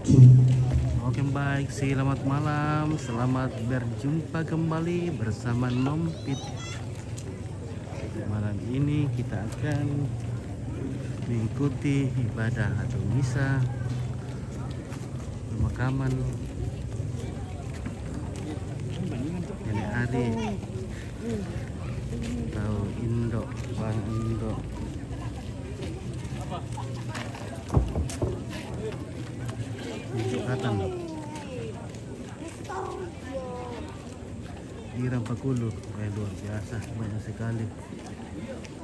Oke baik, selamat malam, selamat berjumpa kembali bersama Nompit. Malam ini kita akan mengikuti ibadah atau misa pemakaman Nenek Ari atau Indok, Bang Indok. Jembatan di Rampakulu, luar biasa, banyak sekali.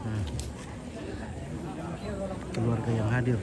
Nah, keluarga yang hadir.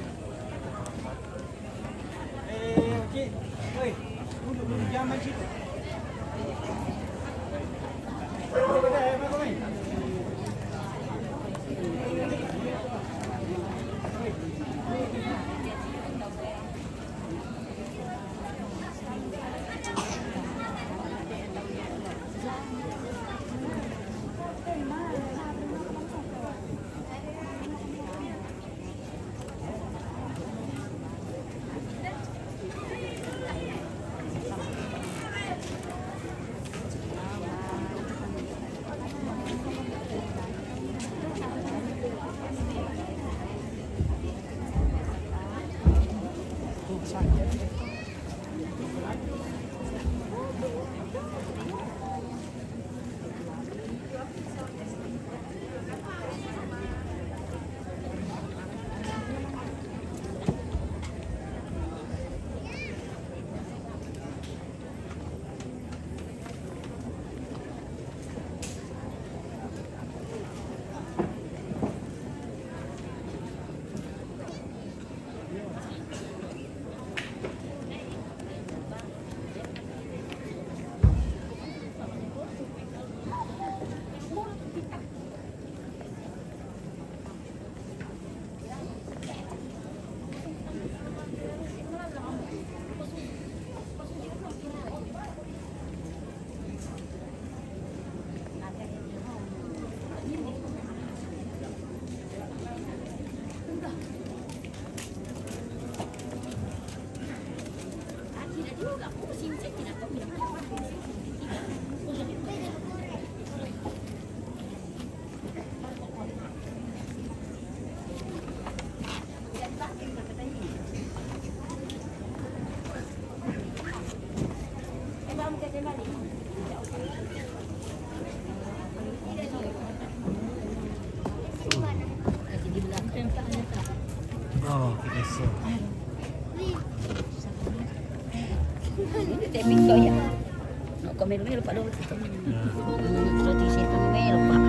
Oh, kita so. Ini pinto ya. No comer lupa dulu. Tradisi kami lupa.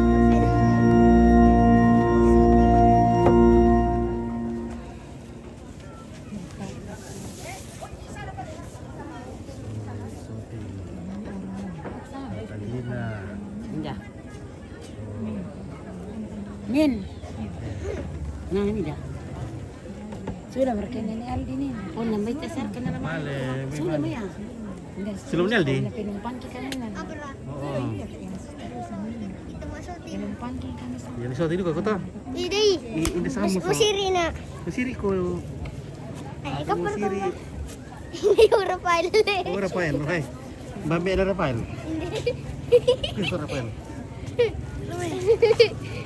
Indah. Min. Nah ini dah. Sudah mereka nenek Aldi nih. Oh namanya tesar kenal nama. Sudah ya. Sebelumnya Aldi. Penumpang kita kan. Oh. Penumpang kita kan. Yang suatu ini kota. Ini sama. Musiri na. Musiri ko. Ay, kapal ko. Musiri. Hindi ko Rafael. Oh, Rafael, okay. Babe na Rafael. Ito Rafael.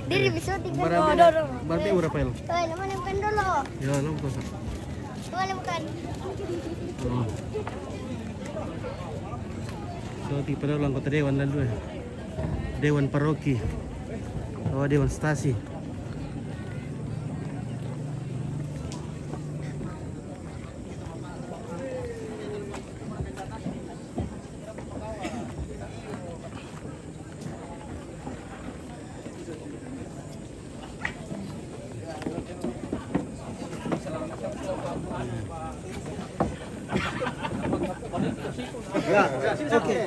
Diri biso tinggal. Babe o Rafael. Ay, naman ang pendolo. Ya, alam ko sa. Wala mo kan. Oh. So, di pa daw lang kota Dewan lalu eh. Dewan Paroki. Oh, Dewan Stasi. Ya, oke.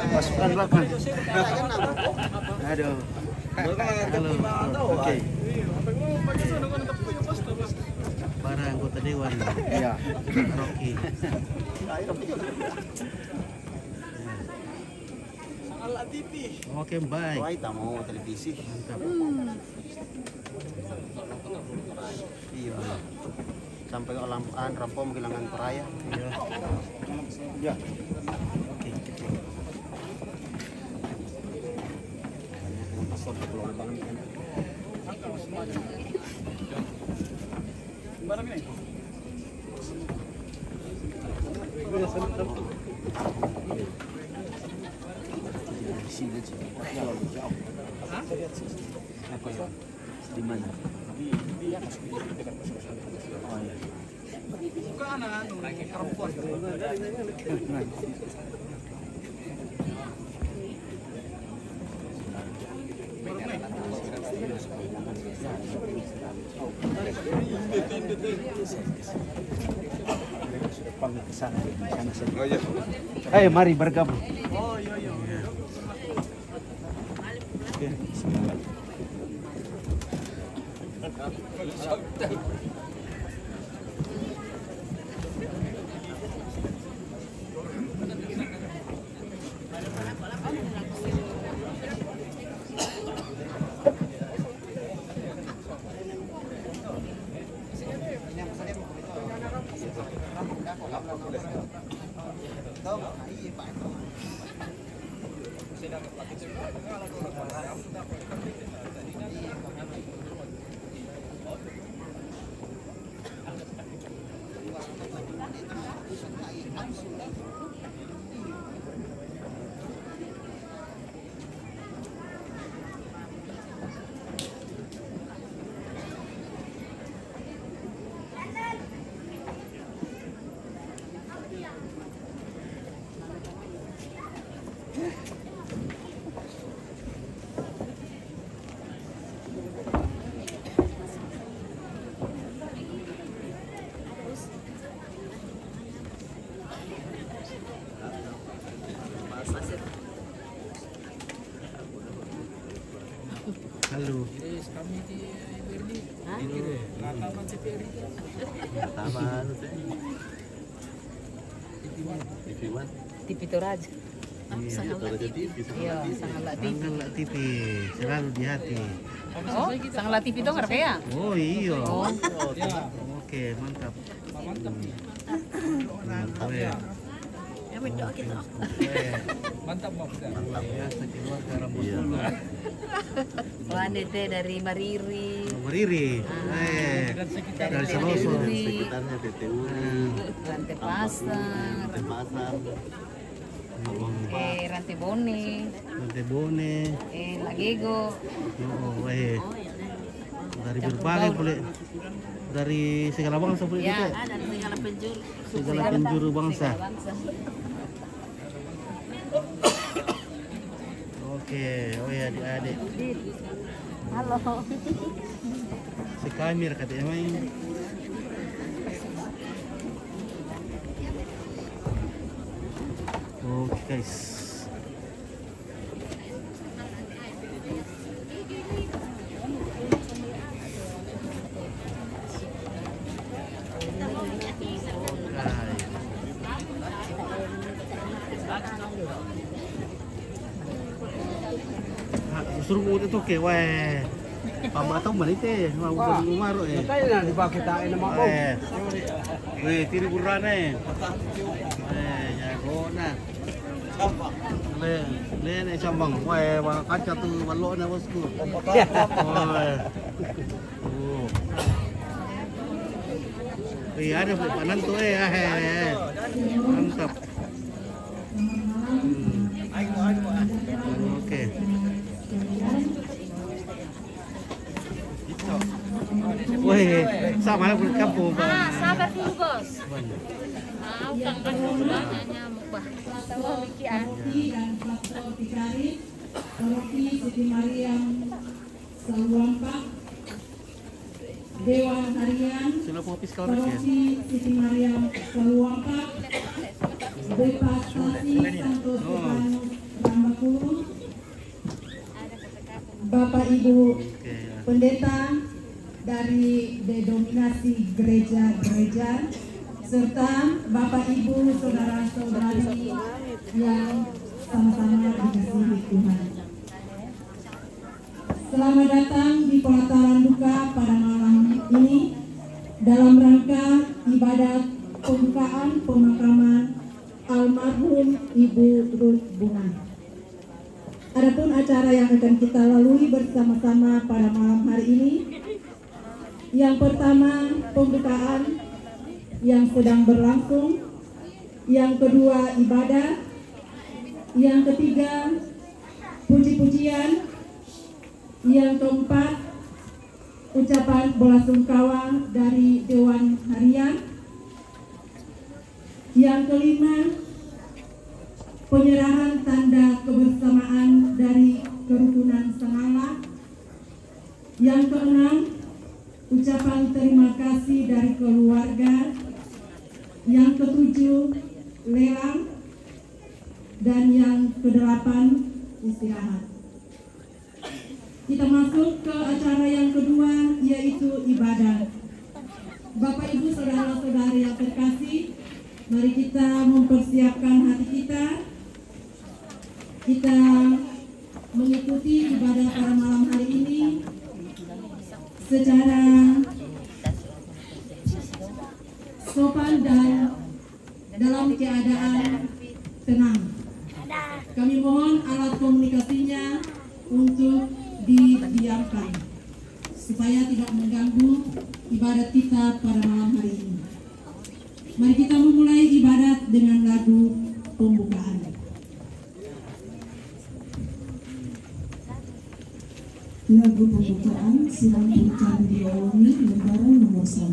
Pasukan belakang. Aduh. Halo. Oke. Para anggota dewan. Iya. Rocky. Oke, baik. Wah, kita mau televisi. Mantap. kelampaan rampom kehilangan peraya. Ya. Oke. Di mana? Ayo mari bergabung. Halo. TV Toraja. Iya, Sangalat TV. Sangalat TV selalu di hati. Oh, Sangalat TV dong ngerti ya? Oh iya. Oh. Oke, mantap. Mantap. Mantap mau udah. Ya, sekeluar ke rambut dulu. Wanita dari Mariri. Mariri. Dari Seloso. Sekitarnya TTU, Rantai Pasar. pasar. Rantai Bone. Rantai Bone. Lagego. Oh, dari berbagai boleh. Dari segala bangsa boleh Ya, juga. dari segala penjuru. Segala penjuru bangsa. Oke, oh ya adik-adik. Halo. Si Kamir katanya main. Oke guys. Suruh mo ito kay weh. Pamatong manite, mau umaro eh. Tayo na di ba kita ay naman mo. Weh, tiri burana eh. Jago na. Le ne sambang, weh, kaca tu balok na bosku. Oh. Weh, ada panan tu mantap. Oke. Weh, sama lah kampung. Sabar dulu, Bos. Kang kan nanya mukbah. Rocky Siti Mariam Saluampa, Dewan Harian Rocky Siti Mariam Saluampa, Depa Stasi Santo Stefanus Rambakulu, Bapak Ibu Pendeta dari denominasi gereja-gereja, serta Bapak Ibu saudara-saudari yang sama-sama dikasihi Tuhan. Selamat datang di pelataran duka pada malam ini dalam rangka Ibu Ruth Bunga. Adapun acara yang akan kita lalui bersama-sama pada malam hari ini, yang pertama pembukaan yang sedang berlangsung, yang kedua ibadah, yang ketiga puji-pujian, yang keempat ucapan belasungkawa dari Dewan Harian, yang kelima penyerahan tanda kebersamaan dari Kerukunan Sengala, yang keenam ucapan terima kasih dari keluarga, yang ketujuh lelang, dan yang kedelapan istirahat. Kita masuk ke acara yang kedua, yaitu ibadah. Bapak Ibu saudara-saudari yang terkasih, mari kita mempersiapkan hati kita. Kita mengikuti ibadah pada malam hari ini secara sopan dan dalam keadaan tenang. Kami mohon alat komunikasinya untuk didiamkan supaya tidak mengganggu ibadat kita pada malam hari ini. Mari kita memulai ibadat dengan lagu pembukaan. Lagu pembukaan silang berikan diawangi lembaran nomor 1.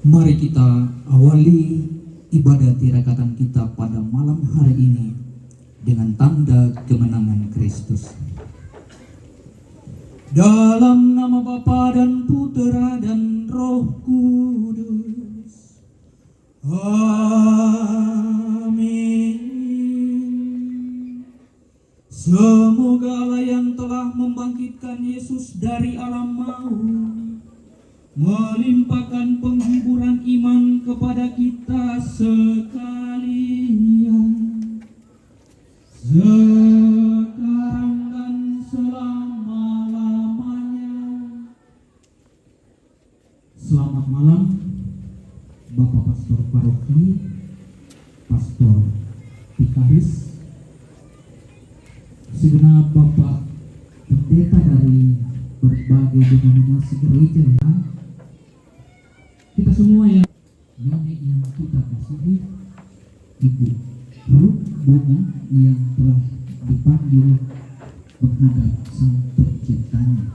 Mari kita awali ibadah tirakatan kita pada malam hari ini dengan tanda kemenangan Kristus. Dalam nama Bapa dan Putera dan Roh Kudus. Amin. Semoga Allah yang telah membangkitkan Yesus dari alam maut melimpahkan penghiburan iman kepada kita sekalian, sekarang dan selama-lamanya. Selamat malam Bapak Pastor Paroki, Pastor Vikaris, segenap Bapak pendeta dari berbagai denominasi gereja, ya. Kita semua yang nenek yang kita kasihi, Ibu Ruth Bunga yang telah dipanggil menghadap Sang Penciptanya.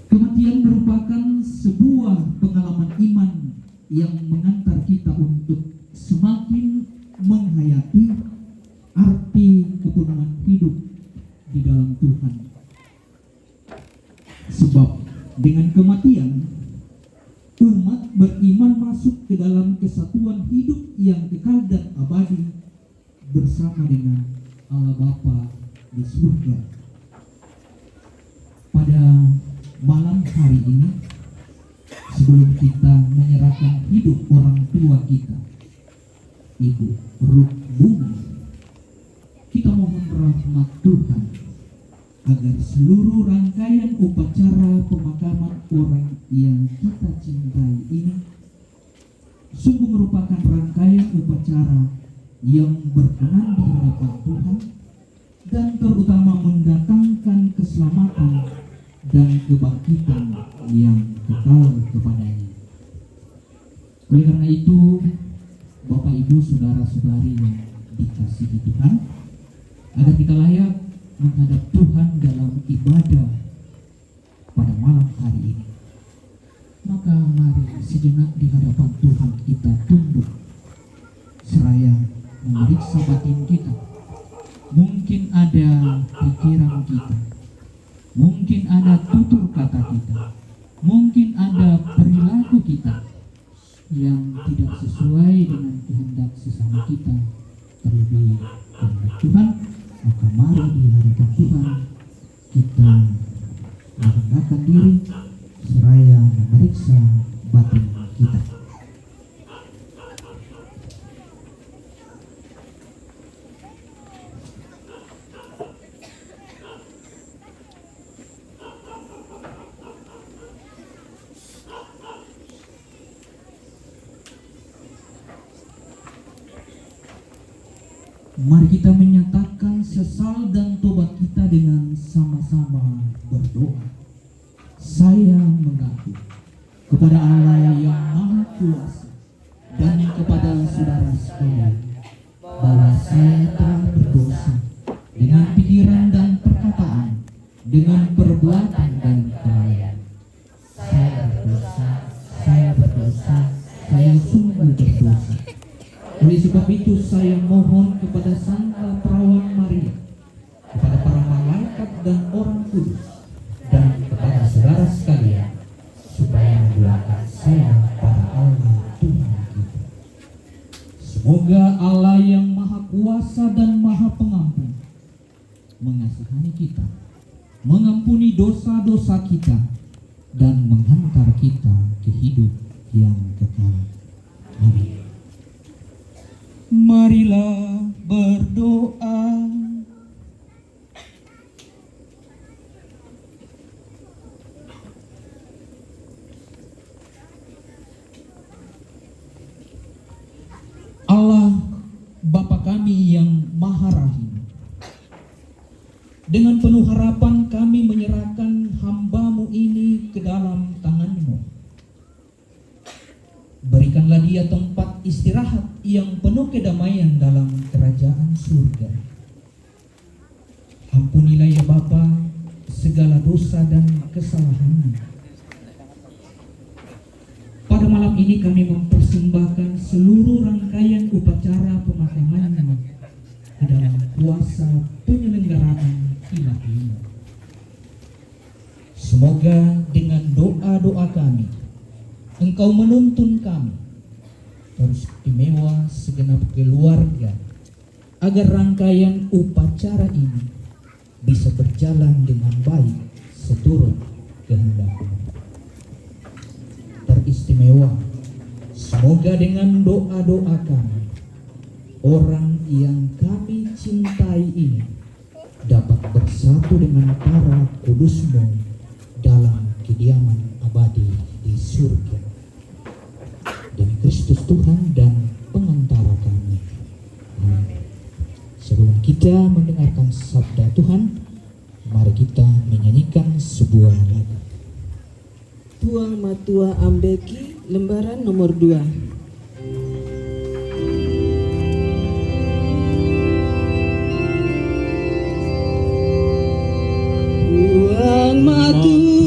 Kematian merupakan sebuah pengalaman iman yang mengantar kita untuk semakin menghayati arti kepenuhan hidup di dalam Tuhan. Sebab dengan kematian, umat beriman masuk ke dalam kesatuan hidup yang kekal dan abadi bersama dengan Allah Bapa di surga. Pada malam hari ini, sebelum kita menyerahkan hidup orang tua kita, Ibu Ruth Bunga, kita mohon rahmat Tuhan agar seluruh rangkaian upacara pemakaman orang yang kita cintai ini sungguh merupakan rangkaian upacara yang berkenan di hadapan Tuhan dan terutama mendatangkan keselamatan dan kebangkitan yang kekal kepadanya. Oleh karena itu, Bapak Ibu saudara-saudari yang dikasihi Tuhan, agar kita layak menghadap Tuhan dalam ibadah pada malam hari ini, maka mari sejenak di hadapan Tuhan kita tunduk seraya memeriksa batin kita. Mungkin ada pikiran kita, mungkin ada tutur kata kita, mungkin ada perilaku kita yang tidak sesuai dengan kehendak sesama kita, terlebih kehendak Tuhan. Maka mari di hadapan Tuhan kita merendahkan diri seraya memeriksa batin kita. Mari kita menyatakan sesal dan tobat kita dengan sama-sama berdoa. Saya mengaku kepada Allah yang Maha Kuasa dan kepada saudara sekalian bahwa saya telah berdosa dengan pikiran dan perkataan, dengan perbuatan dan kelalaian. Saya berdosa, saya sungguh berdosa. Oleh sebab itu saya mohon kepada Santa Perawan Maria, kepada para malaikat dan orang kudus, dan kepada saudara sekalian, supaya mendoakan saya pada Allah Tuhan kita. Semoga Allah yang Maha Kuasa dan Maha Pengampun mengasihani kita, mengampuni dosa-dosa kita, dan menghantar kita ke hidup yang kekal. Amin. Marilah berdoa. Allah Bapa kami yang Maha Rahim, dengan penuh harapan kami menyerahkan hamba-Mu ini ke dalam tangan-Mu. Berikanlah dia tempat istirahat yang penuh kedamaian dalam kerajaan surga. Ampunilah ya Bapa segala dosa dan kesalahannya. Pada malam ini kami mempersembahkan seluruh rangkaian upacara pemakamannya ke dalam kuasa penyelenggaraan ilahi. Semoga dengan doa-doa kami Engkau menuntun kami, teristimewa segenap keluarga, agar rangkaian upacara ini bisa berjalan dengan baik seturut kehendak-Mu. Teristimewa, semoga dengan doa-doa kami, orang yang kami cintai ini dapat bersatu dengan para kudus-Mu dalam kediaman abadi di surga. Demi Kristus Tuhan dan pengantara kami. Amin. Sebelum kita mendengarkan sabda Tuhan, mari kita menyanyikan sebuah lagu. Tuang Matua Ambeki, lembaran nomor 2. Tuang Matua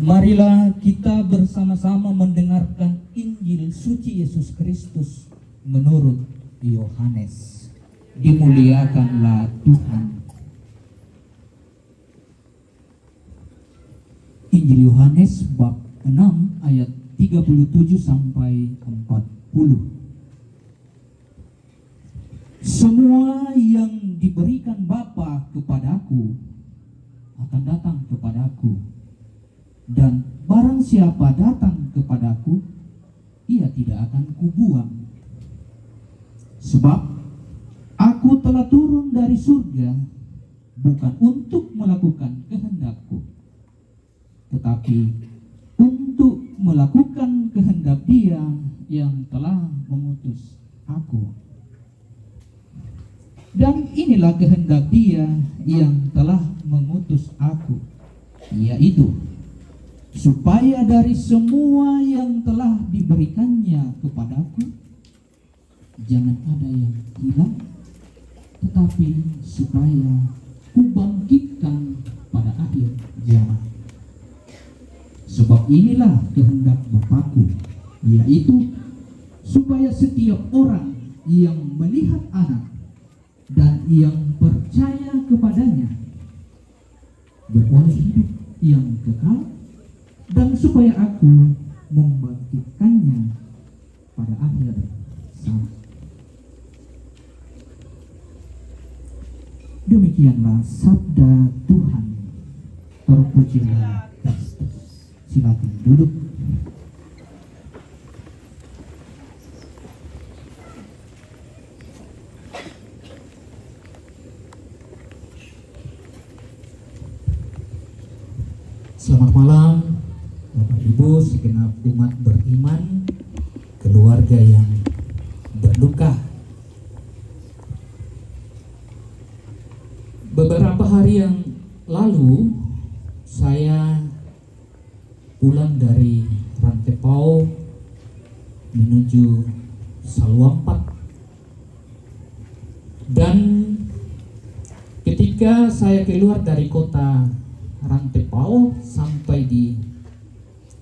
Marilah kita bersama-sama mendengarkan Injil suci Yesus Kristus menurut Yohanes. Dimuliakanlah Tuhan. Injil Yohanes bab 6 ayat 37 sampai 40. Semua yang diberikan Bapa kepadaku akan datang kepadaku, dan barang siapa datang kepadaku, ia tidak akan kubuang. Sebab aku telah turun dari surga bukan untuk melakukan kehendakku, tetapi untuk melakukan kehendak Dia yang telah mengutus aku. Dan inilah kehendak Dia yang telah mengutus aku, yaitu supaya dari semua yang telah diberikannya kepadaku, jangan ada yang hilang, tetapi supaya kubangkitkan pada akhir zaman. Sebab inilah kehendak Bapakku, yaitu supaya setiap orang yang melihat Anak dan yang percaya kepadanya beroleh hidup yang kekal, dan supaya aku membangkitkannya pada akhir zaman. Demikianlah sabda Tuhan. Terpujilah Kristus. Silakan duduk. Selamat malam Bapak Ibu segenap umat beriman, keluarga yang berduka. Beberapa hari yang lalu saya pulang dari Rantepao menuju Saluampat, dan ketika saya keluar dari kota Rantepao sampai di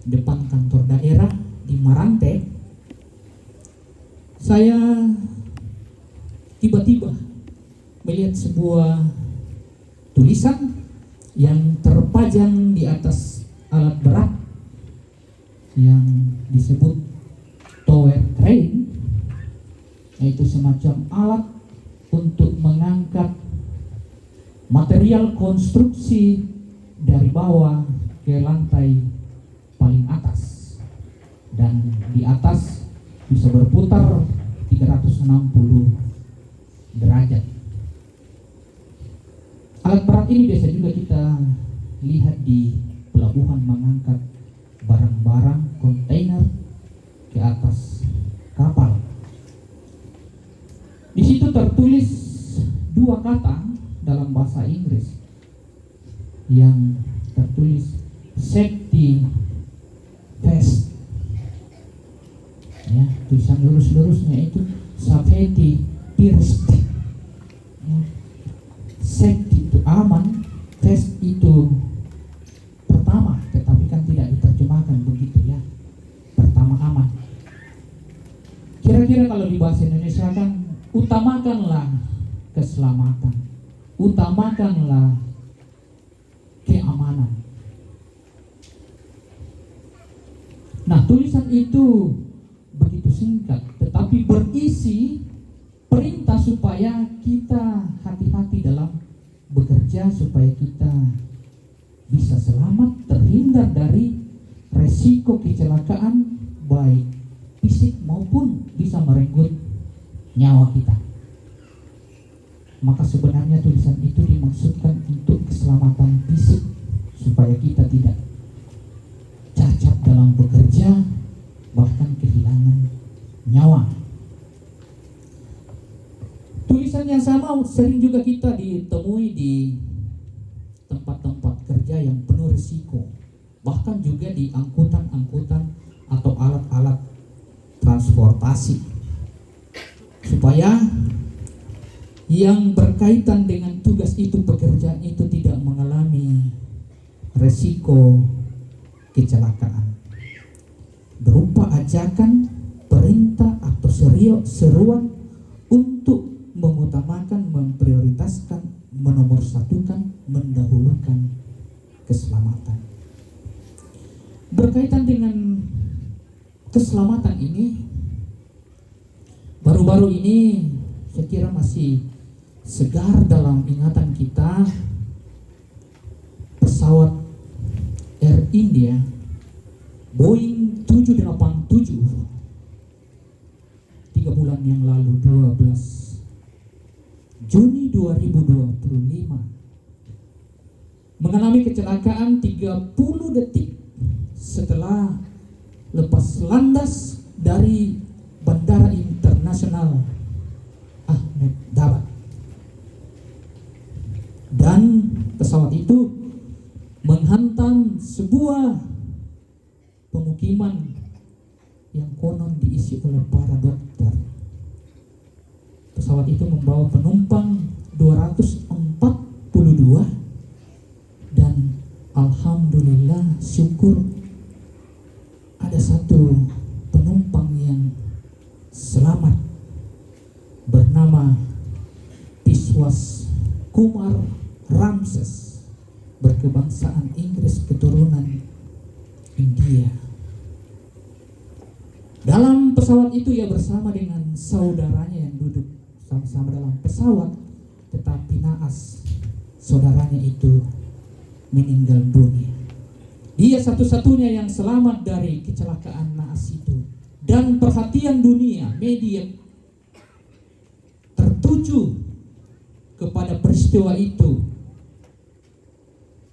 depan kantor daerah di Marante, saya tiba-tiba melihat sebuah tulisan yang terpajang di atas alat berat yang disebut tower crane, yaitu semacam alat untuk mengangkat material konstruksi dari bawah ke lantai paling atas, dan di atas bisa berputar 360 derajat. Alat berat ini biasa juga kita lihat di pelabuhan mengangkat barang-barang kontainer ke atas kapal. Di situ tertulis dua kata dalam bahasa Inggris yang tertulis safety first. Ya, tulisan lurus-lurusnya itu safety first. Ya. Safety itu aman, first itu pertama, tetapi kan tidak diterjemahkan begitu ya. Pertama aman. Kira-kira kalau di bahasa Indonesia kan utamakanlah keselamatan, utamakanlah keamanan. Nah, tulisan itu begitu singkat, tetapi berisi perintah supaya kita hati-hati dalam bekerja, supaya kita bisa selamat, terhindar dari resiko kecelakaan baik fisik maupun bisa merenggut nyawa kita. Maka sebenarnya tulisan itu dimaksudkan untuk keselamatan fisik, supaya kita tidak cacat dalam bekerja, bahkan kehilangan nyawa. Tulisan yang sama sering juga kita ditemui di tempat-tempat kerja yang penuh risiko, bahkan juga di angkutan-angkutan atau alat-alat transportasi, supaya yang berkaitan dengan tugas itu, pekerjaan itu tidak mengalami resiko kecelakaan berupa ajakan, perintah atau seruan untuk mengutamakan, memprioritaskan, menomorsatukan, mendahulukan keselamatan. Berkaitan dengan keselamatan ini, baru-baru ini saya kira masih segar dalam ingatan kita pesawat Air India Boeing 787 3 bulan yang lalu, 12 Juni 2025, mengalami kecelakaan 30 detik setelah lepas landas dari Bandara Internasional Ahmedabad. Dan pesawat itu menghantam sebuah pemukiman yang konon diisi oleh para dokter. Pesawat itu membawa penumpang 242 dan alhamdulillah syukur ada satu penumpang yang selamat bernama Biswas Kumar Ramses, berkebangsaan Inggris keturunan India. Dalam pesawat itu ia bersama dengan saudaranya yang duduk sama-sama dalam pesawat, tetapi naas saudaranya itu meninggal dunia. Dia satu-satunya yang selamat dari kecelakaan naas itu. Dan perhatian dunia, media tertuju kepada peristiwa itu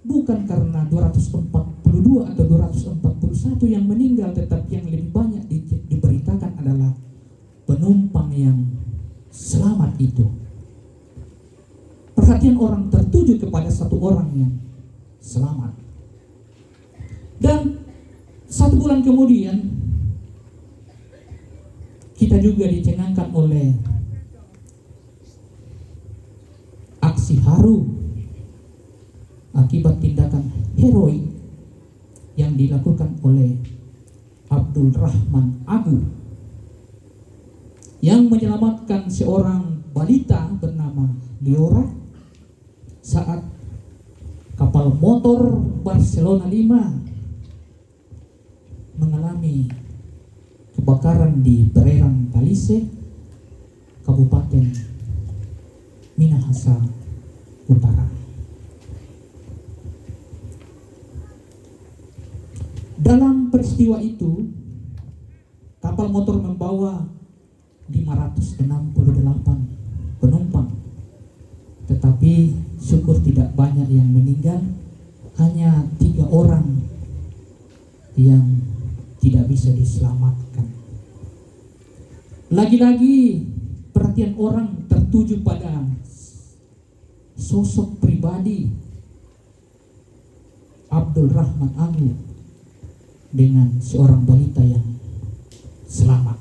bukan karena 242 atau 241 yang meninggal, tetapi yang lebih banyak diberitakan adalah penumpang yang selamat itu. Perhatian orang tertuju kepada satu orang yang selamat. Dan 1 bulan kemudian kita juga dicengangkan oleh aksi haru akibat tindakan heroik yang dilakukan oleh Abdul Rahman Abu yang menyelamatkan seorang balita bernama Liora saat kapal motor Barcelona 5 mengalami kebakaran di perairan Talise, Kabupaten Minahasa Utara. Dalam peristiwa itu, kapal motor membawa 568 penumpang, tetapi syukur tidak banyak yang meninggal, hanya 3 orang yang tidak bisa diselamatkan. Lagi-lagi perhatian orang tertuju pada sosok pribadi Abdul Rahman Abu dengan seorang balita yang selamat.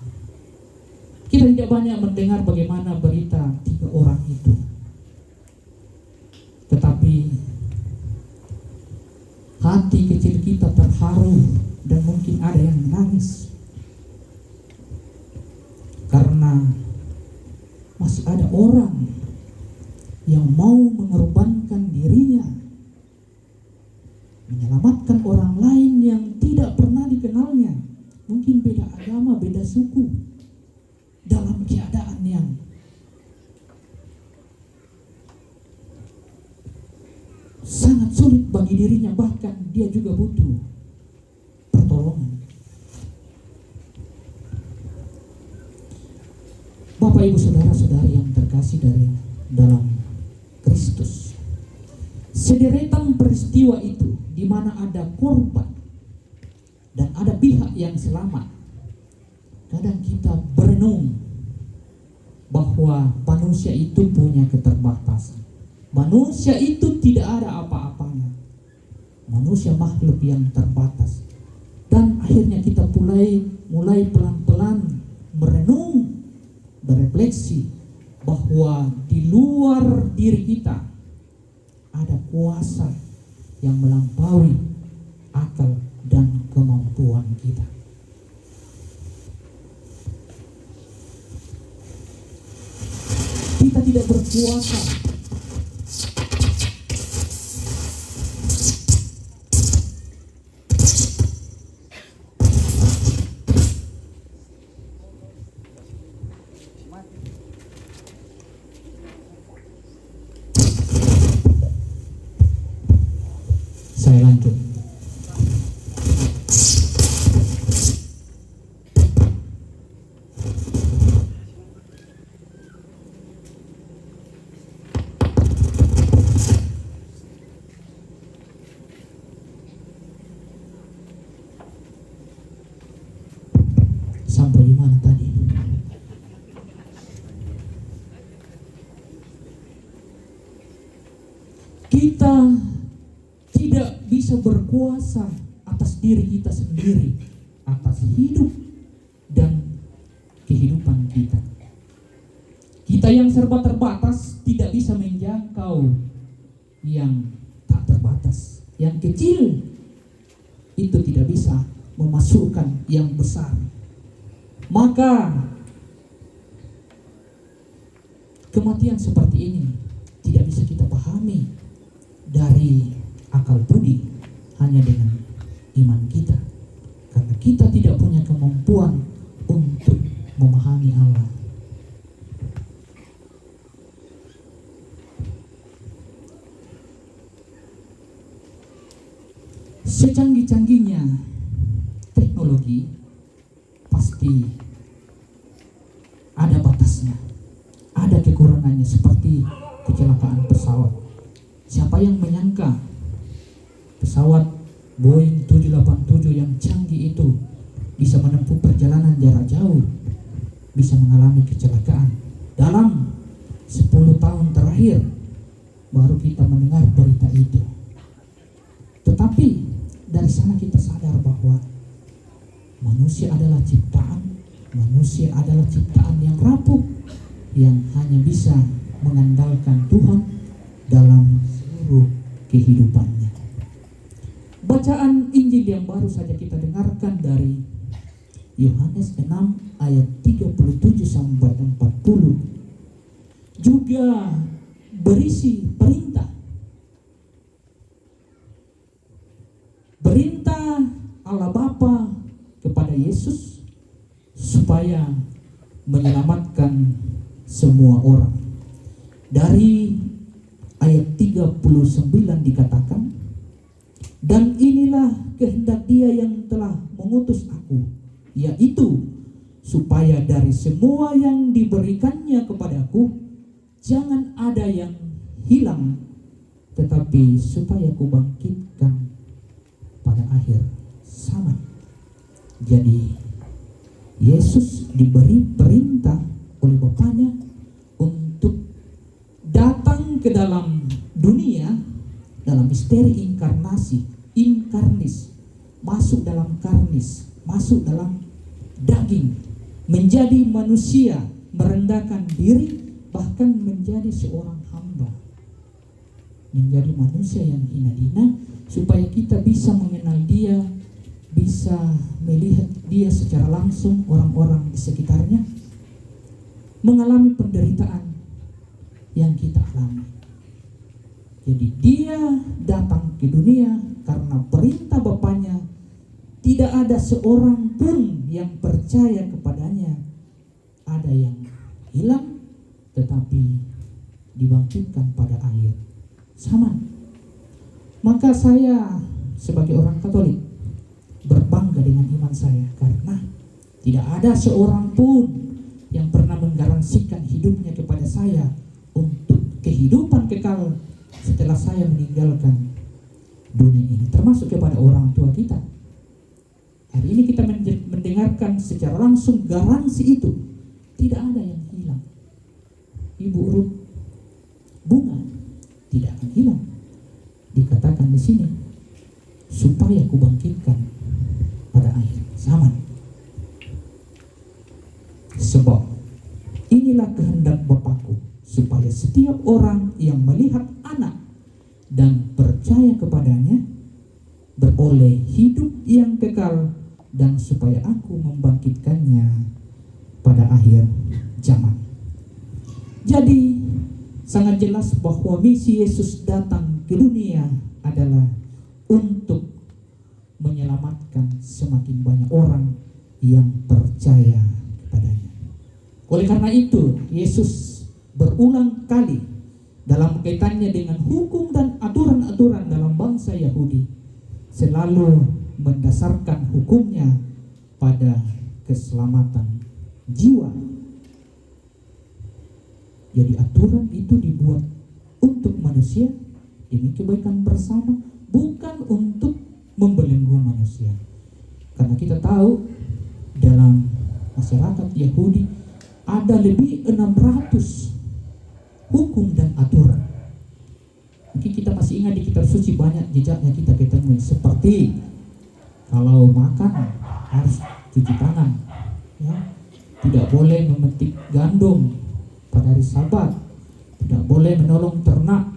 Kita tidak banyak mendengar bagaimana berita 3 orang itu, tetapi hati kecil kita terharu dan mungkin ada yang menangis karena masih ada orang yang mau mengorbankan dirinya menyelamatkan orang lain yang tidak pernah dikenalnya, mungkin beda agama, beda suku, dalam keadaan yang sangat sulit bagi dirinya, bahkan dia juga butuh pertolongan. Bapak, Ibu, saudara-saudari yang terkasih dari dalam Kristus, sederetan peristiwa itu di mana ada korban dan ada pihak yang selamat, kadang kita berenung bahwa manusia itu punya keterbatasan. Manusia itu tidak ada apa-apanya. Manusia makhluk yang terbatas. Dan akhirnya kita mulai pelan-pelan merenung, berefleksi bahwa di luar diri kita ada kuasa yang melampaui akal dan kemampuan kita. Kita tidak berkuasa saya lanjut. Sampai di mana tadi? Kita tidak bisa berkuasa atas diri kita sendiri, atas hidup dan kehidupan kita. Kita yang serba terbatas tidak bisa menjangkau yang tak terbatas. Yang kecil itu tidak bisa memasukkan yang besar. Maka kematian seperti ini tidak bisa kita pahami dari akal budi, hanya dengan iman kita, karena kita tidak punya kemampuan untuk memahami Allah. Secanggih-canggihnya teknologi pasti ada batasnya, ada kekurangannya, seperti kecelakaan pesawat. Siapa yang menyangka pesawat Boeing 787 yang canggih itu bisa menempuh perjalanan jarak jauh, bisa mengalami kecelakaan. Dalam 10 tahun terakhir baru kita mendengar berita itu. Tetapi dari sana kita sadar bahwa manusia adalah ciptaan yang rapuh, yang hanya bisa mengandalkan Tuhan dalam seluruh kehidupannya. Bacaan Injil yang baru saja kita dengarkan dari Yohanes 6 ayat 37 sampai 40 juga berisi perintah Allah Bapa kepada Yesus supaya menyelamatkan semua orang. Dari ayat 39 dikatakan, dan inilah kehendak Dia yang telah mengutus aku, yaitu supaya dari semua yang diberikannya kepadaku jangan ada yang hilang, tetapi supaya ku bangkitkan pada akhir zaman. Jadi Yesus diberi perintah oleh Bapanya untuk datang ke dalam dunia dalam misteri inkarnasi, inkarnis, masuk dalam karnis, masuk dalam daging, menjadi manusia, merendahkan diri, bahkan menjadi seorang hamba, menjadi manusia yang hina-hina, supaya kita bisa mengenal Dia, bisa melihat Dia secara langsung. Orang-orang di sekitarnya mengalami penderitaan yang kita alami. Jadi Dia datang ke dunia karena perintah Bapanya. Tidak ada seorang pun yang percaya kepadanya. Ada yang hilang, tetapi dibangkitkan pada akhir zaman. Maka saya sebagai orang Katolik berbangga dengan iman saya, karena tidak ada seorang pun yang pernah menggaransikan hidupnya kepada saya untuk kehidupan kekal setelah saya meninggalkan dunia ini, termasuk kepada orang tua kita. Hari ini kita mendengarkan secara langsung garansi itu. Tidak ada yang hilang. Ibu Ruth Bunga tidak akan hilang. Dikatakan di sini supaya ku bangkitkan pada akhir zaman. Sebab inilah kehendak Bapakku, supaya setiap orang yang melihat Anak dan percaya kepadanya beroleh hidup yang kekal, dan supaya aku membangkitkannya pada akhir zaman. Jadi sangat jelas bahwa misi Yesus datang ke dunia adalah untuk menyelamatkan semakin banyak orang yang percaya kepadanya. Oleh karena itu, Yesus berulang kali dalam kaitannya dengan hukum dan aturan-aturan dalam bangsa Yahudi selalu mendasarkan hukumnya pada keselamatan jiwa. Jadi aturan itu dibuat untuk manusia demi kebaikan bersama, bukan untuk membelenggu manusia. Karena kita tahu dalam masyarakat Yahudi ada lebih 600 hukum dan aturan. Mungkin kita masih ingat di kitab suci banyak jejaknya kita ketemu, seperti kalau makan harus cuci tangan, ya. Tidak boleh memetik gandum pada hari Sabat, tidak boleh menolong ternak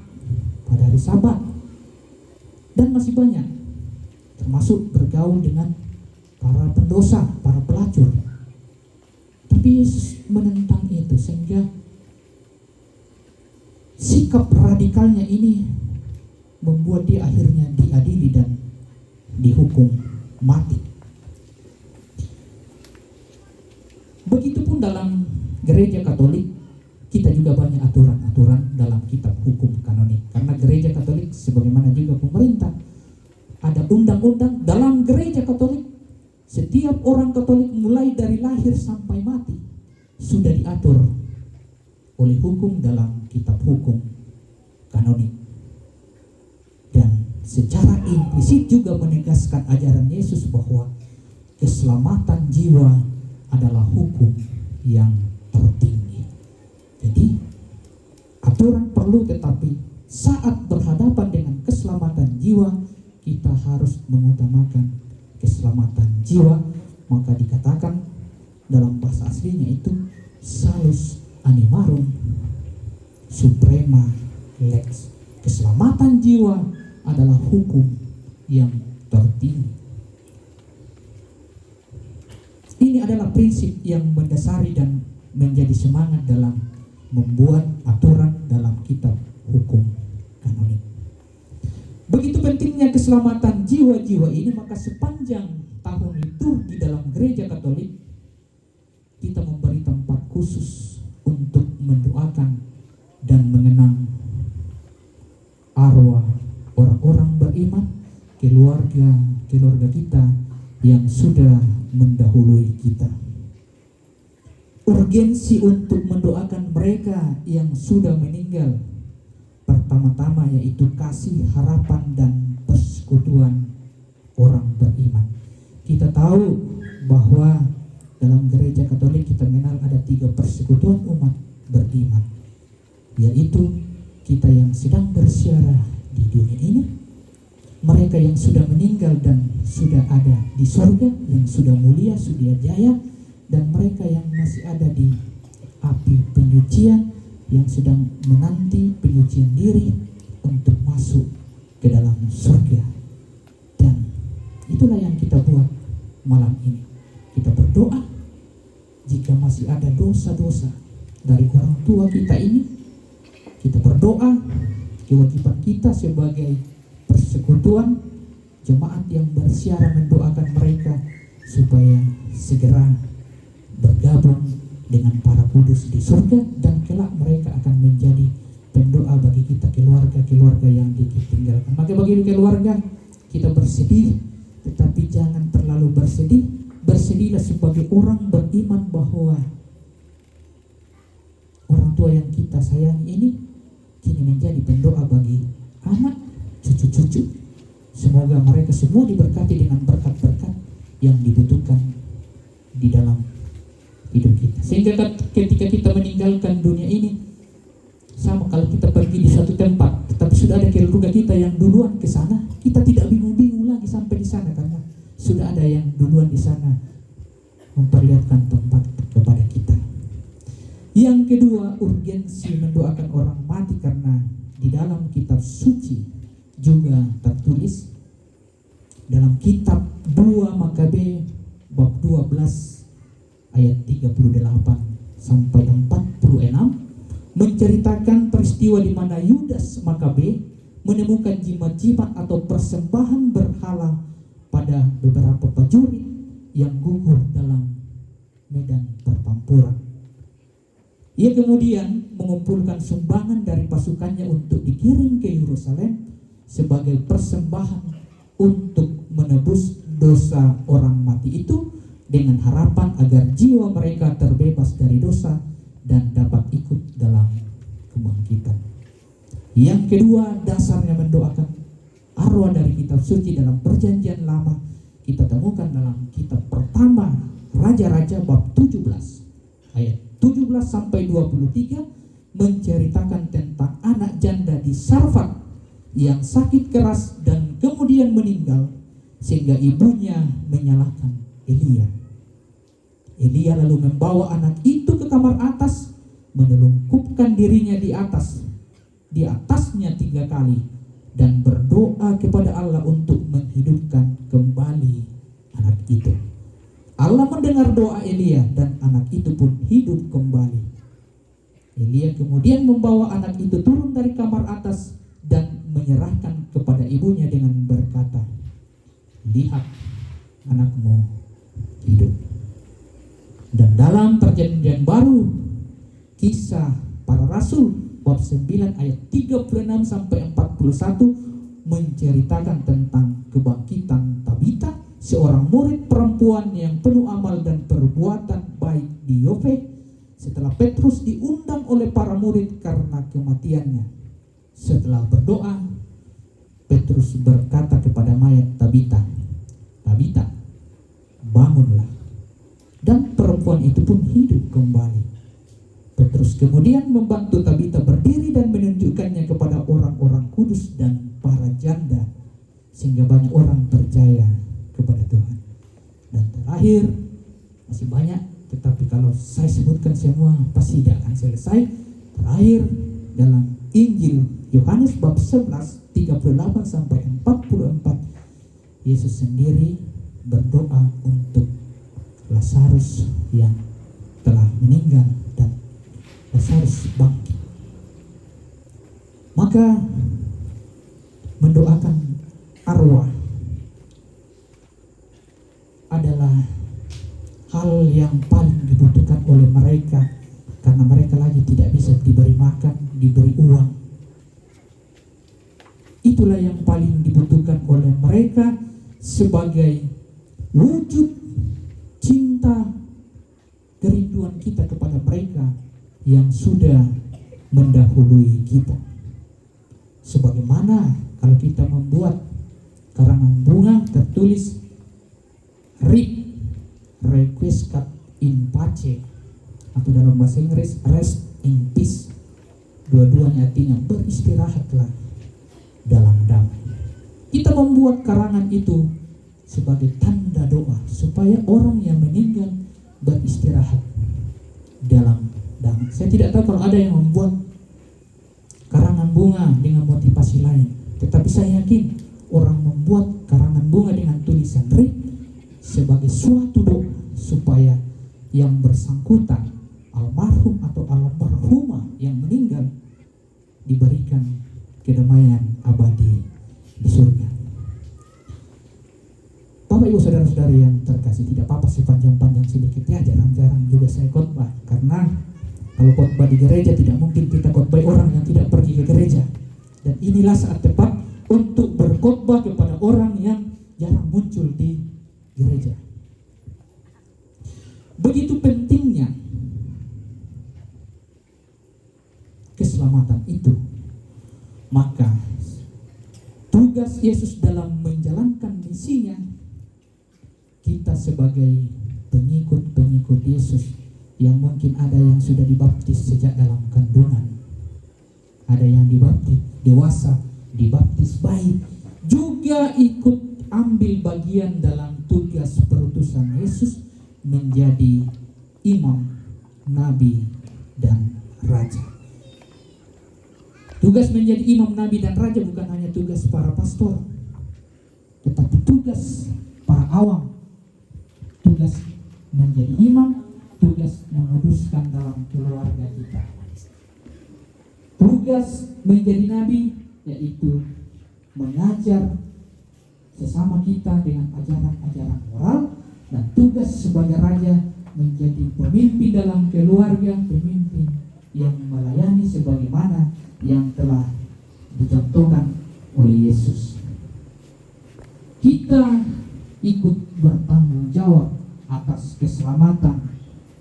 pada hari Sabat, dan masih banyak, termasuk bergaul dengan para pendosa, para pelacur. Tapi Yesus menentang itu, sehingga sikap radikalnya ini membuat dia akhirnya diadili dan dihukum mati. Begitupun dalam gereja Katolik, kita juga banyak aturan-aturan dalam kitab hukum kanonik. Karena gereja Katolik sebagaimana juga pemerintah, ada undang-undang dalam gereja Katolik. Setiap orang Katolik mulai dari lahir sampai mati sudah diatur oleh hukum dalam kitab hukum kanonik. Dan secara implisit juga menegaskan ajaran Yesus bahwa keselamatan jiwa adalah hukum yang tertinggi. Jadi aturan perlu, tetapi saat berhadapan dengan keselamatan jiwa, kita harus mengutamakan keselamatan jiwa. Maka dikatakan dalam bahasa aslinya itu salus animarum suprema lex. Keselamatan jiwa adalah hukum yang tertinggi. Ini adalah prinsip yang mendasari dan menjadi semangat dalam membuat aturan dalam kitab hukum kanonik. Begitu pentingnya keselamatan jiwa-jiwa ini, maka sepanjang tahun liturgi dalam gereja Katolik kita memberi tempat khusus untuk mendoakan dan mengenang arwah orang-orang beriman, keluarga kita yang sudah mendahului kita. Urgensi untuk mendoakan mereka yang sudah meninggal pertama-tama yaitu kasih, harapan, dan persekutuan orang beriman. Kita tahu bahwa dalam gereja Katolik kita mengenal ada 3 persekutuan umat beriman, yaitu kita yang sedang bersiarah di dunia ini, mereka yang sudah meninggal dan sudah ada di surga, yang sudah mulia, sudah jaya, dan mereka yang masih ada di api penyucian, yang sedang menanti penyucian diri untuk masuk ke dalam surga. Dan itulah yang kita buat malam ini. Kita berdoa jika masih ada dosa-dosa dari orang tua kita ini. Kita berdoa, kewajiban kita sebagai persekutuan jemaat yang bersiarah mendoakan mereka supaya segera bergabung dengan para kudus di surga, dan kelak mereka akan menjadi pendoa bagi kita, keluarga-keluarga yang ditinggalkan. Maka bagi keluarga kita bersedih, tetapi jangan terlalu bersedih. Bersedihlah sebagai orang beriman bahwa orang tua yang kita sayangi ini kini menjadi pendoa bagi anak, cucu-cucu. Semoga mereka semua diberkati dengan berkat-berkat yang dibutuhkan di dalam hidup kita, sehingga ketika kita meninggalkan dunia ini, sama kalau kita pergi di suatu tempat tetapi sudah ada keluarga kita yang duluan ke sana, kita tidak bingung-bingung lagi sampai di sana karena sudah ada yang duluan di sana memperlihatkan tempat kepada kita. Yang kedua, urgensi mendoakan orang mati, karena di dalam kitab suci juga tertulis dalam kitab 2 Makabe bab 12 ayat 38 sampai 46 menceritakan peristiwa di mana Yudas Makabe menemukan jimat-jimat atau persembahan berhala pada beberapa prajurit yang gugur dalam medan pertempuran. Ia kemudian mengumpulkan sumbangan dari pasukannya untuk dikirim ke Yerusalem sebagai persembahan untuk menebus dosa orang mati itu, dengan harapan agar jiwa mereka terbebas dari dosa dan dapat ikut dalam kebangkitan. Yang kedua, dasarnya mendoakan arwah dari kitab suci dalam Perjanjian Lama kita temukan dalam kitab pertama Raja-Raja bab 17 ayat 17 sampai 23 menceritakan tentang anak janda di Sarfat yang sakit keras dan kemudian meninggal sehingga ibunya menyalahkan Elia. Elia lalu membawa anak itu ke kamar atas, menelungkupkan dirinya di atasnya 3 kali dan berdoa kepada Allah untuk menghidupkan kembali anak itu. Allah mendengar doa Elia dan anak itu pun hidup kembali. Elia kemudian membawa anak itu turun dari kamar atas dan menyerahkan kepada ibunya dengan berkata, "Lihat, anakmu hidup." Dan dalam Perjanjian Baru, Kisah Para Rasul bab 9 ayat 36 sampai 41 menceritakan tentang kebangkitan Tabita, seorang murid perempuan yang penuh amal dan perbuatan baik di Yope, setelah Petrus diundang oleh para murid karena kematiannya. Setelah berdoa, Petrus berkata kepada mayat Tabita, "Tabita, bangunlah." Dan perempuan itu pun hidup kembali. Petrus kemudian membantu Tabita berdiri dan menunjukkannya kepada orang-orang kudus dan para janda, sehingga banyak orang percaya kepada Tuhan. Dan terakhir, masih banyak, tetapi kalau saya sebutkan semua pasti tidak akan selesai. Terakhir, dalam Injil Yohanes bab 11 38 sampai 44, Yesus sendiri berdoa untuk Lazarus yang telah meninggal dan Lazarus bangkit. Maka mendoakan arwah adalah hal yang paling dibutuhkan oleh mereka, karena mereka lagi tidak bisa diberi makan, diberi uang. Itulah yang paling dibutuhkan oleh mereka sebagai wujud cinta, kerinduan kita kepada mereka yang sudah mendahului kita. Sebagaimana kalau kita membuat karangan bunga tertulis requiescat in pace, atau dalam bahasa Inggris rest in peace. Dua-duanya artinya beristirahatlah dalam damai. Kita membuat karangan itu sebagai tanda doa supaya orang yang meninggal beristirahat dalam damai. Saya tidak tahu kalau ada yang membuat karangan bunga dengan motivasi lain, tetapi saya yakin orang membuat karangan bunga dengan tulisan RIP sebagai suatu doa supaya yang bersangkutan, almarhum atau almarhumah yang meninggal, diberikan kedamaian abadi di surga. Bapak Ibu saudara-saudari yang terkasih, tidak apa-apa sepanjang-panjang sedikit ya, jarang-jarang juga saya khotbah, karena kalau khotbah di gereja tidak mungkin kita khotbah orang yang tidak pergi ke gereja. Dan inilah saat tepat untuk berkhotbah kepada orang yang jarang muncul di gereja. Begitu pentingnya keselamatan itu, maka tugas Yesus dalam menjalankan misinya, kita sebagai pengikut-pengikut Yesus yang mungkin ada yang sudah dibaptis sejak dalam kandungan, ada yang dibaptis dewasa, dibaptis bayi, juga ikut ambil bagian dalam tugas perutusan Yesus menjadi imam, nabi, dan raja. Tugas menjadi imam, nabi, dan raja bukan hanya tugas para pastor, tetapi tugas para awam, tugas menjadi imam, tugas menguduskan dalam keluarga kita. Tugas menjadi nabi yaitu mengajar sesama kita dengan ajaran-ajaran moral, dan tugas sebagai raja menjadi pemimpin dalam keluarga, pemimpin yang melayani sebagaimana yang telah dicontohkan oleh Yesus. Kita ikut bertanggung jawab atas keselamatan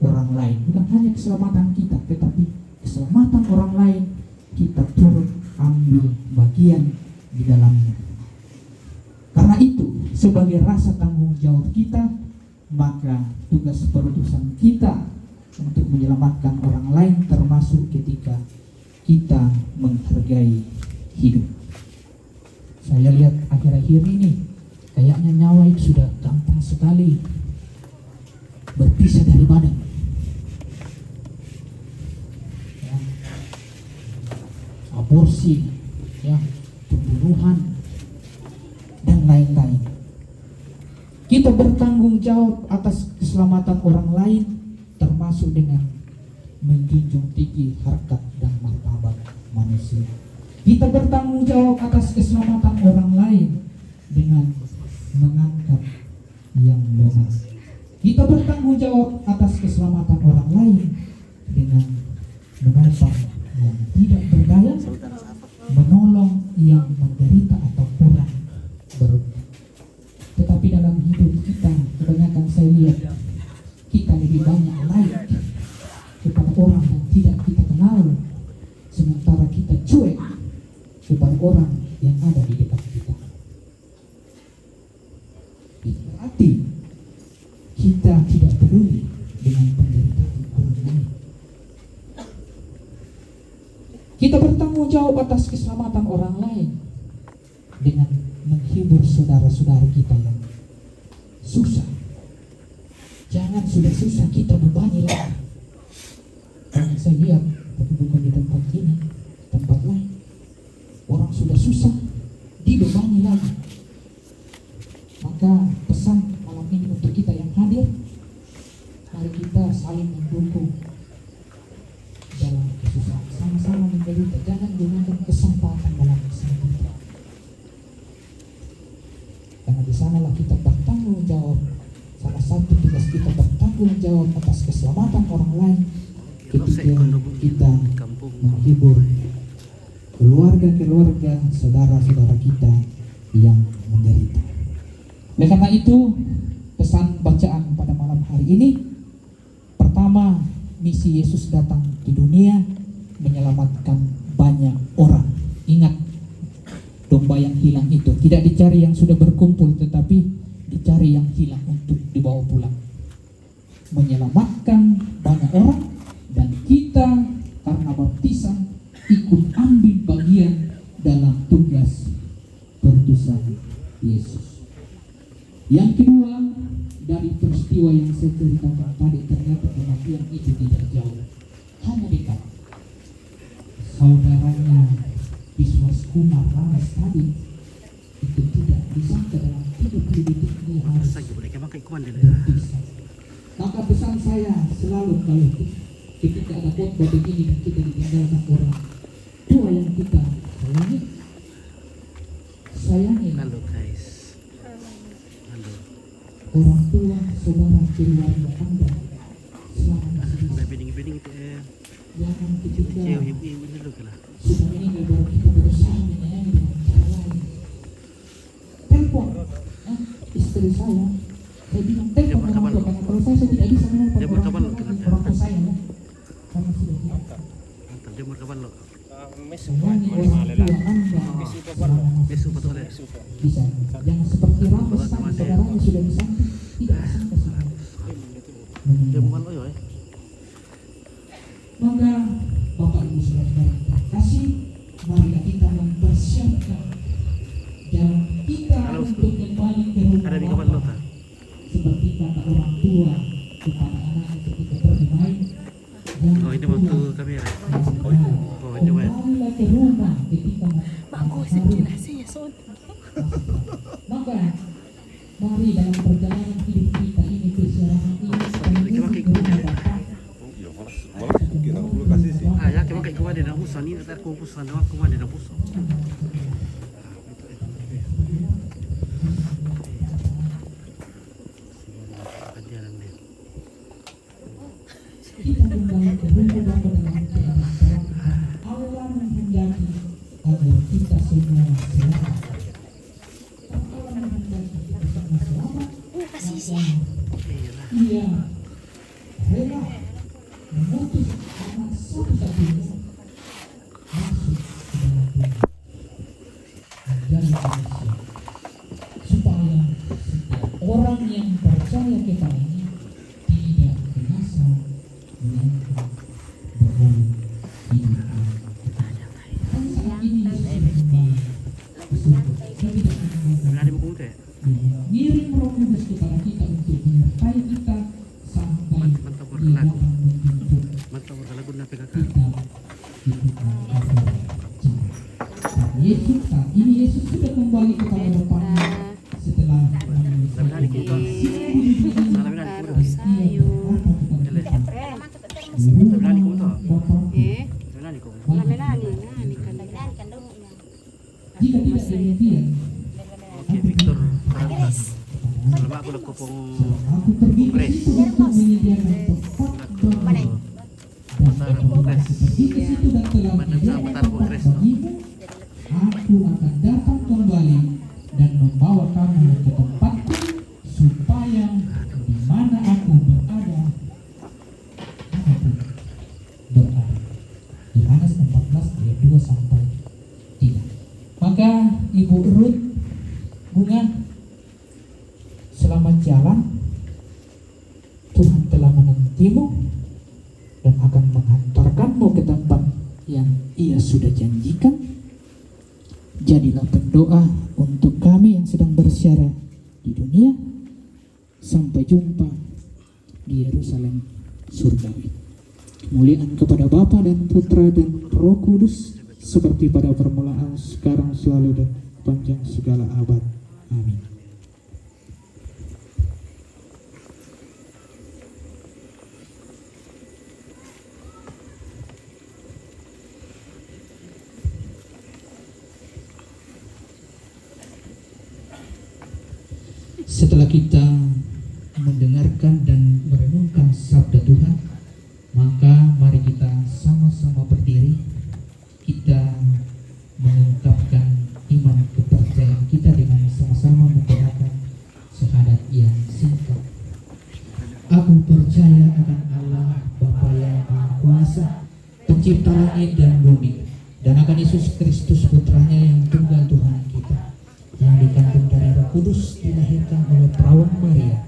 orang lain, bukan hanya keselamatan kita, tetapi keselamatan orang lain kita turut ambil bagian di dalamnya. Karena itu, sebagai rasa tanggung jawab kita, maka tugas perutusan kita untuk menyelamatkan orang lain, termasuk ketika kita menghargai hidup. Saya lihat akhir-akhir ini kayaknya nyawa itu sudah gampang sekali berpisah dari badan. Ya. Aborsi, ya, pembunuhan, dan lain-lain. Kita bertanggung jawab atas keselamatan orang lain, termasuk dengan menjunjung tinggi harkat dan martabat manusia. Kita bertanggung jawab atas keselamatan orang lain dengan mengangkat yang lemah. Kita bertanggung jawab atas keselamatan orang lain dengan menopang yang tidak berdaya, menolong yang menderita atau kurang beruntung. Tetapi dalam hidup kita, kebanyakan saya lihat kita lebih banyak like kepada orang yang tidak kita kenal, sementara kita cuek kepada orang yang ada di dekat kita. Itu berarti kita tidak peduli dengan penderitaan orang lain. Kita bertanggung jawab atas keselamatan orang lain dengan menghibur saudara-saudara kita yang susah. Jangan sudah susah kita bebani lagi. Karena saya lihat, tapi bukan di tempat ini, tempat lain, orang sudah susah dibebani lagi. Maka pesan malam ini untuk kita yang hadir, mari kita saling mendukung dalam kesusahan, sama-sama menderita. Jangan gunakan kesempatan dalam kesempitan, karena di sanalah kita bertanggung jawab. Salah satu tugas kita bertanggung jawab atas keselamatan orang lain ketika kita menghibur keluarga-keluarga saudara-saudara kita yang menderita. Oleh karena itu, pesan bacaan pada malam hari ini, pertama, misi Yesus datang di dunia menyelamatkan banyak orang. Ingat, domba yang hilang itu tidak dicari yang sudah berkumpul, tetapi dicari yang hilang untuk dibawa pulang. Menyelamatkan banyak orang, dan kita karena baptisan ikut ambil bagian dalam tugas perutusan Yesus. Yang kedua, dari peristiwa yang saya ceritakan tadi, ternyata kematian itu tidak jauh, hanya dekat. Saudaranya Biswas Kumar Rames tadi itu tidak disangka dalam 30 detik dia harus berpisah. Maka pesan saya selalu kalau ketika ada khotbah begini dan kita ditinggalkan orang tua yang kita sayangi. Halo guys. Halo. Orang tua, saudara, keluarga Anda selama masih Udah bening-bening itu jangan ketika ibu dulu lah. sudah meninggal baru kita berusaha menyayangi dengan cara lain. Telepon istri saya bilang telepon orang tua, karena kalau saya tidak bisa menelpon orang tua lagi, orang tua saya ya, karena sudah tidak. Jemur kapan lo? Sayangi orang tua Anda selama Besok betul ya. bisa. Jangan seperti Rames tadi, saudaranya sudah di samping, tidak disangka sudah Jemur lo ya. Maka Bapak Ibu Saudara terkasih, mari kita mempersiapkan jalan kita untuk kembali ke Ada di rumah kapan lo Bapa. tak? Seperti kata orang tua kepada anak ketika pergi main, jangan Oh ini waktu pulang. kamera. Oh, ini web. kembalilah ke rumah ketika matahari. Maka mari dalam perjalanan hidup kita ini pusat doang aku mah di pusat. Kita kembali ke rumah Bapa dalam keadaan selamat. Allah menghendaki agar kita semua selamat. Allah menghendaki kita semua selamat. Ia rela memutus anak satu-satunya masuk ke dalam dunia menjadi manusia, supaya setiap orang yang percaya kepadanya tidak binasa melainkan beroleh hidup yang kekal. Dan saat ini Yesus kembali ke surga. Kita tidak Ada buku teh. mengirim Roh Kudus kepada kita untuk menyertai kita sampai Dia datang menjemput Mantap lagu na PKK. kita di depan akhir zaman. Dan Yesus saat ini Yesus sudah kembali kepada Bapaknya setelah menyelesaikan tugas Salam na dan kudo. Dia berkata kepada kita, di rumah Bapa Salam ko. jika tidak demikian Oke, Victor. Lama aku nak kupong aku pergi ke situ untuk menyediakan tempat bagi dan apabila seperti ke situ dan telah menyediakan tempat bagimu, aku akan datang kembali dan membawa kamu ke tempatku, supaya di mana aku berada, kamu pun berada. Yohanes 14 ayat 2 sampai 3. Maka Ibu Ruth, Bunga, selamat jalan. Tuhan telah menantimu dan akan menghantarkanmu ke tempat yang Ia sudah janjikan. Jadilah pendoa untuk kami yang sedang bersiara di dunia. Sampai jumpa di Yerusalem surgawi. Kemuliaan kepada Bapa dan Putra dan Roh Kudus, seperti pada permulaan, sekarang, selalu, dan panjang segala abad. Amin. Setelah kita mendengarkan dan merenungkan sabda Tuhan, maka mari kita sama-sama berdiri. Kita mengungkapkan iman kepercayaan kita dengan sama-sama menggunakan syahadat yang singkat. Aku percaya akan Allah Bapa yang Maha Kuasa, Pencipta langit dan bumi, dan akan Yesus Kristus Putranya yang tunggal Tuhan kita, yang dikandung dari Roh Kudus, dilahirkan oleh perawan Maria,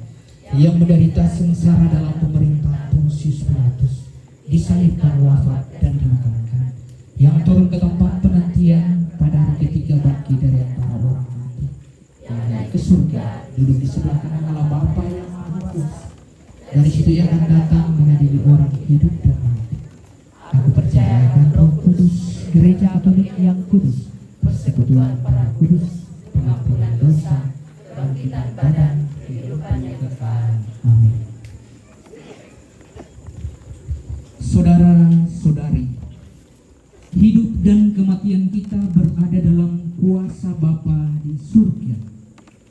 yang menderita sengsara dalam pemerintahan Pontius Pilatus, disalibkan, wafat, dan dimakamkan, yang turun ke tempat penantian pada hari ketiga bangkit dari antara orang mati, yang naik ke surga, duduk di sebelah kanan Allah Bapa yang Maha Kuasa. Dari situ Ia akan datang mengadili orang hidup dan mati. Aku percaya akan Roh Kudus, Gereja Katolik yang kudus, persekutuan para kudus, pengampunan dosa, bangkitan badan, kehidupan yang kekal. Amin. Saudara-saudari, hidup dan kematian kita berada dalam kuasa Bapa di surga.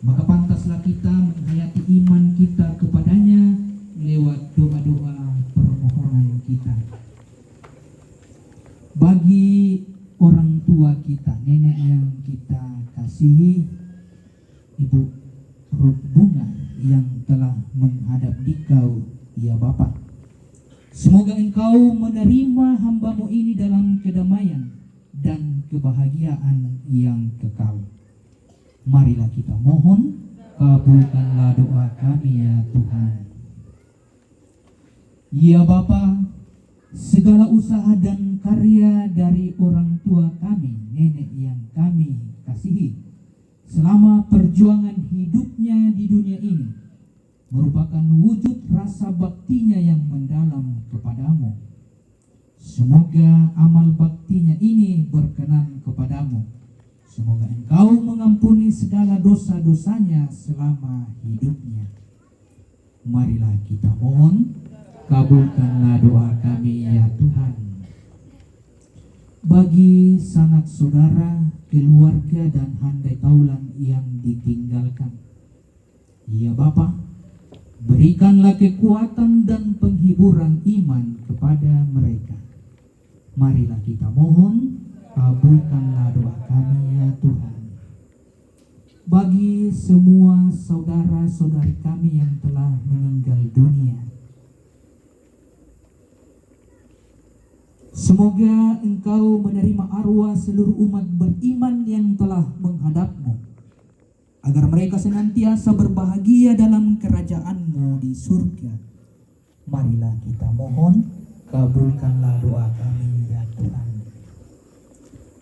Maka pantaslah kita menghayati iman kita kepadanya lewat doa-doa permohonan kita. Bagi orang tua kita, nenek yang kita kasihi, Ibu Ruth Bunga yang telah menghadap dikau, ya Bapa, semoga engkau menerima hambamu ini dalam kedamaian dan kebahagiaan yang kekal. Marilah kita mohon, kabulkanlah doa kami ya Tuhan. Ya Bapa, segala usaha dan karya dari orang tua kami, nenek yang kami kasihi, selama perjuangan hidupnya di dunia ini, merupakan wujud rasa baktinya yang mendalam kepadamu. Semoga amal baktinya ini berkenan kepadamu. Semoga engkau mengampuni segala dosa-dosanya selama hidupnya. Marilah kita mohon, kabulkanlah doa kami ya Tuhan. bagi sanak saudara, keluarga dan handai taulan yang ditinggalkan. Ya Bapa, berikanlah kekuatan dan penghiburan iman kepada mereka. Marilah kita mohon, kabulkanlah doa kami ya Tuhan. Bagi semua saudara-saudari kami yang telah meninggal dunia, semoga Engkau menerima arwah seluruh umat beriman yang telah menghadap-Mu, agar mereka senantiasa berbahagia dalam kerajaan-Mu di surga. Marilah kita mohon, kabulkanlah doa kami ya Tuhan.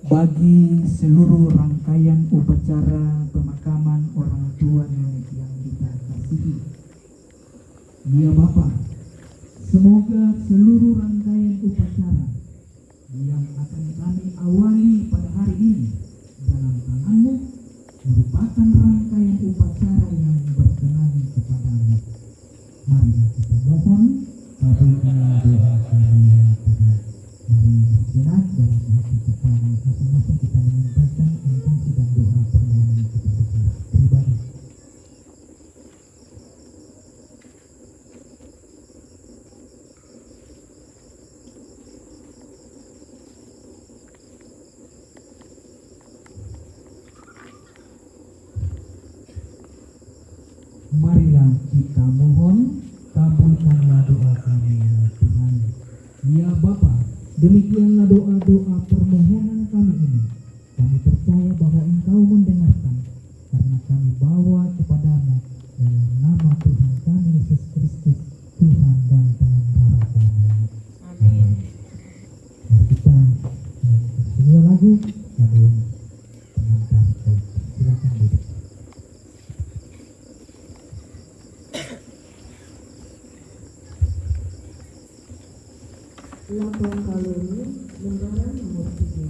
Bagi seluruh rangkaian upacara pemakaman orang tua nenek yang kita kasihi, ya Bapa, semoga seluruh rangkaian upacara yang akan kami awali pada hari ini dalam tangan-Mu merupakan rangkaian upacara yang berkenan kepada-Mu. Marilah kita mohon, kabulkanlah doa kami ya Tuhan. Mari bersejenak dalam hati kita masing-masing, kita menyampaikan intensi dan doa permohonan kita secara pribadi. Marilah kita mohon, kabulkanlah doa kami ya Tuhan. Ya Bapa, demikianlah doa-doa permohonan kami ini. Kami percaya bahwa Engkau mendengarkan, karena kami bawa kepadamu dalam nama Tuhan kami Yesus Kristus, Tuhan dan Pengantara kami. Amin. Mari kita menyanyikan sebuah lagu pengantar. Silakan duduk. Lampung Kalori, lembaran nomor 3.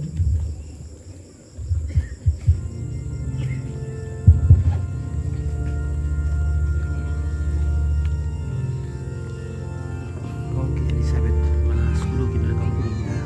Oke, Elizabeth, mana 10 kita dari kampungnya.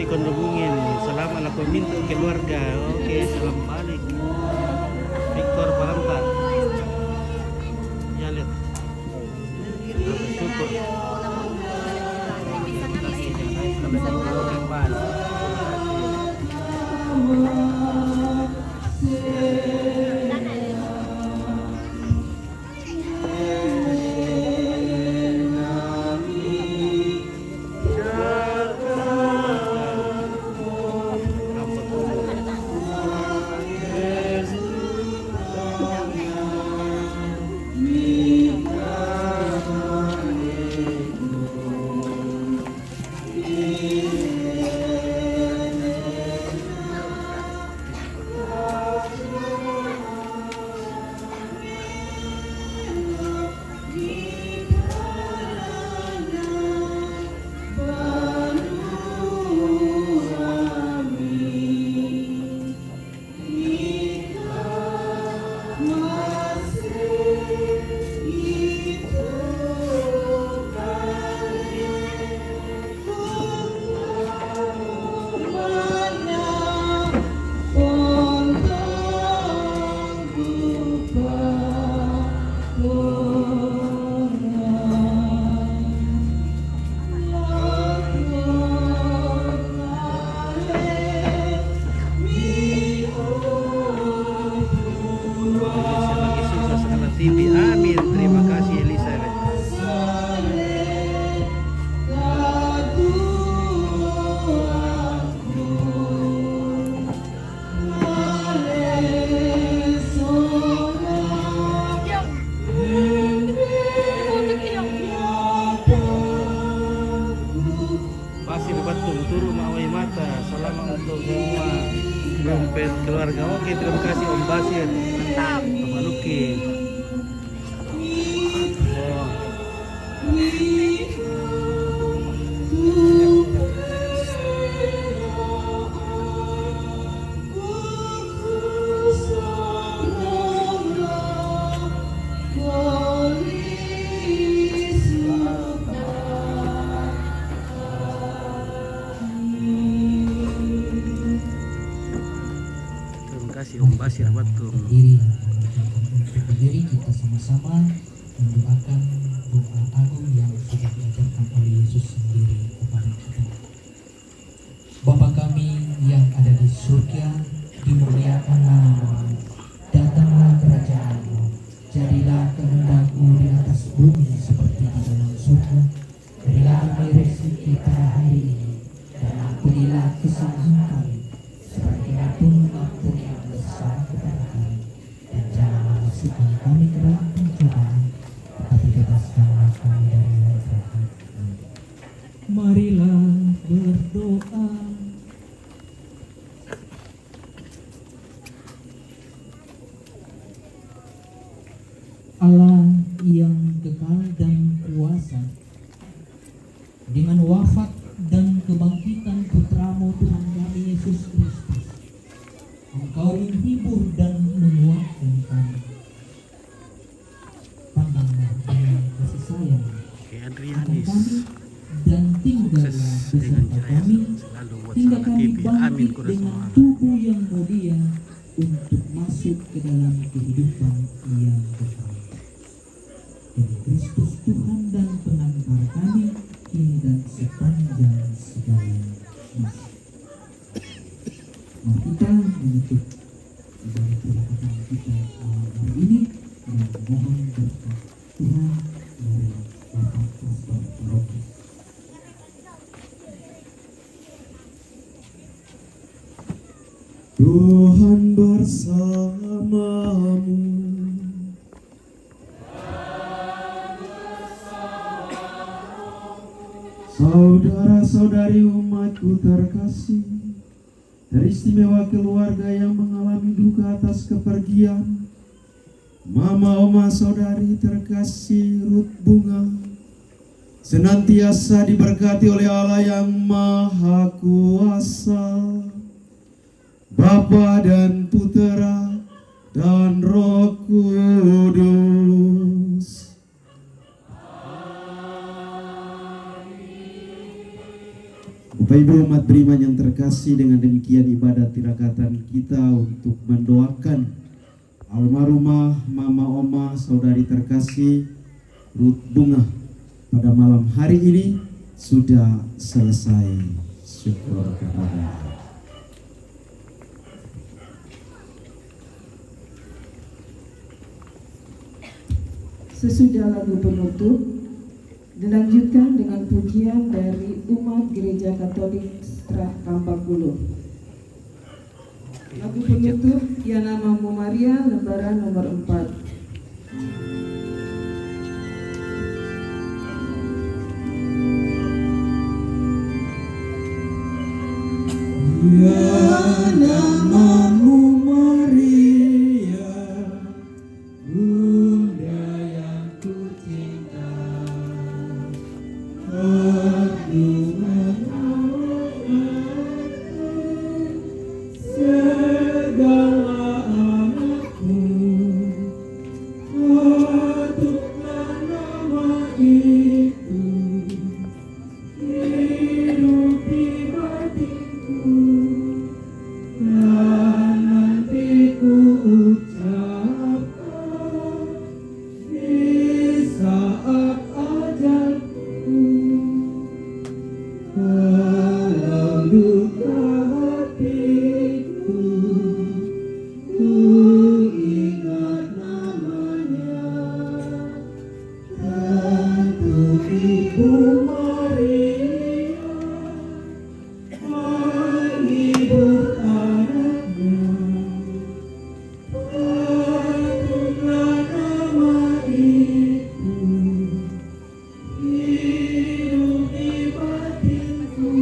Kon hubungin, salam ala minta keluarga. Oke, salam balik. Victor Barangka. Ya lihat. Bersyukur. patung turu mawai mata. Salam untuk semua dompet keluarga. Oke, terima kasih Om Basir. Mantap. Om Anuki. Oh. Terima kasih Om Basir Batung. Berdiri kita sama-sama mendoakan doa agung yang sudah diajarkan oleh Yesus sendiri kepada kita. Bapa kami yang ada di surga, dimuliakan namamu, datanglah kerajaanmu, jadilah kehendak-mu di atas bumi seperti di dalam surga. Berilah kami rezeki kita hari ini, dan ampunilah kesalahan kami, seperti kami mengampuni yang bersalah kepada kami. Dan janganlah masukkan kami ke dalam pencobaan, tetapi bebaskanlah kami dari yang jahat. Marilah berdoa. Allah yang kekal dan kuasa, dengan wafat dan kebangkitan Putramu Tuhan kami Yesus Kristus, Engkau menghibur dan menguatkan kami. Pandanglah dengan kasih sayang Oke, akan Adrianis. kami dan tinggallah Sukses dengan beserta jaya kami, selalu buat hingga sahabat kami TV. Amin bangkit kuda dengan semua. tubuh yang mulia untuk masuk ke dalam kehidupan yang kekal. Demi Kristus Tuhan dan pengantar kami, kini dan sepanjang segala masa. Mari kita menutup ibadah perakatan kita malam hari ini dan mohon berkat Tuhan dari Bapak Pastor Rocky. Tuhan bersamamu. Saudara-saudari umatku terkasih, teristimewa keluarga yang mengalami duka atas kepergian Mama Oma saudari terkasih Ruth Bunga, senantiasa diberkati oleh Allah yang Maha Kuasa, Bapa dan Putera dan Roh Kudus. Bapak Ibu umat beriman yang terkasih, dengan demikian ibadah tirakatan kita untuk mendoakan almarhumah Mama Oma saudari terkasih Ruth Bunga pada malam hari ini sudah selesai. Syukur kepada Allah. Sesudah lagu penutup, dilanjutkan dengan pujian dari umat Gereja Katolik Setrah Kampak Bulu. Lagu penutup Ya Namamu Maria, lembaran nomor 4. Ya namamu Maria, Bunda yang kucinta, aduh segala anakku, patutlah nama itu hidupi batinku, dan nanti ku ucapkan di saat ajalku. Walau duka hatiku, ku ingat namanya, tentu Ibu Maria, menghibur anaknya. Patutlah nama itu hidup di batinku,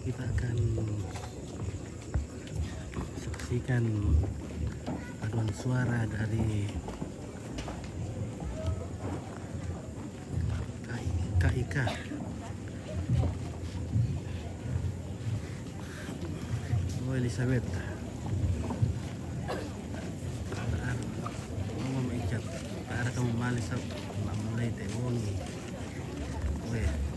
kita akan saksikan paduan suara dari KIK. Oh, Elizabeth. Mau maikat. Para kamu malis sa mamulay tewoni. Oke.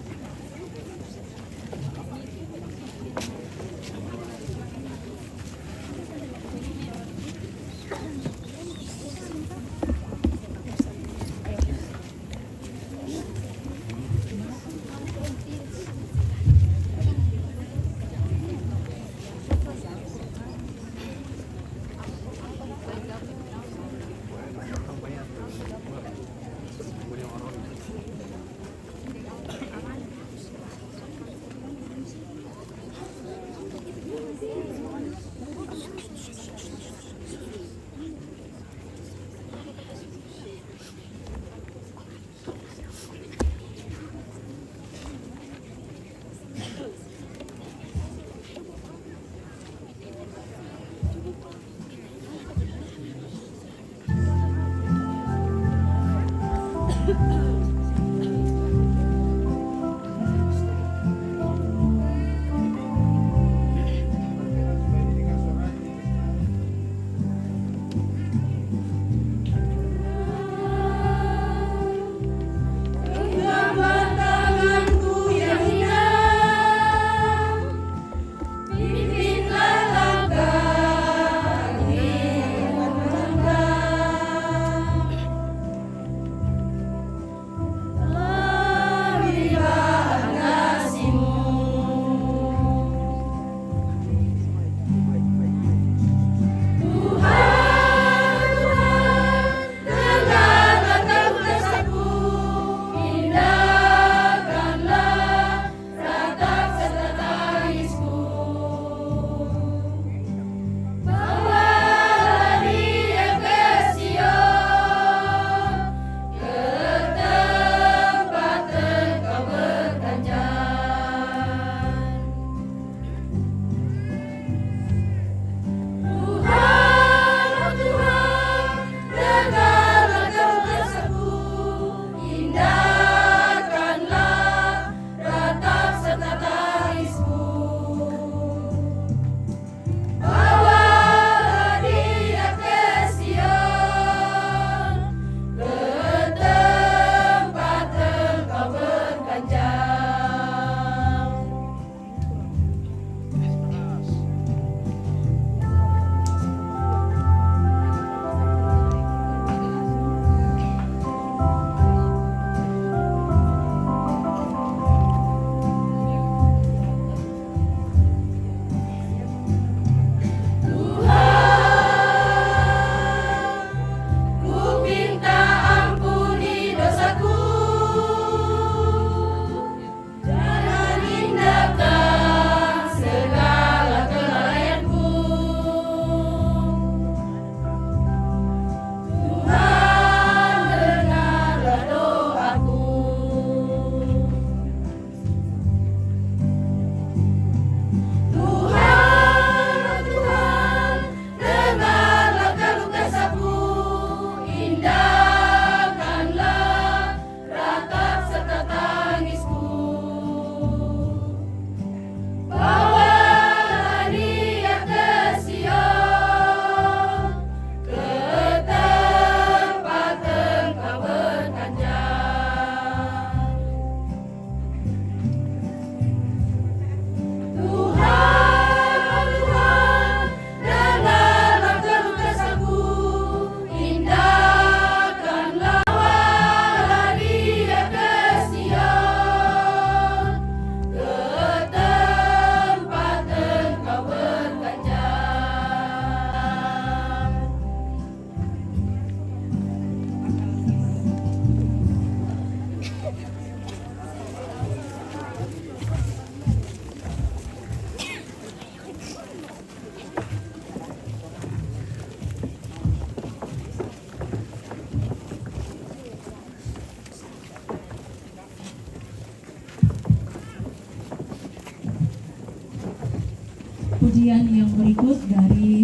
pujian yang berikut dari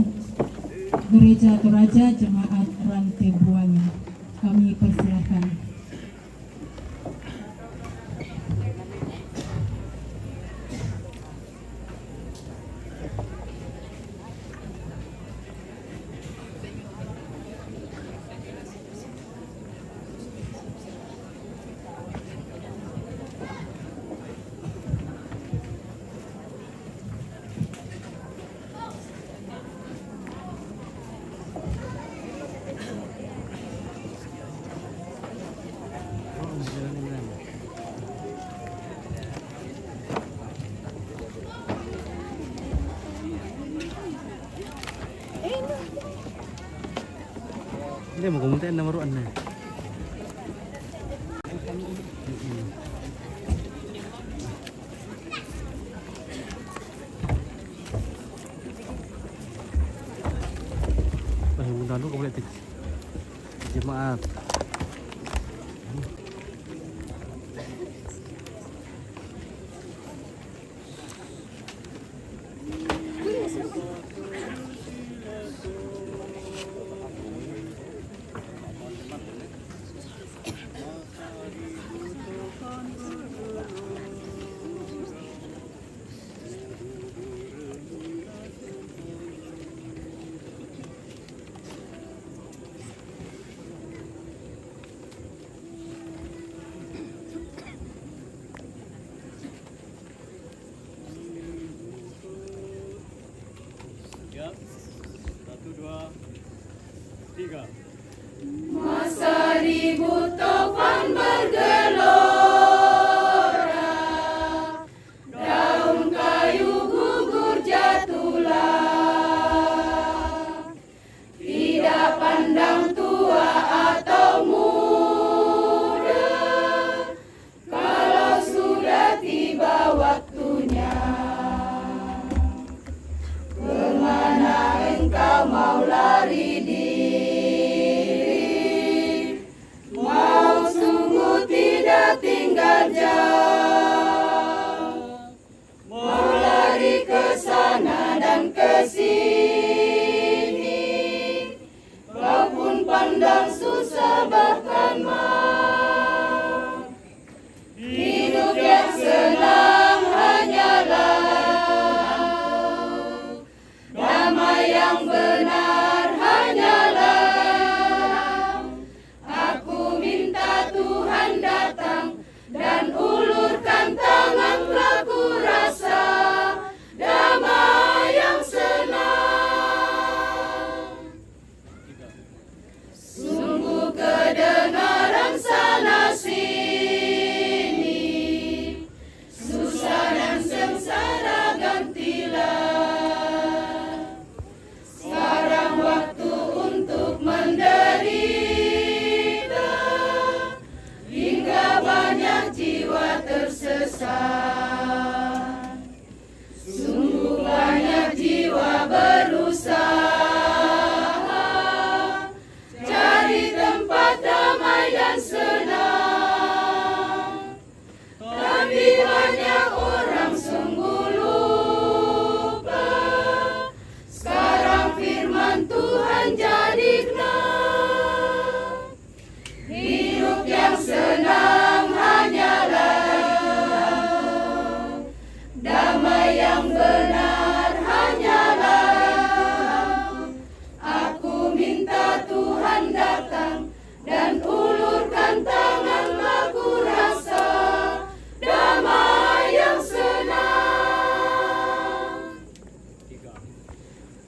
Gereja Toraja Jemaat Rantai Buana. Kami persilakan. Hindi mo kumuntain na maruan na. Pahimundano ko ulit jemaat. Masa ribut topan bergelora, daun kayu gugur jatuhlah, tidak pandang tua atau muda, kalau sudah tiba waktunya, kemana engkau mau lari diri? Tinggal jauh, mau lari ke sana dan ke sini, kau pun pandang susah bahkan mau. Hidup yang senang hanyalah, damai yang benar hanyalah. Aku minta Tuhan datang dan ulurkan tangan pelaku rasa damai yang senang. Sungguh kedengaran sana sini, susah dan sengsara gantilah. Sekarang waktu untuk menderita, hingga banyak jiwa tersesat. Sungguh banyak jiwa berusaha cari tempat damai dan senang, tapi banyak orang sungguh lupa. Sekarang firman Tuhan jadi kenal. Hidup yang senang hanyalah, damai yang benar hanyalah. Aku minta Tuhan datang dan ulurkan tangan laku rasa damai yang senang.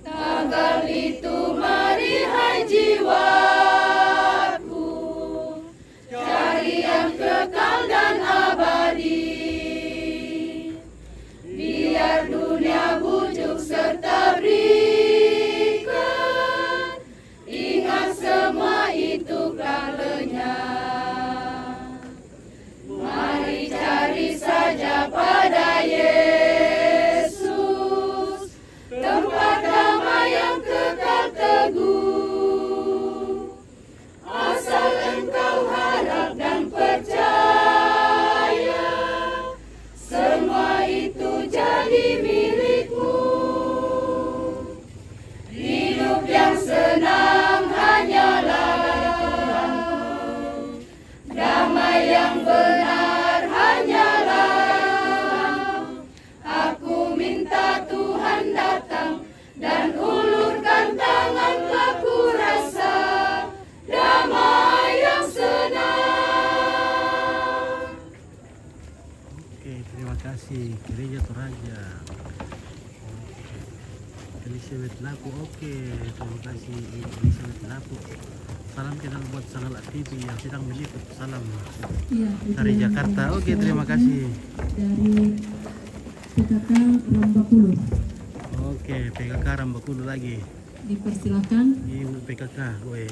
Tanggal itu mari kasih Gereja Toraja. Elizabeth Lapu, oke, terima kasih Elizabeth Lapu. Salam kenal buat Sangal TV yang sedang meliput. Salam Iya, dari Jakarta. Oke, terima kasih. Dari PKK Rambakulu. Oke, PKK Rambakulu lagi. Dipersilakan. Ibu PKK, weh.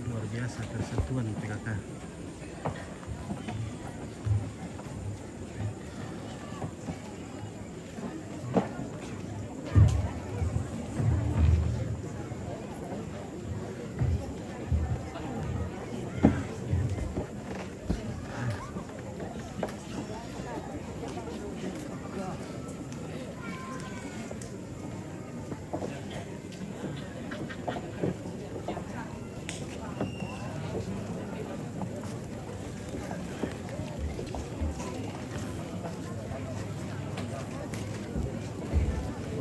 Luar biasa persatuan PKK.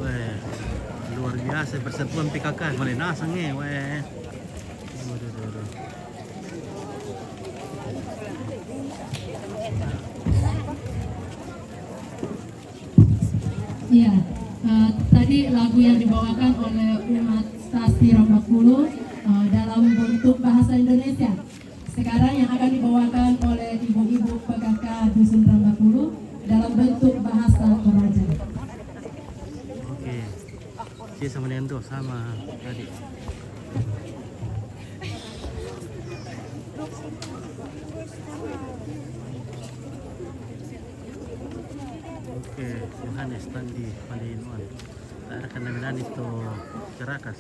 Weh, luar biasa persatuan PKK. Malinasang weh. Waduh, waduh. Iya, tadi lagu yang dibawakan oleh umat Stasi Rambakulu dalam bentuk bahasa Indonesia. Sekarang yang akan dibawakan oleh ibu-ibu PKK Dusun Rambakulu dalam bentuk bahasa Toraja. Oke. Si sama Nendo sama tadi. Oke, Yohanes Tandi Palinuan. Daerah Kandaminan itu Caracas.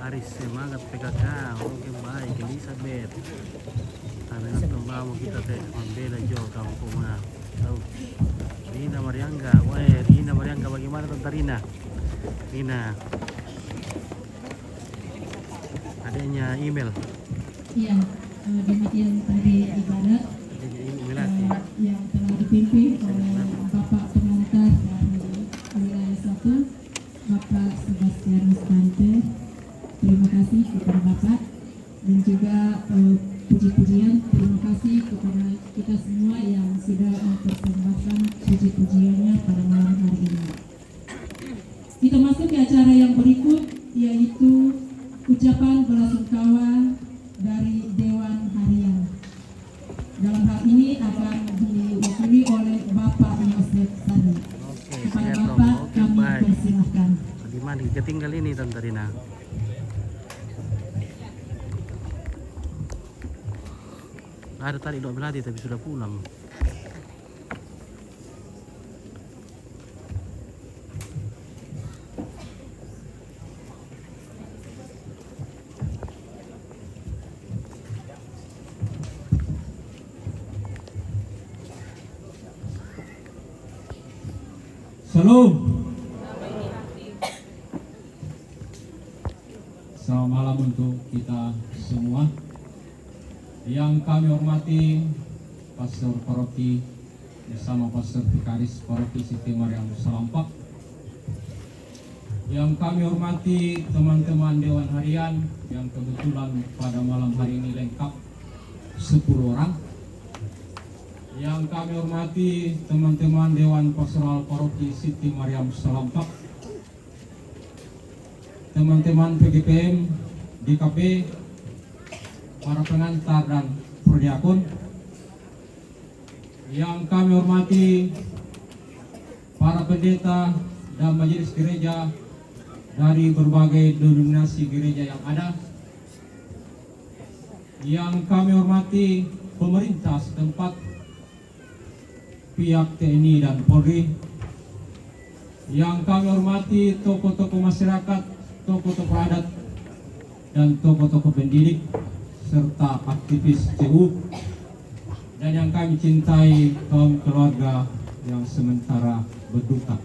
Aris semangat PKK, oke baik Elizabeth. Karena kembali kita teh membela Jo kampung mana. Tahu. Rina Mariangga, wah Rina Mariangga bagaimana Tante Rina? Rina. Adanya email. Iya, demikian tadi ibadat yang telah dipimpin oleh Bapak Pengantar dari wilayah 1, Bapak Sebastianus Kante. Terima kasih kepada Bapak dan juga puji-pujian. Terima kasih kepada kita semua yang sudah mempersembahkan puji-pujiannya pada malam hari ini. Kita masuk ke acara yang berikut, yaitu ucapan belasungkawa dari Dewan Harian. Dalam hal ini akan diwakili oleh Bapak Yosef Sadi. Kepada Bapak kami persilahkan. Di mana ketinggal ini Tante Rina? Ada tadi Dok Melati tapi sudah pulang. Shalom. Selamat malam untuk kita semua. Yang kami hormati Pastor Paroki bersama Pastor Vikaris Paroki Siti Mariam Salampak. Yang kami hormati teman-teman Dewan Harian yang kebetulan pada malam hari ini lengkap 10 orang. Yang kami hormati teman-teman Dewan Pastoral Paroki Siti Mariam Salampak, teman-teman PGPM, DKP, para pengantar dan perdiakon. Yang kami hormati para pendeta dan majelis gereja dari berbagai denominasi gereja yang ada. Yang kami hormati pemerintah setempat, pihak TNI dan Polri. Yang kami hormati tokoh-tokoh masyarakat, tokoh-tokoh adat, dan tokoh-tokoh pendidik, serta aktivis CU, dan yang kami cintai kaum keluarga yang sementara berduka.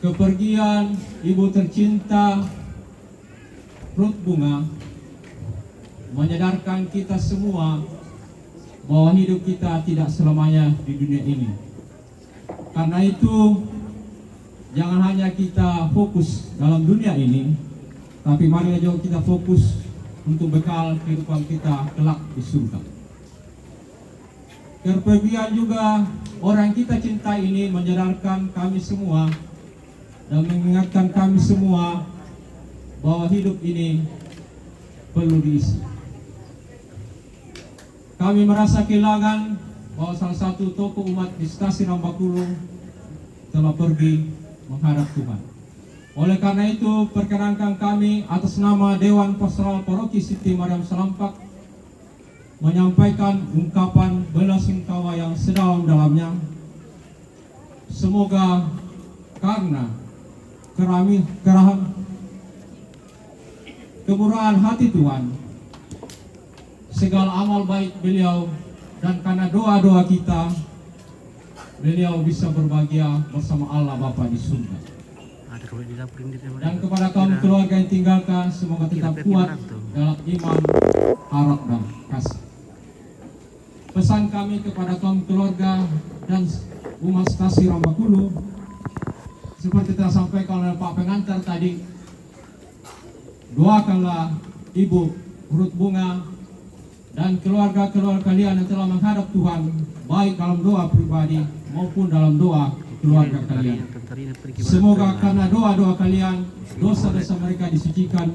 Kepergian ibu tercinta Ruth Bunga menyadarkan kita semua bahwa hidup kita tidak selamanya di dunia ini. Karena itu, jangan hanya kita fokus dalam dunia ini, tapi mari juga kita fokus untuk bekal kehidupan kita kelak di surga. Kepergian juga orang yang kita cintai ini menyadarkan kami semua dan mengingatkan kami semua bahwa hidup ini perlu diisi. Kami merasa kehilangan bahwa salah satu tokoh umat di Stasiun Rambakulu telah pergi menghadap Tuhan. Oleh karena itu, perkenankan kami atas nama Dewan Pastoral Paroki Siti Mariam Salampak menyampaikan ungkapan belasungkawa yang sedalam-dalamnya. Semoga karena kemurahan hati Tuhan, segala amal baik beliau, dan karena doa-doa kita, beliau bisa berbahagia bersama Allah Bapa di surga. Dan kepada kaum keluarga yang tinggalkan, semoga tetap kuat dalam iman, harap, dan kasih. Pesan kami kepada kaum keluarga dan umat Stasiun Rambakulu, seperti telah sampaikan oleh Pak Pengantar tadi, doakanlah Ibu Ruth Bunga dan keluarga-keluarga kalian yang telah menghadap Tuhan, baik dalam doa pribadi maupun dalam doa keluarga kalian. Semoga karena doa-doa kalian, dosa-dosa mereka disucikan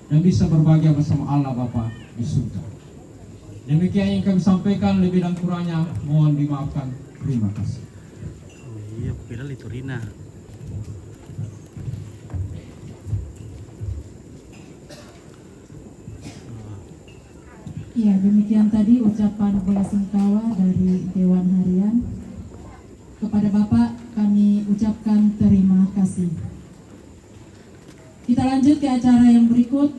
dan bisa berbahagia bersama Allah Bapa di surga. Demikian yang kami sampaikan, lebih dan kurangnya mohon dimaafkan. Terima kasih. Oh iya, kira itu Rina. Ya, demikian tadi ucapan belasungkawa dari Dewan Harian. Kepada Bapak kami ucapkan terima kasih. Kita lanjut ke acara yang berikut,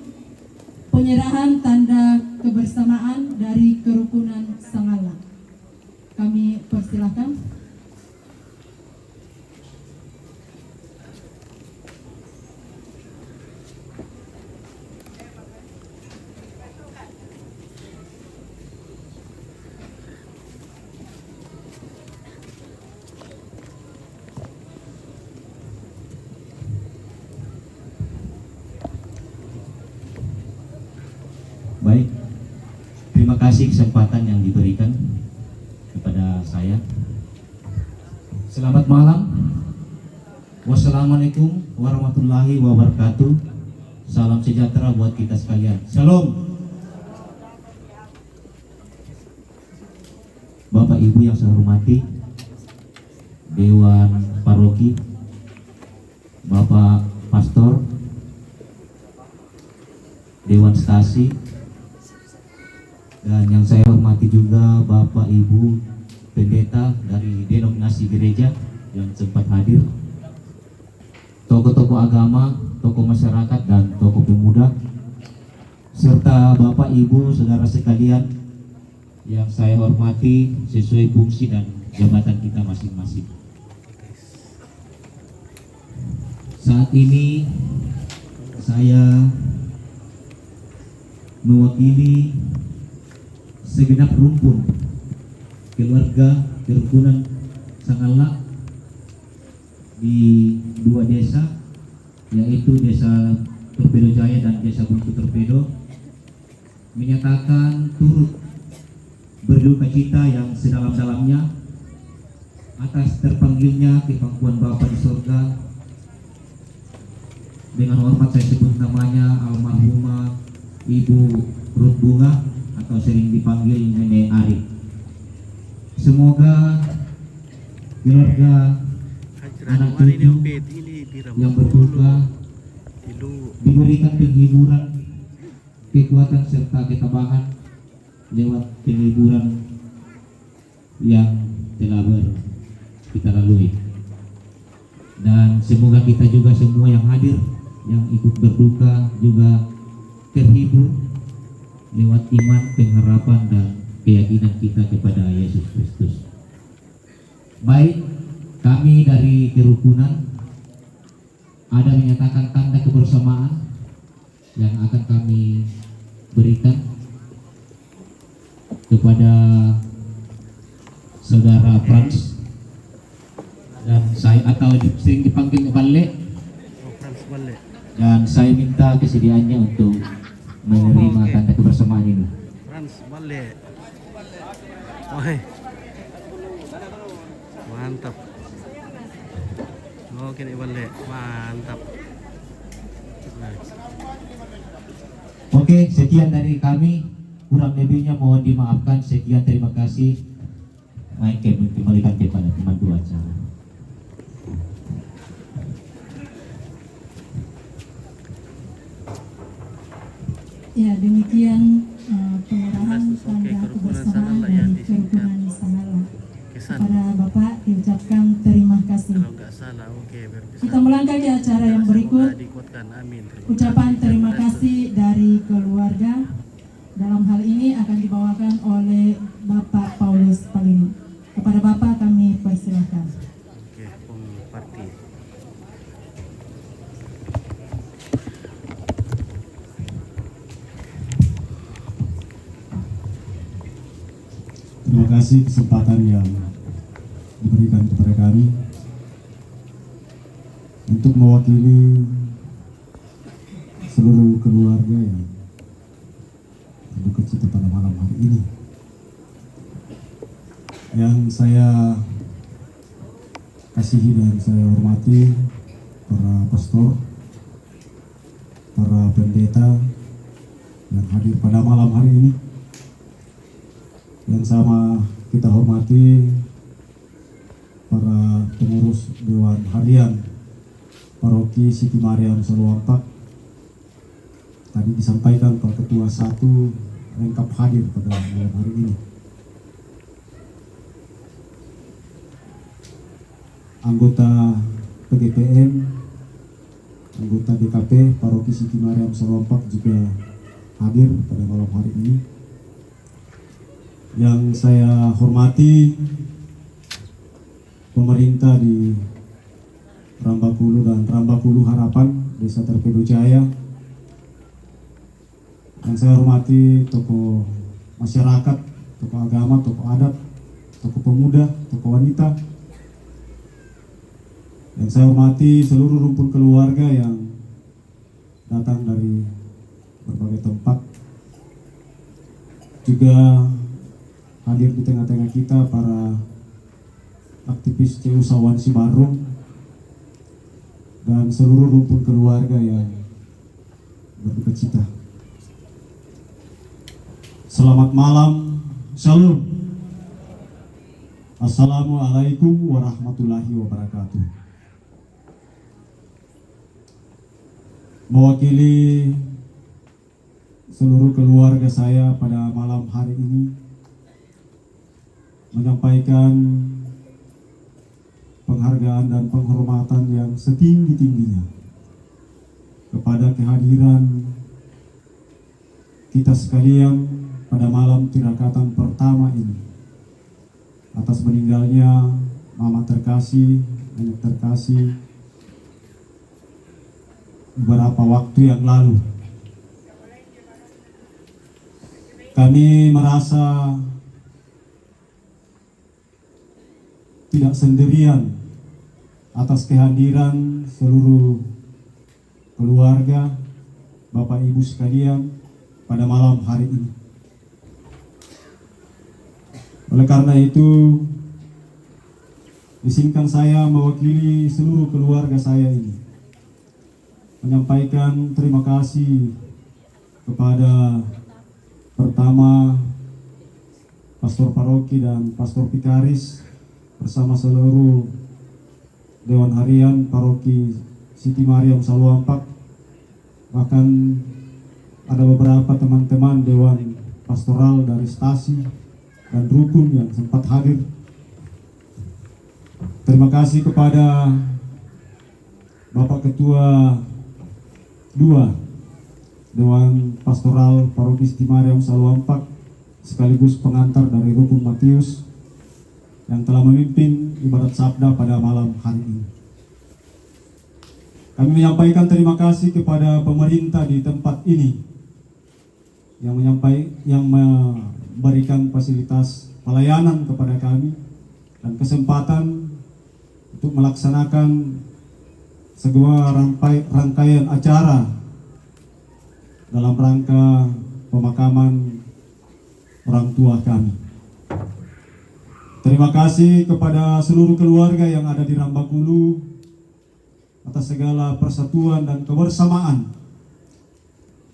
penyerahan tanda kebersamaan dari kerukunan Sangala. Kami persilahkan. Baik, terima kasih kesempatan yang diberikan kepada saya. Selamat malam. Wassalamualaikum warahmatullahi wabarakatuh. Salam sejahtera buat kita sekalian. Shalom. Bapak Ibu yang saya hormati, Dewan Paroki, Bapak Pastor, Dewan Stasi, dan yang saya hormati juga Bapak Ibu pendeta dari denominasi gereja yang sempat hadir, tokoh-tokoh agama, tokoh masyarakat, dan tokoh pemuda, serta Bapak Ibu saudara sekalian yang saya hormati sesuai fungsi dan jabatan kita masing-masing. Saat ini saya mewakili segenap rumpun keluarga kerukunan Sangala di dua desa, yaitu Desa Torpedo Jaya dan Desa Buntu Torpedo, menyatakan turut berduka cita yang sedalam-dalamnya atas terpanggilnya ke pangkuan Bapa di sorga. Dengan hormat saya sebut namanya almarhumah Ibu Ruth Bunga atau sering dipanggil Nenek Ari. Semoga keluarga anak cucu yang berduka diberikan penghiburan, kekuatan serta ketabahan lewat penghiburan yang telah kita lalui. Dan semoga kita juga semua yang hadir, yang ikut berduka juga terhibur lewat iman, pengharapan, dan keyakinan kita kepada Yesus Kristus. Baik, kami dari kerukunan ada menyatakan tanda kebersamaan yang akan kami berikan kepada saudara Frans, dan saya atau sering dipanggil Bale, dan saya minta kesediaannya untuk menerima tanda kebersamaan ini. Frans Bale. Oke. Mantap. Oke nih Bale, mantap. Oke, sekian dari kami. Kurang lebihnya mohon dimaafkan. Sekian, terima kasih. Mike kembalikan kepada pemandu acara. Ya, demikian penyerahan tanda kebersamaan dari kerukunan Sangala. Kepada Bapak diucapkan terima kasih. Kita melangkah ke acara yang berikut. Ucapan terima kasih dari keluarga. Dalam hal ini akan dibawakan oleh Bapak Paulus Palino. Kepada Bapak kami persilahkan. Terima kasih kesempatan yang diberikan kepada kami untuk mewakili seluruh keluarga yang berduka cita pada malam hari ini. Yang saya kasihi dan saya hormati para pastor, para pendeta yang hadir pada malam hari ini. Yang sama kita hormati para pengurus Dewan Harian Paroki Siti Mariam Soloampak. Tadi disampaikan Pak Ketua 1 lengkap hadir pada malam hari ini. Anggota PGPM, anggota DKP Paroki Siti Mariam Salompak juga hadir pada malam hari ini. Yang saya hormati pemerintah di Rambakulu dan Rambakulu Harapan, Desa Terpedo Jaya. Yang saya hormati tokoh masyarakat, tokoh agama, tokoh adat, tokoh pemuda, tokoh wanita. Dan saya hormati seluruh rumpun keluarga yang datang dari berbagai tempat. Juga hadir di tengah-tengah kita para aktivis CU Sawan Sibarung dan seluruh rumpun keluarga yang berduka cita. Selamat malam, Shalom. Assalamualaikum warahmatullahi wabarakatuh. Mewakili seluruh keluarga saya pada malam hari ini menyampaikan penghargaan dan penghormatan yang setinggi-tingginya kepada kehadiran kita sekalian pada malam tirakatan pertama ini atas meninggalnya Mama terkasih, Nenek terkasih beberapa waktu yang lalu. Kami merasa tidak sendirian atas kehadiran seluruh keluarga, Bapak Ibu sekalian pada malam hari ini. Oleh karena itu, izinkan saya mewakili seluruh keluarga saya ini menyampaikan terima kasih kepada pertama Pastor Paroki dan Pastor Pikaris bersama seluruh Dewan Harian Paroki Siti Mariam Salompak, bahkan ada beberapa teman-teman Dewan Pastoral dari stasi dan rukun yang sempat hadir. Terima kasih kepada Bapak Ketua 2 Dewan Pastoral Paroki Siti Mariam Salompak sekaligus pengantar dari Rukun Matius yang telah memimpin ibadat sabda pada malam hari ini. Kami menyampaikan terima kasih kepada pemerintah di tempat ini yang memberikan fasilitas pelayanan kepada kami dan kesempatan untuk melaksanakan sebuah rangkaian acara dalam rangka pemakaman orang tua kami. Terima kasih kepada seluruh keluarga yang ada di Rambakulu atas segala persatuan dan kebersamaan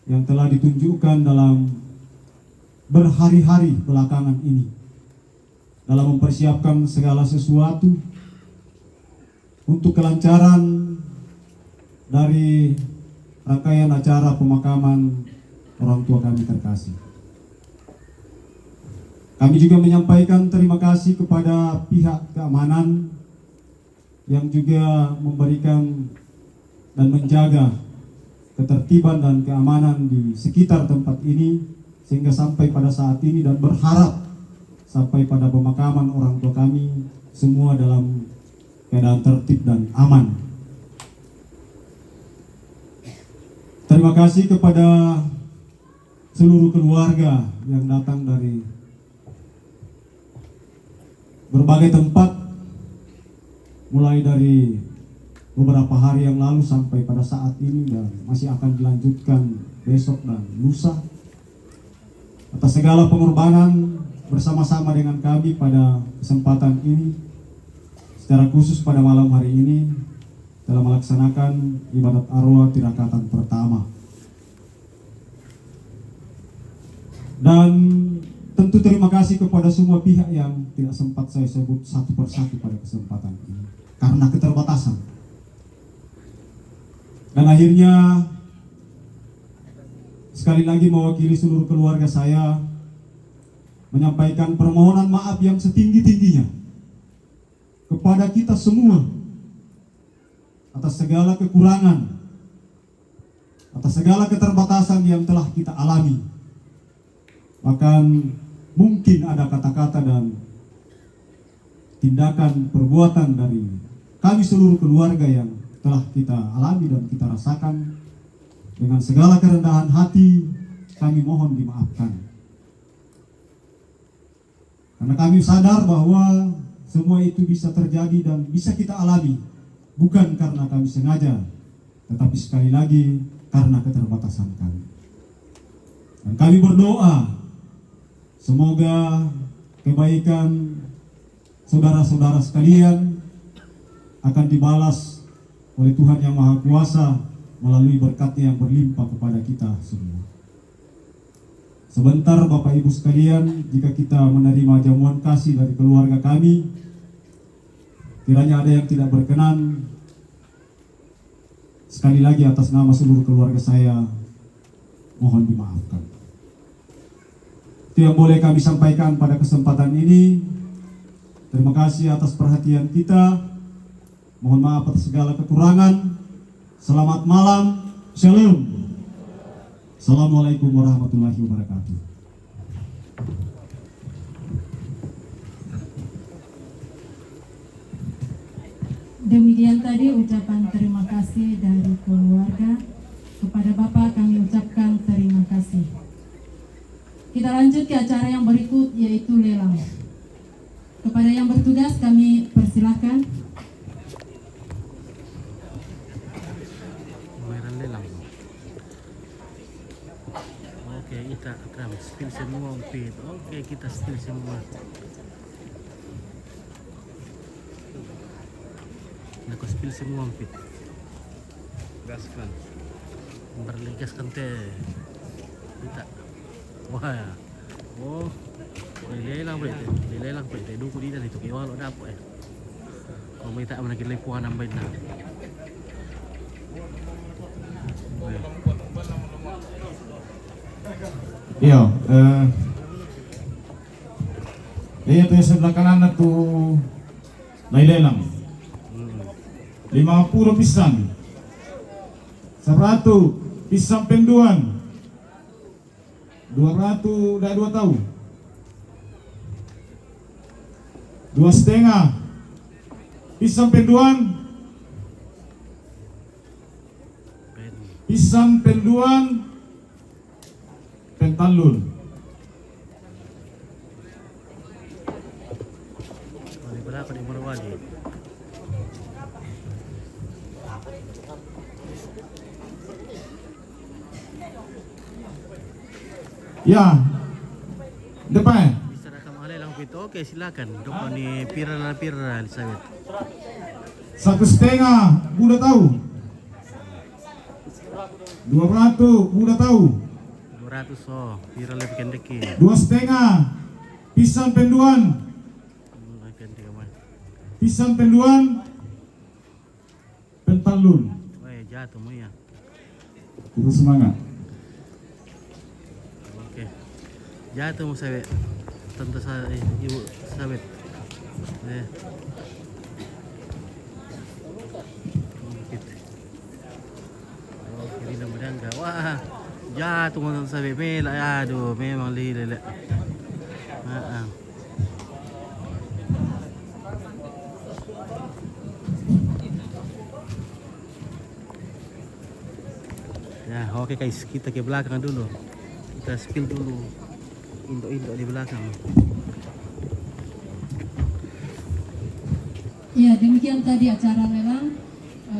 yang telah ditunjukkan dalam berhari-hari belakangan ini dalam mempersiapkan segala sesuatu untuk kelancaran dari rangkaian acara pemakaman orang tua kami terkasih. Kami juga menyampaikan terima kasih kepada pihak keamanan yang juga memberikan dan menjaga ketertiban dan keamanan di sekitar tempat ini sehingga sampai pada saat ini, dan berharap sampai pada pemakaman orang tua kami semua dalam keadaan tertib dan aman. Terima kasih kepada seluruh keluarga yang datang dari berbagai tempat, mulai dari beberapa hari yang lalu sampai pada saat ini dan masih akan dilanjutkan besok dan lusa, atas segala pengorbanan bersama-sama dengan kami pada kesempatan ini. Secara khusus pada malam hari ini telah melaksanakan ibadat arwah tirakatan pertama. Dan tentu terima kasih kepada semua pihak yang tidak sempat saya sebut satu persatu pada kesempatan ini karena keterbatasan. Dan akhirnya sekali lagi mewakili seluruh keluarga saya menyampaikan permohonan maaf yang setinggi-tingginya kepada kita semua atas segala kekurangan atas segala keterbatasan yang telah kita alami. Bahkan mungkin ada kata-kata dan tindakan perbuatan dari kami seluruh keluarga yang telah kita alami dan kita rasakan. Dengan segala kerendahan hati kami mohon dimaafkan. Karena kami sadar bahwa semua itu bisa terjadi dan bisa kita alami bukan karena kami sengaja, tetapi sekali lagi karena keterbatasan kami. Dan kami berdoa semoga kebaikan saudara-saudara sekalian akan dibalas oleh Tuhan Yang Maha Kuasa melalui berkat-Nya yang berlimpah kepada kita semua. Sebentar Bapak Ibu sekalian, jika kita menerima jamuan kasih dari keluarga kami, kiranya ada yang tidak berkenan, sekali lagi atas nama seluruh keluarga saya, mohon dimaafkan. Itu yang boleh kami sampaikan pada kesempatan ini. Terima kasih atas perhatian kita. Mohon maaf atas segala kekurangan. Selamat malam. Shalom. Assalamualaikum warahmatullahi wabarakatuh. Demikian tadi ucapan terima kasih dari keluarga. Kepada Bapak kami ucapkan terima kasih. Kita lanjut ke acara yang berikut, yaitu lelang. Kepada yang bertugas kami persilahkan. Oke, kita akan spill semua umpit. Oke, kita spill semua. Nak spill semua umpit. Gaskan. Berligaskan teh. Kita. Wah. Oh. Dilelang boleh. Dilelang boleh. Duku di dalam itu kiwal ada apa ya? Kalau kita mana kita lepuan nambahin nak. Iya, itu yang sebelah kanan itu lelang 50 pisang, 100 pisang penduan, 200 dah 2 tahu, 2,5 pisang penduan, pisang penduan pentalun. Berapa di Morowali? Ya, depan. Bisa rekam lelang itu. Oke, silakan. Depan ni pira Elizabeth. 1,5 udah tahu. 200 udah tahu. 200 oh, pira lebih kendeki. 2,5 pisang penduan. Pisang penduan pentalun. Weh, jatuh mu ya. Terus semangat. Oke. Jatuh mu sawe. Tante saya ibu sawit. Oke, ini mudah enggak. Wah. Jatuh mu sawe mela. Aduh, memang lele. Ya, oke guys, kita ke belakang dulu. Kita spill dulu. Induk-induk di belakang. Ya, demikian tadi acara lelang.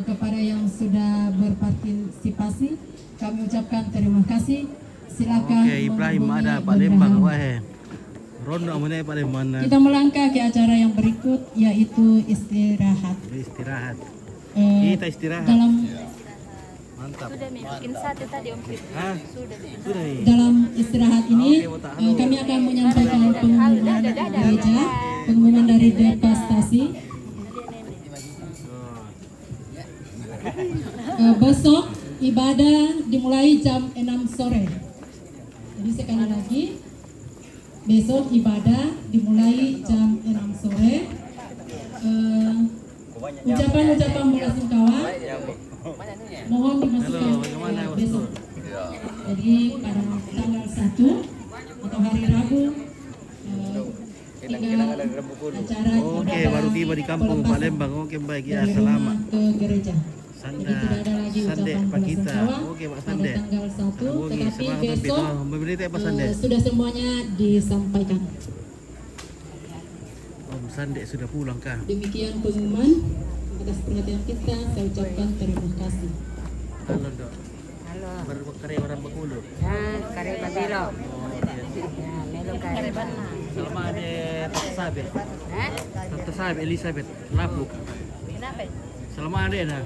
Kepada yang sudah berpartisipasi, kami ucapkan terima kasih. Silakan. Oke, Ibrahim ada Pak Lembang. Wah, Rondo amunnya Pak Lembang. Kita melangkah ke acara yang berikut, yaitu istirahat. Istirahat. Kita istirahat. Dalam Mantap. Sudah bikin sate tadi Om Fit. Sudah nih. Dalam istirahat ini kami akan menyampaikan pengumuman gereja, pengumuman dari Devastasi. Besok ibadah dimulai jam 6 sore. Jadi sekali lagi, besok ibadah dimulai jam 6 sore. Ucapan-ucapan belasungkawa mohon dimasukkan mana besok. bosku? Jadi pada tanggal 1 atau hari Rabu tinggal acara Oke, baru tiba di kampung Palembang. Oke, baik ya, dari selamat. rumah ke gereja. Sanda, Jadi tidak ada lagi Sande ucapan Pak kita. belasungkawa Oke, Pak pada Sande. tanggal 1, Bogi, tetapi semangat besok berita apa Sande? sudah semuanya disampaikan. Om Sande sudah pulang kah? Demikian pengumuman. Atas perhatian kita, saya ucapkan terima kasih. Halo dok. Halo. Berkarya orang Bengkulu. Kare babilo. Oh, iya. Ya, melo kare bana. Selama ada Tante Sabet, Hah? Tante Sabet Elizabeth Lapu. Kenapa? Selama ada nah.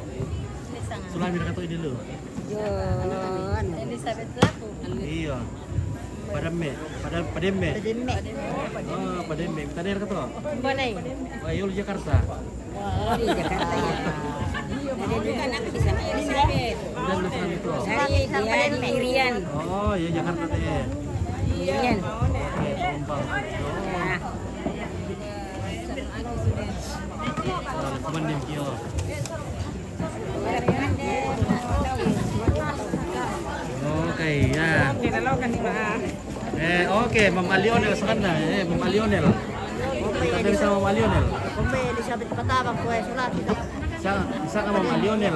Lisangan. Sulami nak kata dulu. Yo, Elizabeth Lapu. Iya. Pademme, Pademme. Demme. Oh, Pademme. Tadi ada kata. Boleh. Wah, yul Jakarta. Di Jakarta ya. Ada juga anak di sana Elizabeth. Dan lesan itu. Saya dia di Irian. Oh, ya Jakarta teh. Irian. Oke, Pompang. Ya. Oh, teman dia kio. Oke, ya. Oke, Mama Lionel sekarang. Mama Lionel. Kita bisa Mama Lionel. Kombe Elizabeth Patabang kue sulat kita. Saka Mama Lionel.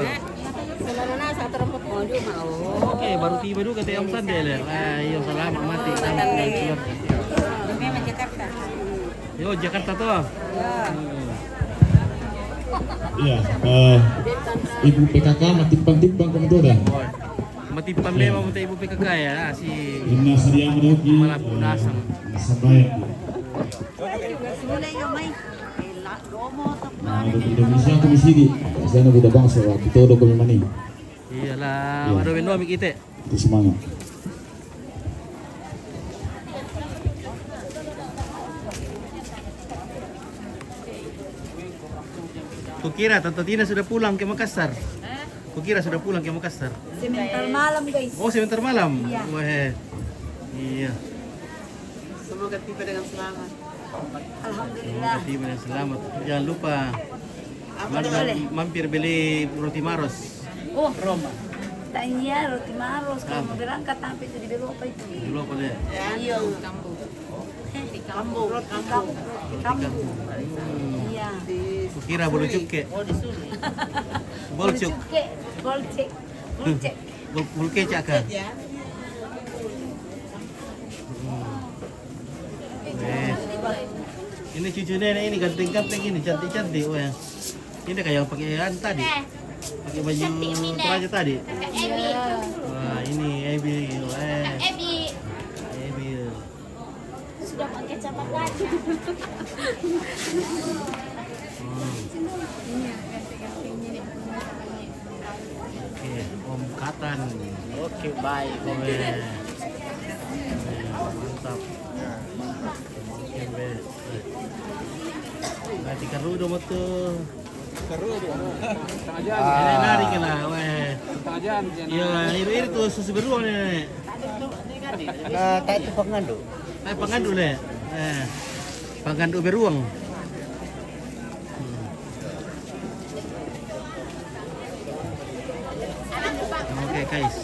Selanana sa teremput mo di mau. Oke, baru tiba juga teh Om Sandel. Iya, selamat mati. Demi Jakarta. Yo, Jakarta tuh. Iya, Ibu PKK matimpang-timpang kemudian. Mati pambe mau ibu PKK ya si Inna Sadia Medoki malah punasang. Sampai Simulay yo may. Nah, di Indonesia kami sini. Sana beda bangsa, kita udah kami mani. Iyalah, waduh bendo amik kita. Itu semangat. Kukira Tante Tina sudah pulang ke Makassar. Kukira sudah pulang ke Makassar. Sebentar malam guys. Oh, sebentar malam. Wah. Iya. Semoga tiba dengan selamat. Semoga tiba dengan selamat. Jangan lupa mampir beli roti Maros. Oh, Roma. Tanya roti Maros kalau mau berangkat sampai itu di Belopa itu. Dulu apa deh? Iya. Kampung. Kampung. Iya. Kukira bolu cuke. Bolu cuk. Bolcek. Bolu kecak kan? Ini cucu nenek ini ganteng-ganteng ini cantik-cantik wah. Ini kayak yang pakai tadi. Pakai baju pelajar tadi. Wah, ini Ebi. Ebi. Sudah pakai capat lagi. Oke, Om Katan. Oke, baik. Mantap. Nanti karudo mo to. Ini narik lah, weh. Iya, ini tuh susu beruang nih. Nah, tak itu pengandu. Pengandu nih. Pengandu beruang. Oke, guys.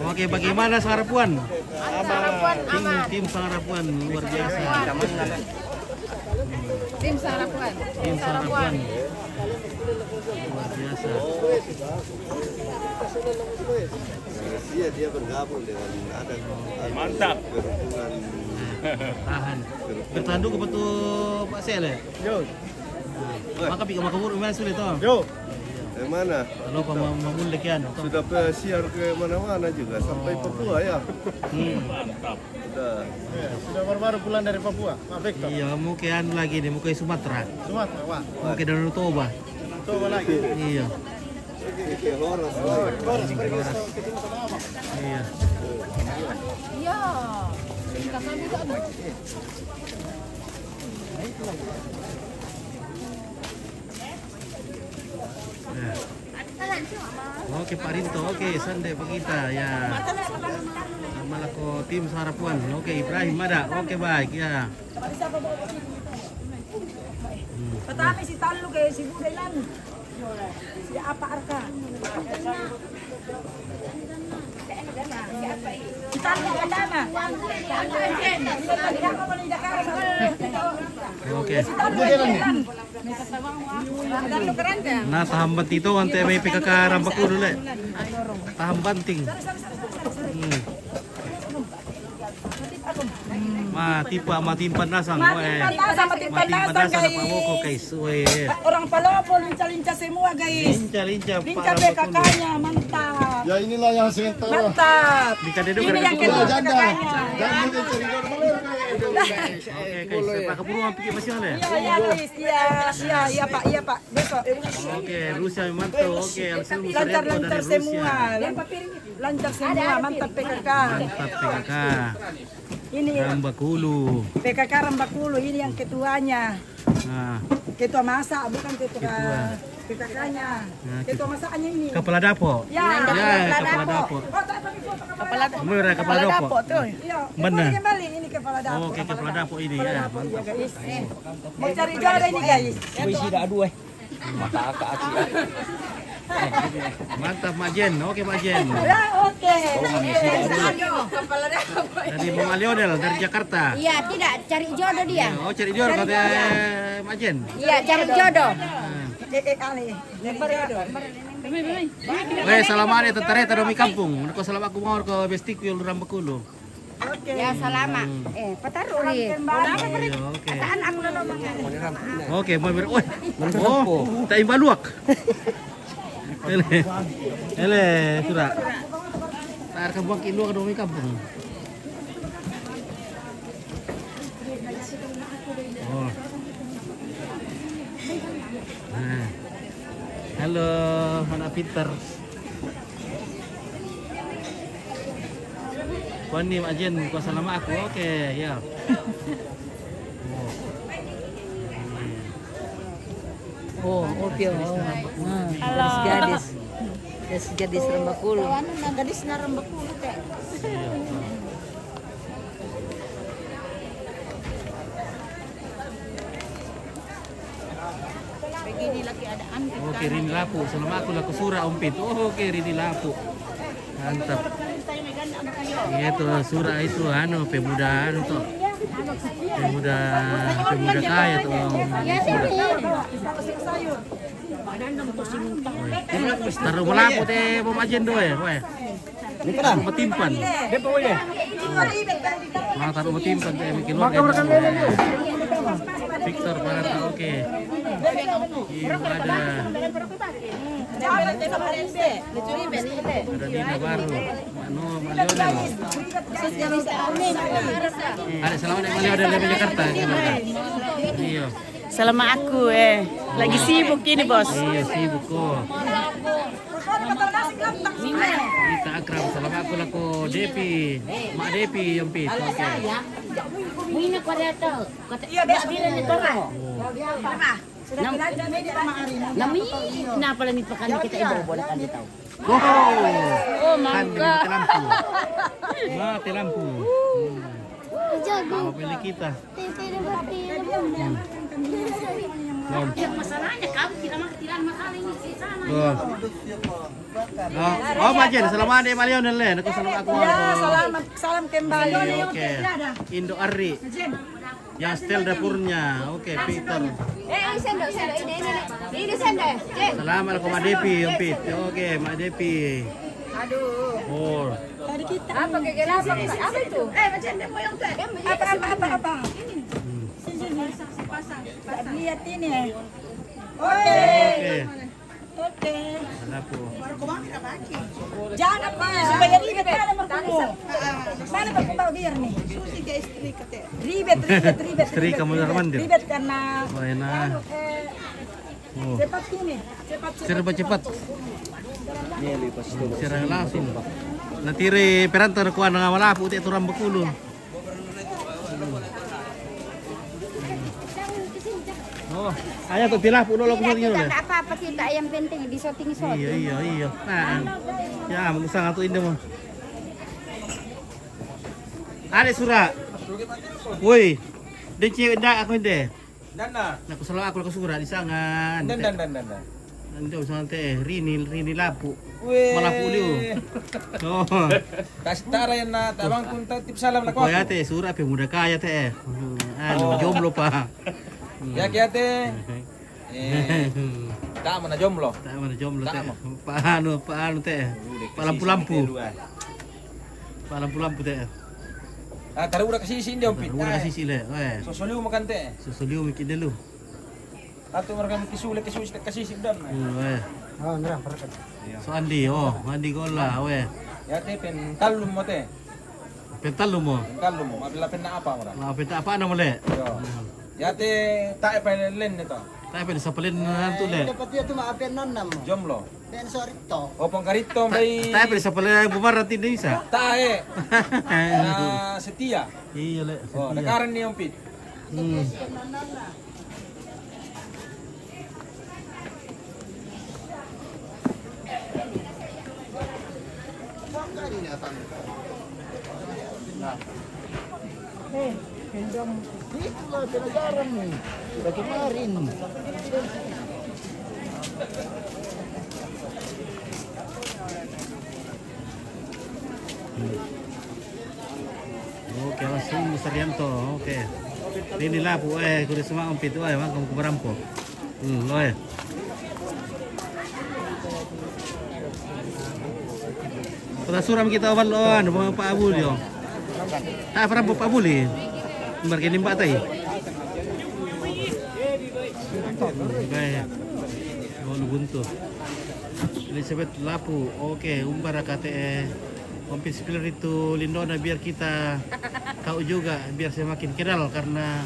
Oke, bagaimana Sarapuan? Tim Sarapuan luar biasa. Tim Sarapuan. Tim Sarapuan luar biasa. Iya, dia bergabung dengan ada Mantap. berhubungan Tahan. Bertahan dulu betul Pak Sele. Yo. Maka pika makabur mana sulit toh. Yo. mana? Lupa memulai kian. Sudah siar ke mana-mana juga sampai Papua ya. Mantap. Sudah baru-baru pulang dari Papua. Pak Victor. Iya, mau ke anu lagi nih, mau ke Sumatera. Sumatera, Pak. Mau ke Danau Toba. Toba lagi. Iya. Ke Horas. Iya. Iya. Kakak juga ada. Oke Pak Rinto, oke Sande Pak kita ya. Malako tim Sarapuan, oke Ibrahim ada, oke baik ya. Patami si Talo kay si Buday lang. Si Apa Arka. Si Talo kadama. Oke. Nah, taham bantito ante may PKK rambak ulo le. Taham banting. Matimpan nasang. Matimpan nasang na pamoko guys. Orang Palopo linca-linca semua guys. Linca Linca PKK-nya mantap. Ya inilah yang saya tahu. Mantap. Ini yang kedua PKK-nya. Jangan cari Oke guys, Pak Kapuru pikir masih ada. Iya guys, iya Pak. Besok. Oke, Rusia mantap. Oke, Lancar semua. Lancar semua, mantap PKK. Mantap PKK. Ini Rambakulu. PKK Rambakulu ini yang ketuanya. Nah, Ketua masa bukan ketua PKK-nya. Ketua masaknya ini. kepala dapur. Ya, kepala dapur. Merah kepala dapur. Iya, Benar. kembali ini kepala dapur. Oke, kepala dapur ini ya. Mantap. Mau cari jodoh ini guys. Mantap Mak Jen. Oke Mak Jen. Ya, oke. Kepala dapur. Dari Mama Lionel dari Jakarta. Iya, tidak cari jodoh dia. Oh, cari jodoh kata Mak Jen. Iya, cari jodoh. Salamat ya tentara taromi kampung. Nako salamat aku mau ke Bestikul Rambakulu. Ya, selamat. Pataruh ri. Oke. Taan aku nolong. Oke, mau ber. Oh, tak imbaluak. Ele, sudah. Tar kampung kilu ke domi kampung. Oh. Nah. Halo, anak pinter. Kuan nih Mak Jen, kuasa lama aku. Oke, ya. Opio. Halo. Gadis Rambakulu. Gadis na Rambakulu teh. Begini lagi ada angin. Oke, Rini Lapu. Selama aku laku surah Ompit. Oke, Rini Lapu. Mantap. Itu surah itu pemuda tuh. Pemuda kaya tuh. Taruh melapu teh pemajen doe, we. Metimpan. Mau taruh metimpan teh bikin warga. Victor Barata oke. Iya ada. Ada Dina baru. Mano Malionel. Ada selamat Malionel dari Jakarta. Iya. Selama aku lagi sibuk ini bos. Iya sibuk kok. Kita akrab selama aku laku Depi, Mak Depi yang pit. Oke. Muna ko dito. Iya besok Bila nito ro. Sudah pindah media sama Ari. Nami na pala ni pakan kita ibobo na kan dito. Oh, mangga. Mati lampu. Jago. Apa pilih kita? Masalahnya kamu tidak makatilan makaling di sana. Oh, Mak Jen, selamat di Malionel le. Aku selamat aku. Salam kembali. Oke. Indo Ari. Yang setel dapurnya. Oke, Peter. Sendok ini sendok. Selamat aku Mak Depi, Om Pit. Oke, Mak Depi. Aduh. Oh. Tadi kita. Apa kegelapan? Apa itu? Macam mau yang tu. Apa? Lihat ini. Oke. Alapu. Jangan apa supaya ribet mana merkumu. Mana merkumu biar nih. Ribet. Istri kamu dari mandir. Ribet karena. Oh, enak. Cepat ini. Cepat. Serang langsung. Natiri perantar kuan nga wala puti ito Rambakulu. Oh, ayo tuh pilah puno lo kuno Tidak apa-apa tidak yang penting di shooting. Iya. Nah, ya mengusang atu inde mo. Ada surah. Woi, denci ndak aku inde. Dana. Nak selalu aku surat di sangan. Dan. Nanti usah teh rini lapu. Weh. Malapu liu. Oh. Kasih tara yan na tabang kung tip salam na Ko ya teh surat pe muda kaya teh. Jomblo pa. Ya kaya te. Tak mana jomblo. Tak mana jomblo teh. Paano teh. Palampu-lampu teh. Ah, taruh udah kasih sini ompit. Udah kasih sile. Weh. Sosoliu makan te. Susoliu mikir dulu. Atau mereka kisule kasih dan. Weh. Oh, ngerang perkat. So Andi gola weh. Ya te pen talum mo te. Pental lu mo. Talum mo, mabila pen na apa mara. Lah penta apa na mole? Yo. Ya te tak pa len nito. Tayo pa sa palin na tu le. Dapat dia tu maapen nonam. Jomblo. Dan sorito. Opong karito bay. Tayo pa sa palin bumarat din isa. Tae. Na setia. Iya le. Oh, nakaran ni ompit. Itulah pelajaran nih. Udah kemarin. Oke, langsung Saryanto. Oke. Ini lah bu, kudu semua ompit mang kamu keberampo. Loe. Pada suram kita awal loan, Pak Abu yo. Ah, perampo Pak Abu li. Margin Mbak tay. Baik. Mau buntu. Elizabeth Lapu. Oke, umbara KTE. Kompis Spiller itu Lindona biar kita tahu juga, biar saya makin kenal karena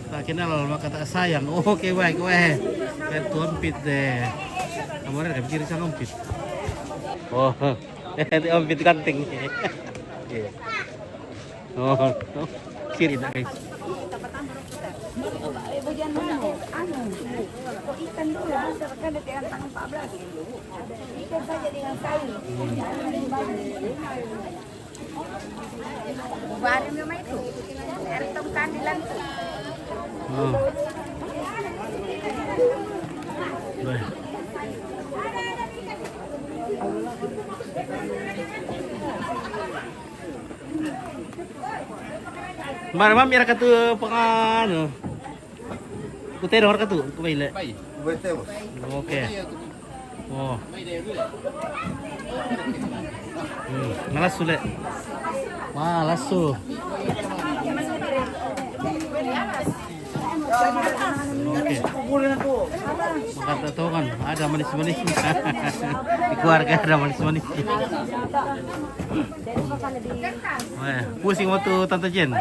tak kenal maka tak sayang. Oke, baik, weh. Kan ompit deh. Kemarin kan kiri sang ompit. Oh, ompit kanting. Oh, kiri dah guys. Bagian mana? Kok ikan dulu bisa kan dengan tangan 14. Ikan saja dengan kayu. Baru memang itu. Air tongkan di lantai. Baik. Mari mami ra katu pangano. Kutero har katu kumaile. Oke. Oh. Malas sule. Malas su. Oke. Makata to kan ada manis-manis. Di keluarga ada manis-manis. Pusing waktu Tante Jen.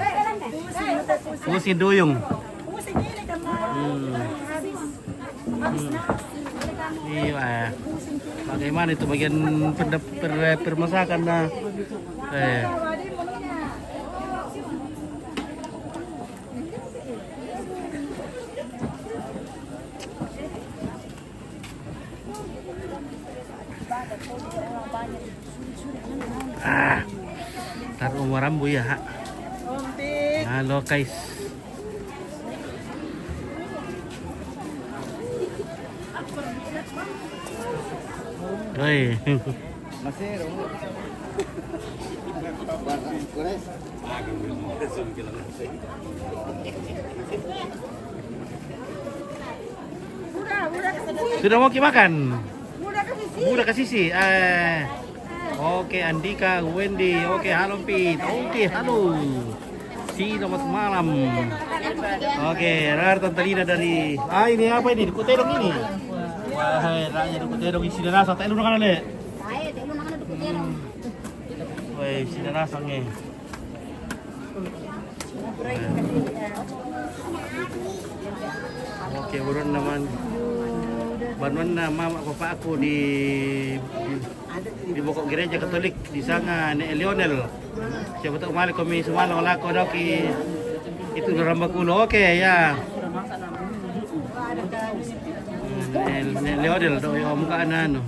Pusing duyung. Iya. Bagaimana itu bagian permasakan nah. Taruh marambu ya. Halo guys. Oi. Masero. Sudah mau makan? Udah ke sisi. Oke, Andika, Wendy. Oke, halo Pit. Oke, halo. Selamat malam. Oke, Rar Tante Lina dari. Ini apa ini? Di Kuterong ini. Wah, raya di Kuterong isi rasa. Tak lu nak le. Wah, isi rasa nge. Oke, buron naman. Banuan na mama papa aku di bokok gereja Katolik di sana Nek Lionel. Siapa tahu mali kami semalam lako doki itu Ramba Kulo. Oke ya. Nek Lionel do yo muka ano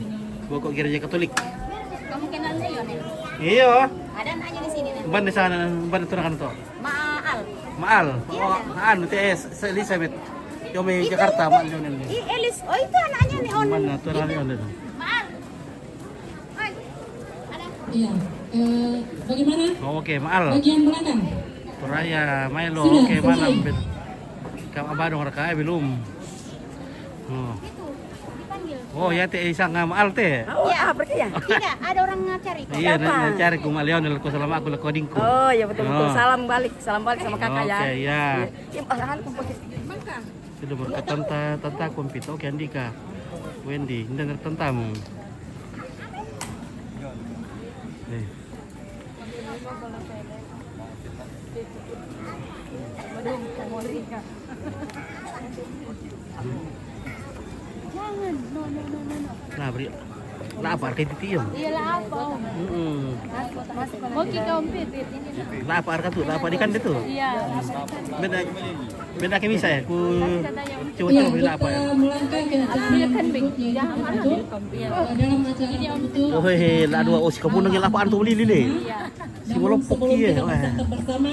bokok gereja Katolik. Kamu kenal Lionel? Iya. Ada anaknya di sini nih. Ban di sana, ban itu kan to. Maal. Maal. Oh, anu TS Elizabeth. Kami Jakarta, Mak Lionel. Elis, oh itu anaknya nih On. Mana tuh Lionel itu? Iya. Bagaimana? Oh, oke, Maal. Bagian belakang. Turaya, Milo, Sudah, oke, malam. selesai. Kamu abadong rekai belum? Oh, ya teh isang Maal teh. Oh, ya, berarti ya? Tidak, ada orang cari kok. Iya, cari ku Mak Lionel ku selama aku lekodingku. Oh, ya betul-betul. Salam balik sama kakak ya. Oke, ya. Iya, malahan kumpul. Sudah berkata tanta kompit. Oke, Andika. Wendy, ini tentamu. Jangan, no. Nah, beri. Lapar kayak titium. Iya lapar. Oke, komplit. Lapar kan tuh, lapar ikan itu. Iya. Beda kayak bisa ya, ku coba Iya, beli lapar. kita melangkah ke acara berikutnya dalam acara itu. Oh hehe, lah dua si kamu nangis lapar tuh beli lili. Si bolong Sebelum poki kita ya. bersantap bersama,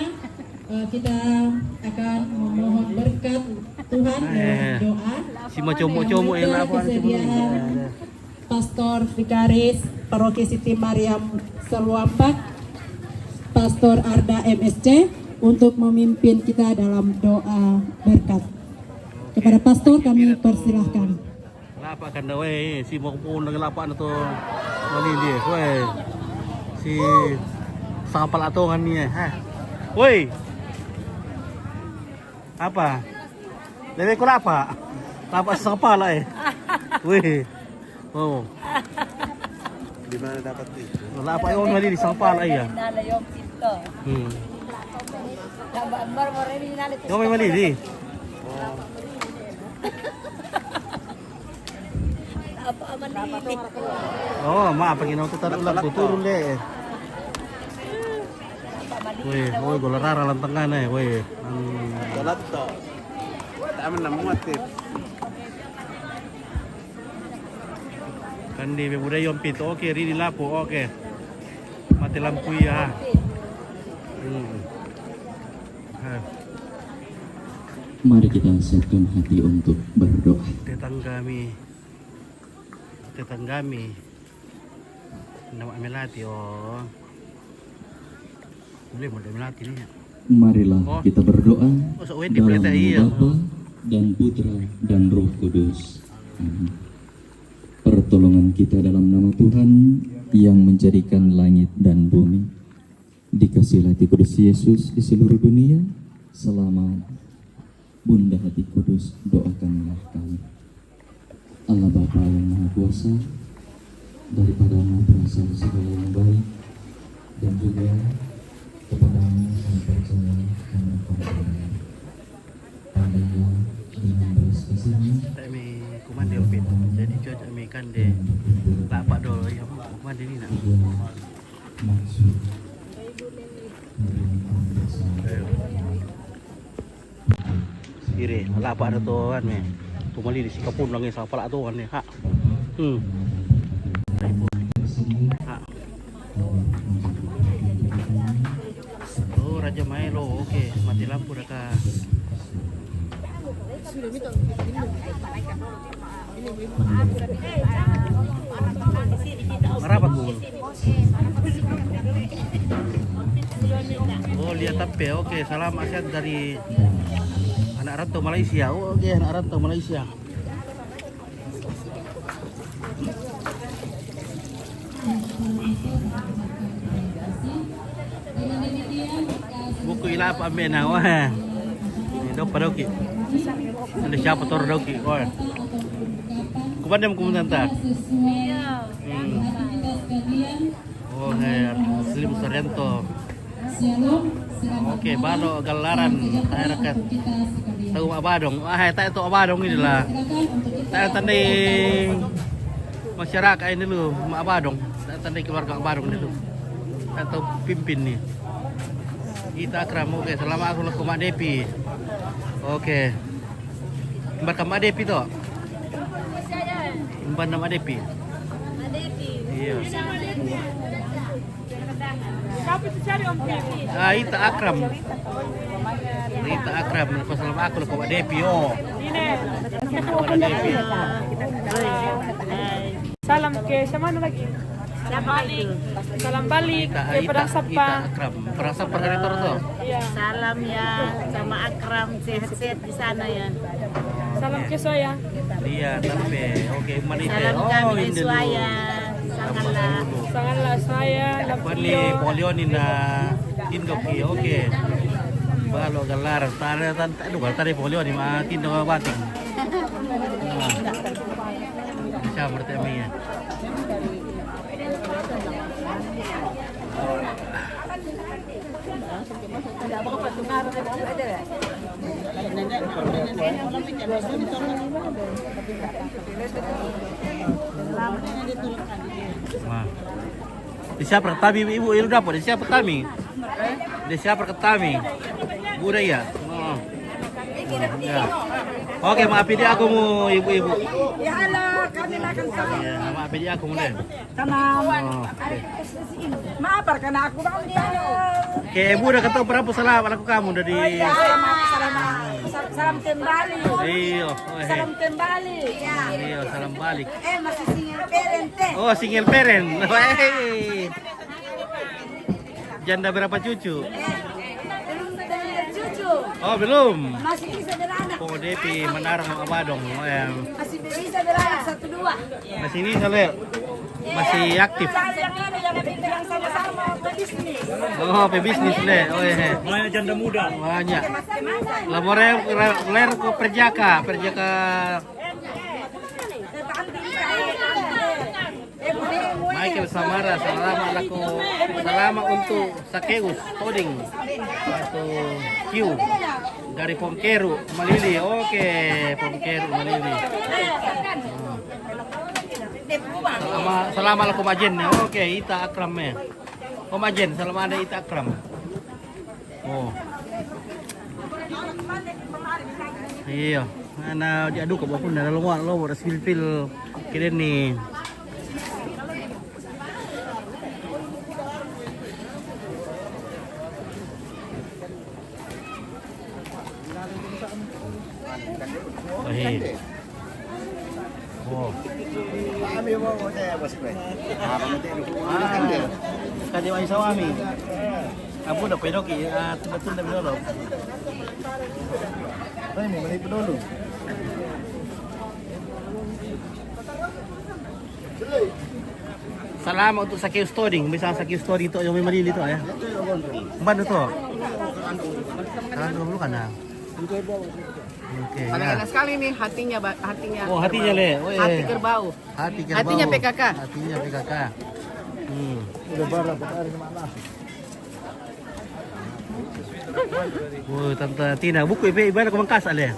kita akan memohon berkat Tuhan dengan doa. Si macam-macam yang lapar Kesediaan Pastor Vikaris Paroki Siti Mariam Seluampak, Pastor Arda MSC untuk memimpin kita dalam doa berkat. Kepada Pastor kami persilahkan. Lapar kan dah weh, si mau pun dengan lapar tu wali dia, weh. Si sampal atau kan ni ha. Woi. Apa? Dari kau apa? Lapar sampal lah Weh. Oh. Di mana dapat itu? Lapar yang wali di sampal lah ya. Nana yung pinto. Baru ini nana itu. Kau main wali di? Apa aman ini? Oh, maaf paginaw to tan ulag turun deh. Woi, gula rara lantangan woi. Dalat to. Tama na muatip. Kandi be budaya yung pito. Oke, rini lapo. Oke. Mati lampu ya. Mari kita siapkan hati untuk berdoa. Tetanggami. Nama melati oh. Boleh melati ni. Marilah kita berdoa Oh, dalam nama Bapa dan Putra dan Roh Kudus. Amin. Pertolongan kita dalam nama Tuhan yang menjadikan langit dan bumi. Dikasihi hati kudus Yesus di seluruh dunia. Selamat Bunda Hati Kudus, doakanlah kami. Allah Bapa yang Maha Kuasa, daripada-Mu berasal segala yang baik, dan juga kepada-Mu kami percaya dan berkorban. Pandailah dengan belas kasih-Mu. Tak mi kumande yung pito. Jadi cuaca mi kande. Lapak dulu ya. Kumande ni nak. Maksud Kiri, lapak ada tu kan mi. Tumali di sikapun lagi sa pala tu kan ni. Ha. Ha. Oh, Raja Milo. Okey, mati lampu dah kah. Merapat bu. Oh, lihat tape. Oke, salam asyad dari anak rantau Malaysia. Oh, oke, anak rantau Malaysia. Buku ilap ambil nawa. Ini dok pada oke. Ada siapa tor doki? Oh. Kumandam kumandanta. Iya. Oh, Slim Sorrento. Oke, balo galaran rakyat. Tahu abadong. Tak itu abadong ini lah. Tak tanding masyarakat ini dulu, abadong. Tak tanding keluarga abadong ini dulu. Atau pimpin nih. Kita akram. Oke, selama aku laku Mak Depi. Oke. Mbak Mak Depi tu. Mbak nama Depi. Iya. Itu cari Om Depi. Ah, itu akram. Rita Akram, salam aku lo Pak Depi oh. Pak Depi. Salam ke siapa lagi? Siapa itu? Salam balik ke Padang Ita Sapa. Akram, Padang Sapa kan itu tuh. Iya. Salam ya sama Akram, sehat-sehat di sana ya. Salam ke Soya. Iya, tapi oke manite. Salam Oh, kami ini Suaya. Sangatlah. Sangatlah saya. Pali polio na tindoki oke. Balo galar tare tare polio ni ma tindo bating. Bisa berarti ya. Wah. Di siapa pertami ibu ilu dapat? Di siapa pertami? Di siapa pertami? Budaya. Oh. Ya. Oke, maafin dia aku mau ibu-ibu. Ya halo, kami makan sama. Ya, maafin dia aku mulai. Tenang. Oh, Maaf karena aku bang ditanya. Oke, ibu udah ketemu berapa salam aku kamu dari. Salam kembali. Iya, Salam kembali. iya, salam balik. Masih single parent teh. Oh, single parent. Hei. Janda berapa cucu? Belum ada cucu. Oh, belum. Masih bisa beranak. Oh, Depi menarang sama Badong. Masih bisa beranak 1-2. Masih ini Saleh. Masih aktif. Yang sama-sama berbisnis. Oh, pebisnis deh. Oh, iya. Banyak janda muda. Banyak. Laborer ke perjaka. Michael Samara, selamat untuk Sakeus Coding atau Q dari Pomkeru Malili. Oke, Pomkeru Malili. Selamat laku Majen ya. Oke, Ita Akram ya. Majen, selamat ada Ita Akram. Oh. Iya, ana diadu ke bapun dalam luar lo udah spil kira nih. Oh. Kami mau saya bos gue. Kadi ay sawami. Abu udah pedok ya, betul dah belum. Ini menipu dulu. Salamat untuk Sakeus Stoding, bisa Sakeus Stoding itu yang Malili itu ya. Ban itu. Kan dulu kan ya. Oke. Enak sekali nih hatinya. Oh, hatinya le. Oh, Hati kerbau. Hatinya PKK. Hatinya PKK. Udah barang hari mana? Oh, Tante Tina, buku ibadah ke Mangkas ale.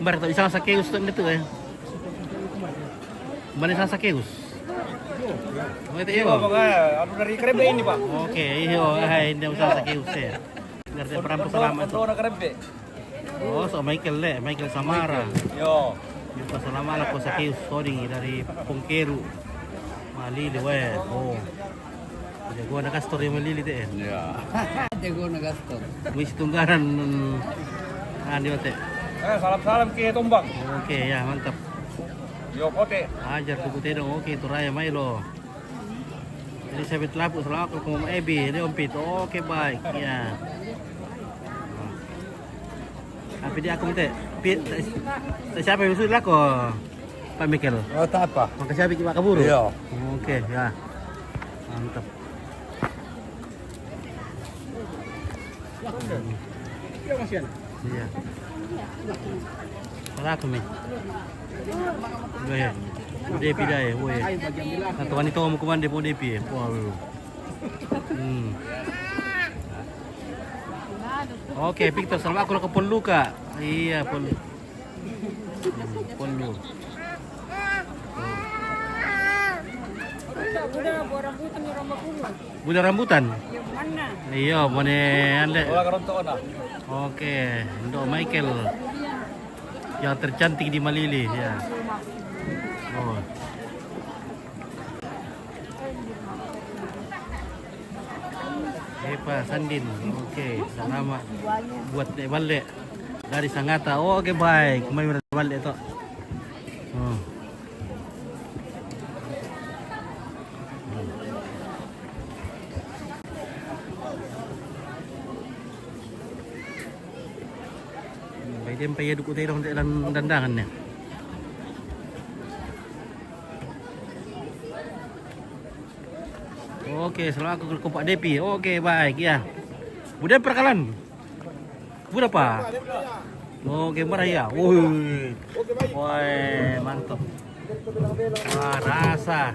Bar tak bisa Sakeus tu itu eh. Mana Sakeus? Oh, itu iya. Anu dari Krebe ini, Pak. Oke, iya, ini usaha Sakeus ya. Ngerti perampu selamat. Oh, so Michael Samara. Yo. Yung salamat ako sa Sakeus Stoding dari Pomkeru Malili we. Oh. Jago na kastor yung Malili te. Ya. Jago na gastor. Wis tunggaran ano te. Salam-salam ke Tombang. Oke, ya mantap. Yo kote. Ajar tuh kutero. Oke, Turaya Milo. Elizabeth Lapu, selamat ako kung Ebi, Leompit. Oke, baik. Ya. Apa dia aku minta? Siapa yang usul aku? Pak Mikel. Oh, tak apa. Maka siapa yang kaburu? Iya. Oke, ya. Mantap. Iya, Mas Yan. Iya. Para aku mi. Baik. Depi dah ya, woi. Atau wanita kamu kemana depo Depi? Wow. Oke, Victor, selamat aku ke Polu Kak. Iya, Polu. Polu. Budak rambutan. Iya, mana anda? Oke, untuk Michael yang tercantik di Malili ya. Oh. Pak Sandin, oke, selamat buat naik balik dari Sangatta. Oh, oke, baik, kemarin balik tu. Oh. Baik, dia payah duduk terong dalam dandangan ni. Oke, selamat aku Pak Depi. Oke, baik ya. Budak perkalan. Budak apa? Oke, marah ya. Woi. Woi, mantap. Wah, rasa.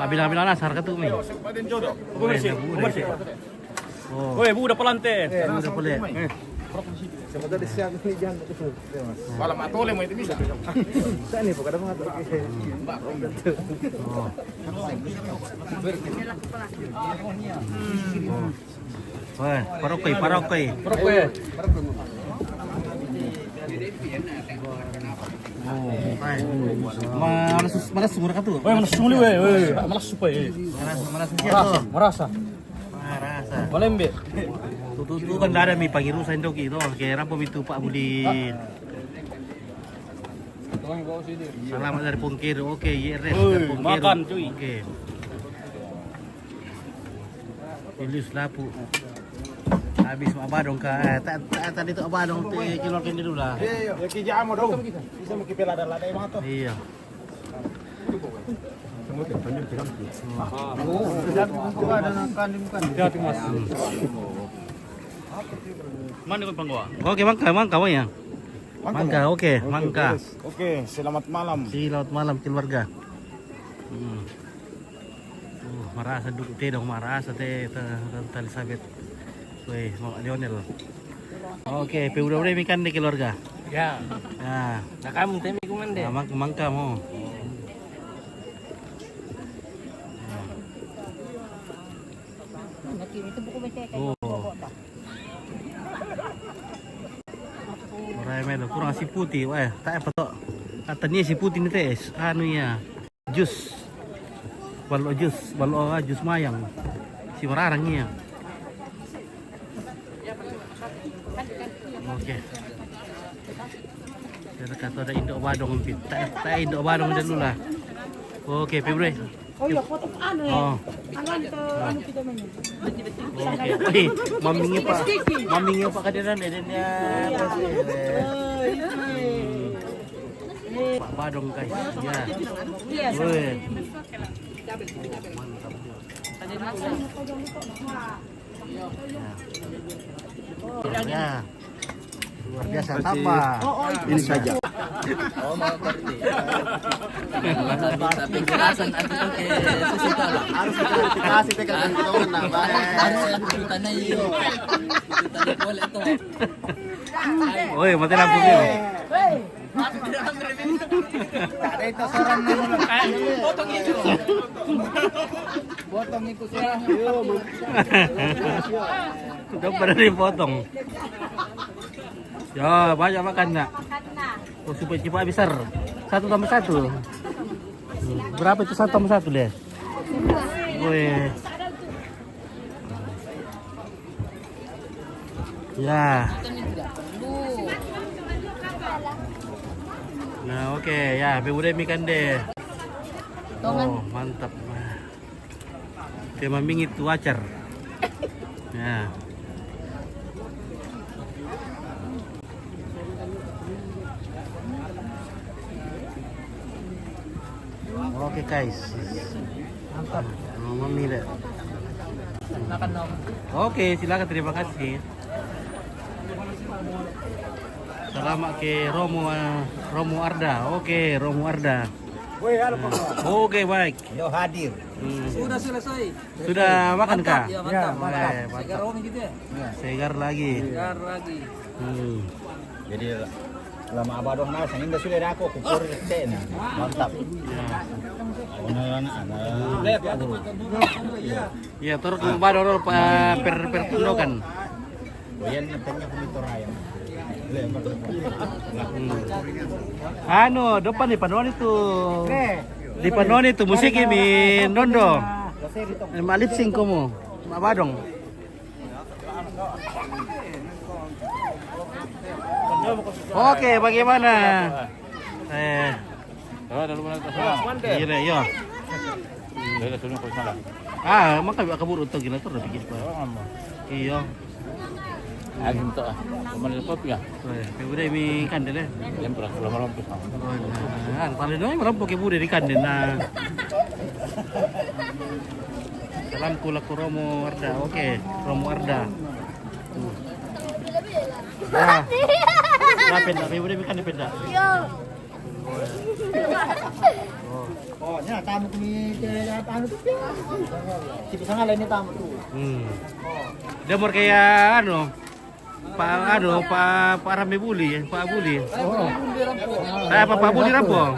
Bilang-bilang nasar ke tu mi. Oh. Woi, budak pelante. Budak pelante. Malam atole mo itu bisa. Saan po kada mga to? Wah, parokoy. Oh, baik. Malas sumur ka tu. Woi, malas sumuli woi. Malas supaya. Malas siya to. Merasa. Malembe. Tutu kan ada mi pagi rusa itu gitu. Kira apa itu Pak Budi. Selamat dari Pungkir. Oke, YRS dari Pungkir. Makan cuy. Oke. Ilis lapu. Habis abadong ka. Tadi tu abadong tu kilorkan dulu lah. Ya kijamo dong. Bisa mo kipelada-lada mga to. Iya. Mana kau panggawa? Oke, mangka ya. Mangka, oke, mangka. Oke, selamat malam. Selamat malam keluarga. Marasa duduk teh dong, marasa teh Elizabeth. Woi, mau Lionel. Oke, udah ikan deh keluarga. Ya. Nah, kamu temi kumande. Mangka mau. Oh. Melo kurang si putih, wah, tak apa toh. Katanya si putih ni teh, anu ya, jus, jus mayang, si merarangnya. Oke. Kita kata ada induk badong, tak induk badong dulu lah. Oke, Februari. Oh iya, foto anu ya. Oh. Anu kita mana? Oke. Mamingnya Pak Kadiran dan dia Pak Badong guys. Ya. Woi. Ya. Luar biasa tambah. Ini saja. Oh, mau berarti. Bisa penjelasan anti ke sesuatu lah. Harus klarifikasi teh kan kita mana. Harus aku tanya iyo. Tanya boleh tuh. Woi, mati lampu dia. Ada itu seorang potong itu. Potong itu seorang. Udah pada dipotong. Ya, banyak makan nak. Oh, supaya cepat besar. 1+1. Berapa itu 1+1 deh? Woi. Ya. Nah, oke ya, udah ikan deh. Oh, mantap. Tema mingit wacar. Ya. Oke guys, mantap. Memilih. Oke, silakan, terima kasih. Selamat ke Romo Arda. Oke, Romo Arda. Oke, baik. Yo hadir. Sudah selesai. Sudah makan kah? Ya, mantap. Mantap. Segar Romi gitu ya? Segar lagi. Segar lagi. Jadi lama abadong na sangin sudah aku kukur teh na. Mantap. Ya, terus bador per tundokan. Yan tanya kumito raya. Ano, depan di panon itu. Di panon itu musik ini nondo. Malip sing kamu. Abadong. Oke, bagaimana? Iya, iya. Maka kabur untuk gila tuh bikin apa? Iya. Agim to ah. Kumain pop ya. Udah mi kandel ya. Yang pernah belum rompok. Paling doang merompok ibu dari kandel nah. Salam kulaku Romo Arda. Oke, Romo Arda. Ya. Rapid dah, ibu dari kandel peda. Oh, ini tamu kami anu tuh. Tipe sangat lainnya tamu tuh. Demor kayak Pak Rame Buli, Pak Buli. Pak Buli rampung.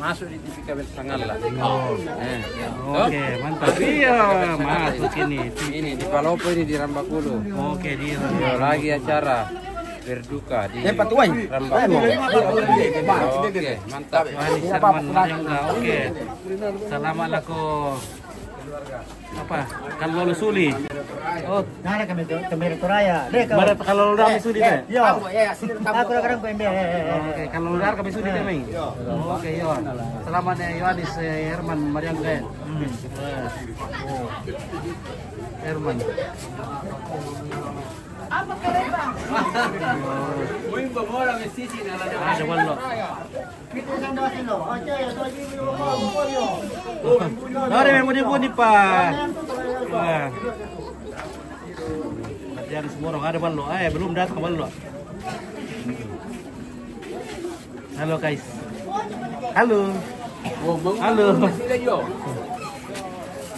Masuk di TV kabel sangat lah. Oke, mantap. Iya, masuk ini. Ini di Palopo ini di Rambakulu. Oke, di Lagi acara berduka di Rambakulu. Oke, mantap. Oke. Selamat laku. Apa? Kalau Suli. Oh, Nara kami Toraya. Barat kalau udah kami sudi deh. Yo. Aku sekarang PMB. Oke, kalau udah kami sudi deh, Ming. Oke, yo. Selamat ya Yohanes Herman Mariangga. Herman. Ada wallo. Nari memang bunyi pak. Latihan semua orang ada wallo. Belum datang wallo. Halo guys. Halo. Halo.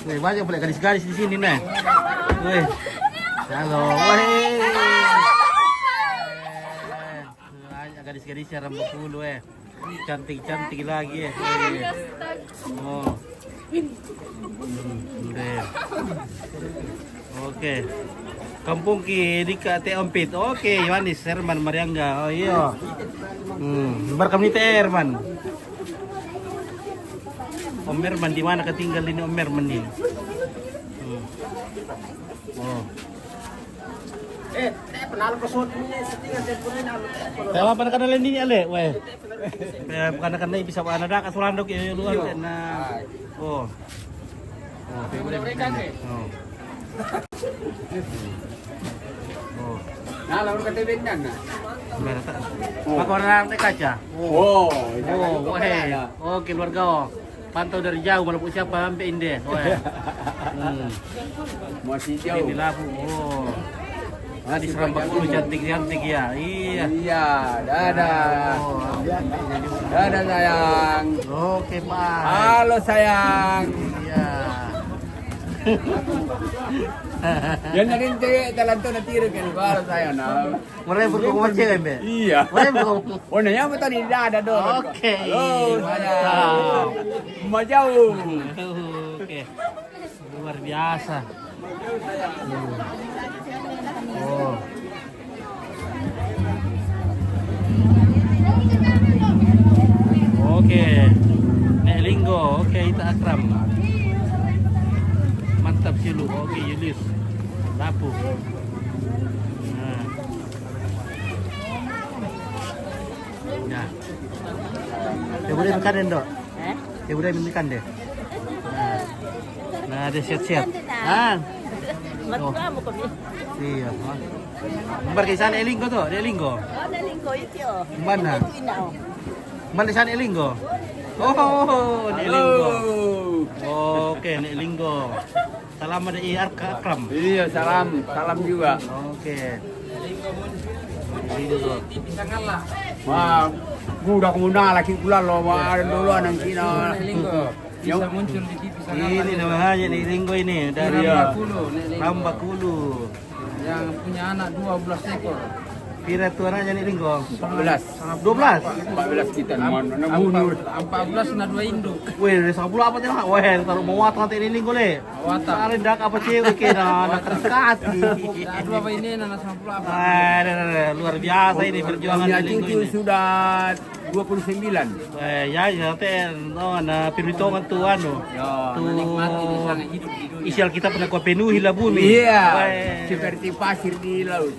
Wih, banyak boleh gadis-gadis di sini nih. Wih. Halo. Wih. Gadis-gadisnya Rambakulu cantik-cantik lagi Oh. Oke. Kampung Ki Dika Teompit. Oke, Yohanes Herman Mariangga. Oh iya. Berkam ni Herman. Om Herman di mana ketinggal ini Om Herman ini? Oh. Penal pesut ini setinggal teleponin alu. Tawa pa na kanalin din ale, we. Bukan kanay bisa pa na ka surandok yung luar na. Oh. Oh, mereka ke. Oh. Oh. Nah, lalu kata bendan nah. Berata. Makorang teh kaca. Oh, Oke, keluarga oh. Pantau dari jauh walaupun siapa sampai inde. Masih jauh. Ini labu. Oh. Di Rambakulu cantik-cantik ya. Iya. Iya, dadah. Dadah sayang. Oke, Pak. Halo sayang. Iya. Yan na rin cewek talanto na tiro kan baru sayang na. Mereka berkumar cewek, Mbak? Iya. Mereka berkumar. Oh, nanya apa tadi dada do. Oke. Mantap. Majau. Oke. Luar biasa. Oh. Oke. Nek Linggo, oke Ita Akram. Mantap Cilu, oke Yulis. Lapu. Nah. Nah. Ya boleh makan deh, Dok. Ya boleh makan deh. Nah, ada siap-siap. Matu kamu kami. Iya. Bar kay sana Elinggo to, Elinggo. Elinggo itu. Mana? Mana sana Elinggo? Oh, Elinggo. Oke, Elinggo. Salam dari Akram. Iya, salam juga. Oke. Elinggo. Wah, udah kemudian lagi pula loh, dulu anak Cina. Bisa muncul di TV Ini namanya nih Linggo ini dari Rambakulu. Yang punya anak 12 ekor. Pira tuananya nih Linggo? 12. 12? 14 kita. 14 na 2 induk. Weh, 10 apa sih? Weh, taruh mau watang ini Linggo le. Watang. Salin dak apa sih? Oke, nak terkat. Dua apa ini na 90 apa? Luar biasa ini perjuangan Yang Linggo itu ini. sudah 29. Ya teh, no, na perhitungan tuan no. Ya, menikmati di sana hidup. Isial kita pernah kau penuhi lah bumi. Iya, seperti pasir di laut.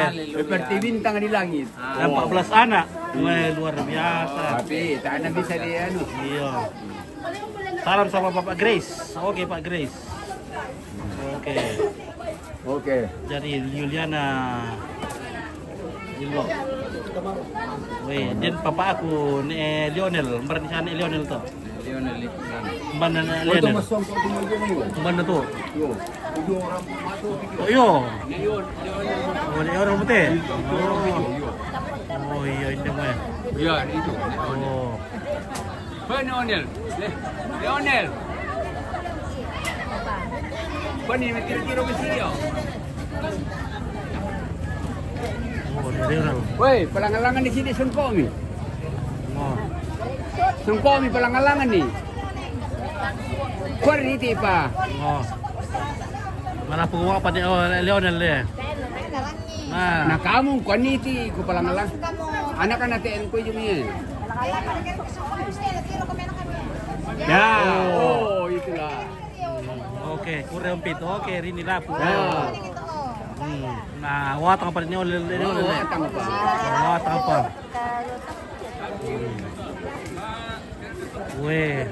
Seperti bintang di langit. Dan 14 anak. Wah, luar biasa. Tapi tak ada bisa di anu. Iya. Salam sama Bapak Grace. Oke, Pak Grace. Oke. Oke. Jadi Juliana Jilbo. Weh, dan papa aku ni Lionel, mbak sana Lionel tu. Lionel. Mbak Lionel. Mbak tu. Oh yo. Oh ni orang putih. Oh iya itu mah. Ya, itu. Oh. Lionel. Lionel. Bani tiro-tiro ke sini yo. Oh, dia orang. Woi, pelangalangan di sini Sungkomi. Oh. Sungkomi pelangalangan nih. Kuar ini tipa. Oh. Malah pengawal pada Lionel dia. Nah kamu kuan niti ku pelangalang. Anak-anak TN ku jumia. Ya, oh itulah. Oke, kurang pit. Oke, ini lah. Ya. Nah, watang apa ni oleh Watang apa? Watang apa? Weh.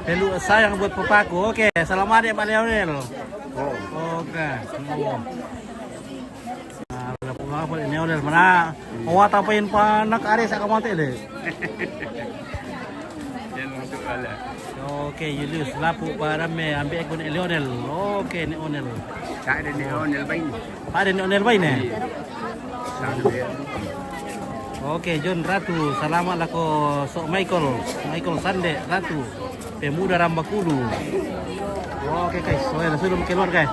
Pelu sayang buat papaku. Oke, selamat ya Pak Lionel. Oke. Nah, apa ini Lionel mana? Watang apain panak are sa kamante le. Oke, Julius lapu para me ambil aku ni Lionel. Oke, ni Lionel. Tak ada Lionel bain. Ada ni Lionel bain eh? Oke, John Ratu. Selamat lah ko Sok Michael Sande Ratu. Pemuda Rambakulu. Oke, guys. So, ya, sudah keluar, guys.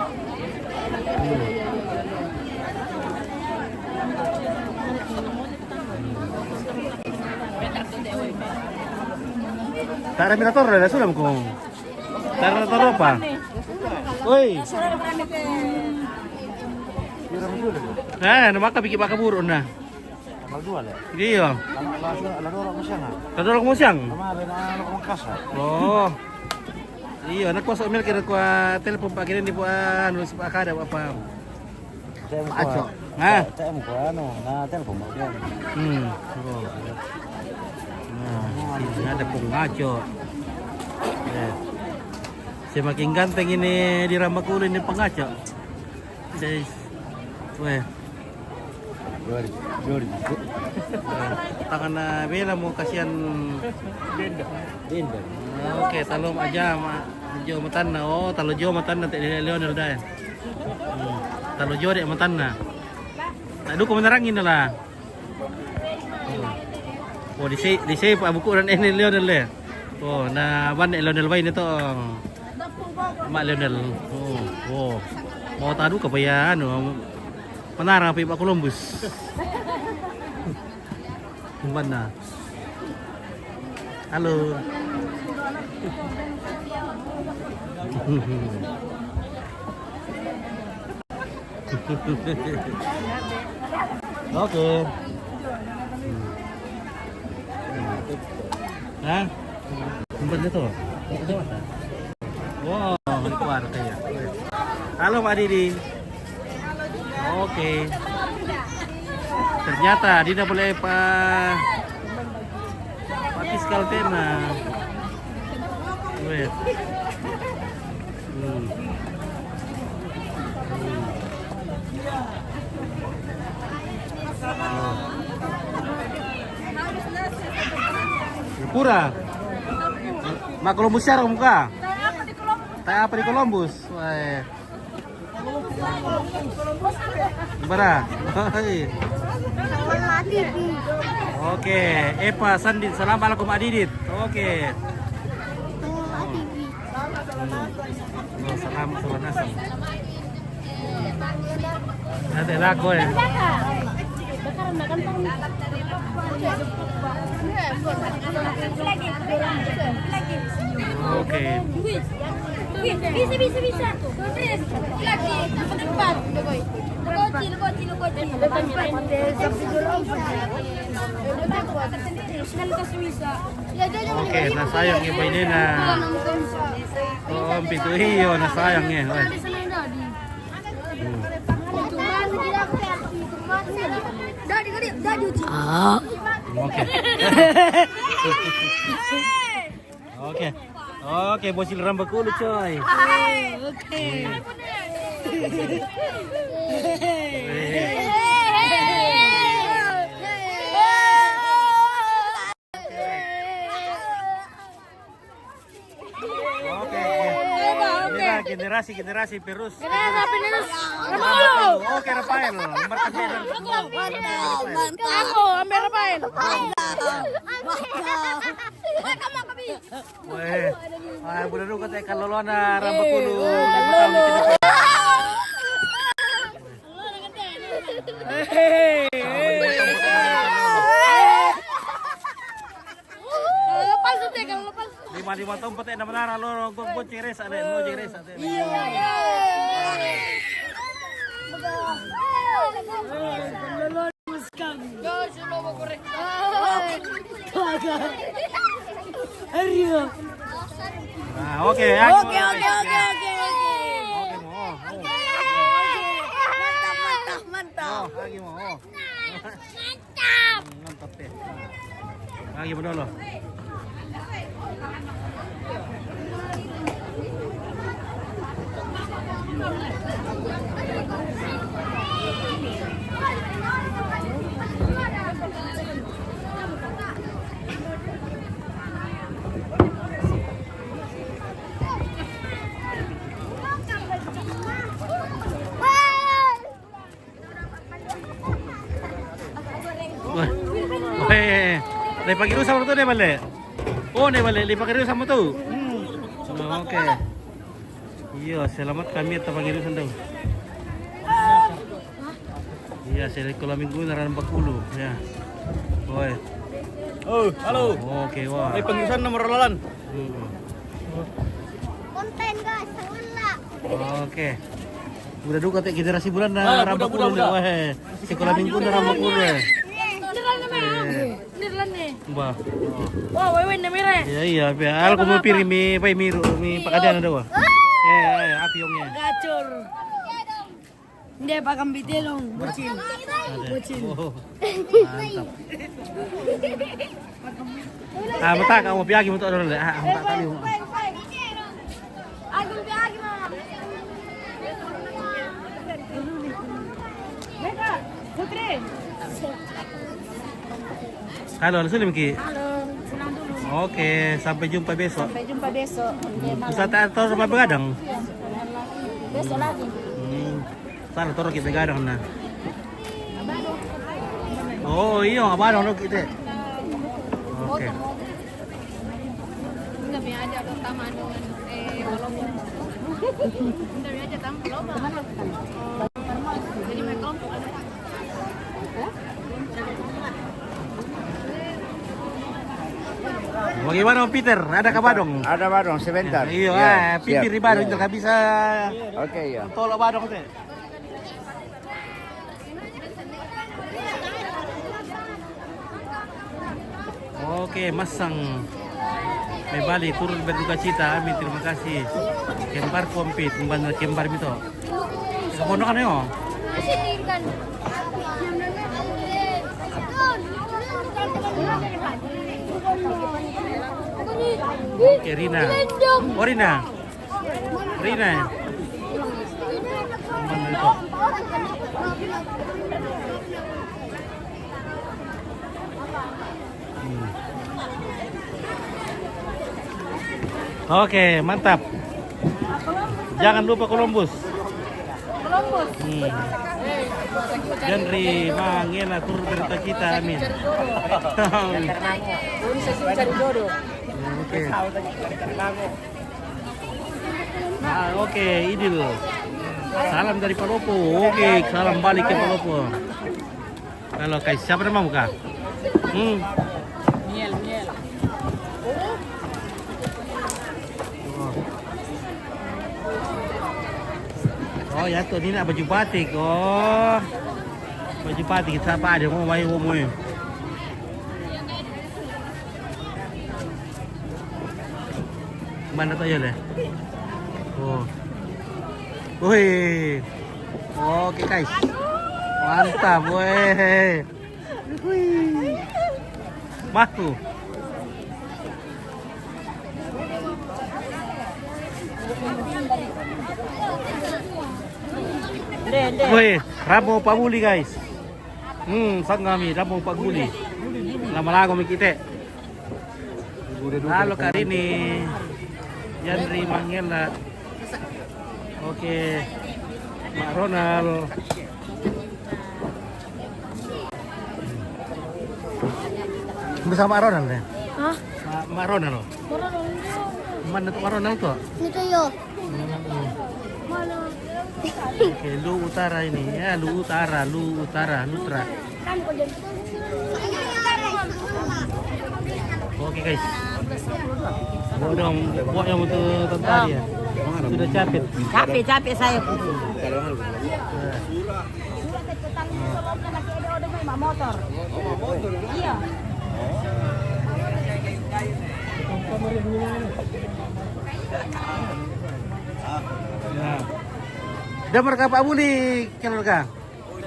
Tak ada minator dah sudah kong. Tak ada minator apa? Oi. Nama ka bikin baka burun na. Tanggal 2 lah. Iya. Lado orang masyang. Lado orang masyang. Kemarin anak orang kasar. Oh. Iya, nak kuasa email kira kuah telepon pak kira ni puan nulis pak kada apa. Aco. Nah. TM ko ano, na telepon mo yan. Oh. Nah, ini ada pengaco. Semakin ganteng ini di Rambakulu ini pengaco. Weh. Tangan bela mau kasihan Denda. Oke, talom aja jo matan na. Oh, talo jo matan na Lionel dah. Talo jo dek matan na. Tak du ko menerangin lah. Oh, di sini Pak buku dan ini Lionel le. Oh, na ban Lionel bain itu. Mak Lionel. Oh. Mau tadu kepayan menarang Pak Columbus. Mana? Halo. Oke. Hah? Tempatnya tuh. Wow, keluar kayak. Halo Pak Didi. Oke. Ternyata tidak boleh Pak Fiskal Tema. Wait. Pura. Mak Columbus siapa muka? Tanya apa di Columbus? Wah. Gimana? Oke, Eva Sandit, assalamualaikum Adidit. Oke. Salam salam. Ate laku Oke. Bisa. Lagi, tempat. Oke, nah sayang ibu ini nah. Oh, pintu iyo, nah sayangnya. Oke. Oke, bocil rambut kulit coy. Oke. Generasi Perus. Rafael. Oke, Rafael. Nomor 9. Aku ambil Rafael. Weh. Ah, budak lu kata kalau lo na rambut kulo. Lima tahun petek na menara lo gue ceres ada mau ceres ada. Nah, oke. Mantap. Lagi mau. Mantap deh. Lagi benar lo. Weh, dari pagi dulu sama tu dia balik. Oh, dia balik dari pagi dulu sama tu. Oke. Iya, selamat kami atas pagi dulu sendiri. Iya, saya kalau minggu naran 40 ya. Oi. Oh, halo. Oke, wah. Pengurusan nomor lalan. Konten guys, sangat. Oke. Udah duka teh generasi bulan dah rambut kulo dah. Wah, sekolah minggu dah rambut kulo. Bah. Wah, wewe namanya. Iya, biar aku mau piring mi pakadian ada wah. Api yongnya. Gacor. Dia pakai bitelong, bocil. Mantap. Mata kamu piagi untuk orang le. Mata kali. Aku piagi mama. Mereka, Putri. Halo, Sulim Ki. Halo, senang dulu. Oke, sampai jumpa besok. Sampai jumpa besok. Pusat atau rumah begadang? Besok lagi. Sana toro kita begadang nah. Oh iya, abang lo kita. Oke. Enggak biar aja ke taman dengan walaupun. Enggak biar aja taman lomba. Jadi main kelompok ada. Bagaimana Om Peter? Ada ke Badong? Ada Badong sebentar. Iya, pipir di Badong itu nggak bisa. Oke ya. Tolak Badong teh. Oke, masang Bali turun berduka cita. Amin, terima kasih. Kembar kompet, membantu kembar itu. Keponokan yo. Oke, Rina. Oh, Rina. Oke, mantap. Jangan lupa Columbus. Janri mangena turun berita kita, amin. Oke. Oke, ini loh. Salam dari Palopo. Oke, salam balik ke Palopo. Halo guys, siapa nama muka? Miel. Oh ya tuh ini baju batik. Oh, baju batik siapa ada mau main umum. Mana tuh ya deh? Oh, wih, oke guys, mantap, wih, batu. Wih, Ramo Pak Buli guys. Sang kami Ramo Pak Buli. Lama-lama kita. Halo Karini, Yandri Mangela. Oke, Mak Ronald. Bisa Mak Ronald ya? Hah? Mak Ronald. Mana tuh Mak Ronald tuh? Itu yo. Mana? Oke, Lu Utara ini ya, Lu Utara, Nutra. Oke guys. Bodong, buat yang untuk tentang ya. Sudah capek. Capek saya. Motor. Iya. Ya. Udah mereka Pak Buli, keluarga.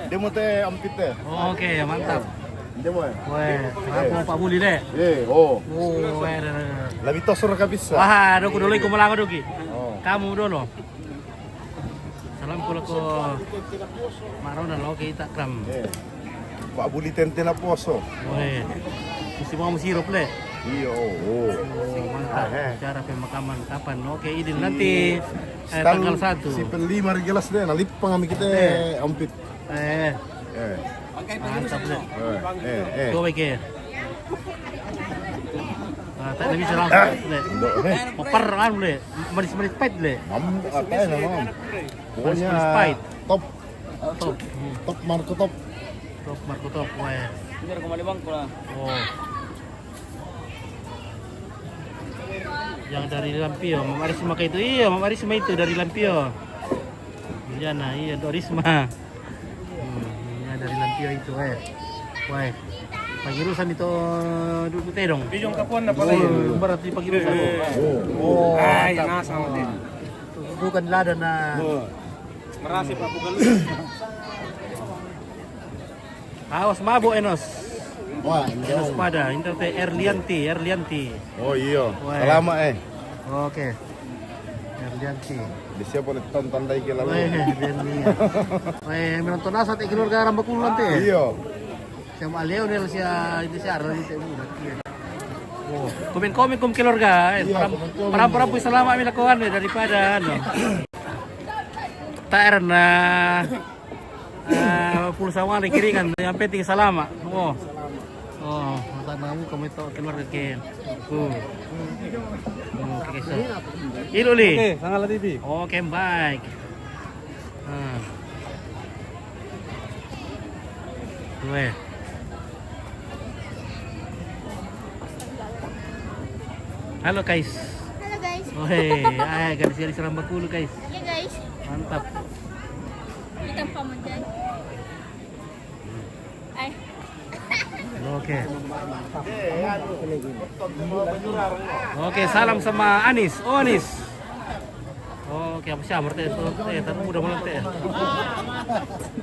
Demo teh ampit teh. Oke, mantap. Demo ya. Weh, aku Pak Buli deh. Oh. Weh. Lebih tosor kabisa. Wah, aku dulu ikut melanggar dulu. Oh. Kamu dulu. Salam kalau ke Maronan lo ke Itakram. Pak Buli tenten poso. Weh. Mesti mau sirup le. Iya, mantap. Cara pemakaman kapan? Oke, idin nanti tanggal 1. Si penlima gelas deh, nalip pengami kita ampit. Mantap le. Coba ke. Tak bisa langsung le. Popar kan le. Manis-manis pahit le. Apa ya nama? Pokoknya top. Top Marco top. Top Marco top. Wah. Biar kembali bang pula. Oh. Yang dari Lampio, Mama Risma itu iya, Mama Risma itu dari Lampio. Jana, iya Dorisma. Iya dari Lampio itu, Wah. Pagirusan itu duduk dong. Bijong kapuan apa lagi? Berarti pagirusan. Sama deh. Bukan lada na. Merasi Pak bukan. Awas mabuk Enos. Wah, Enos pada Interte Erlianti. Oh iya. Selama Oke. Erlianti. Di siapa nih tonton lagi lalu. Menonton asat keluarga Rambakulu nanti. Iya. Sama Leonel itu siaran itu. Oh, komen keluarga. Para pun selama melakukan daripada tak erna pulsa wali kiringan yang penting selama. Oh, tanamu kamu itu keluarga Ken. Oke, Iluli. Oke, sangat TV. Oke, baik. Weh. Halo guys. Halo guys. Weh, gadis-gadis Rambakulu guys. Iya guys. Mantap. Kita pamanjan. Oke, salam sama Anis. Oh, Anis. Oke, apa sih amar teh? Tapi udah mulai teh.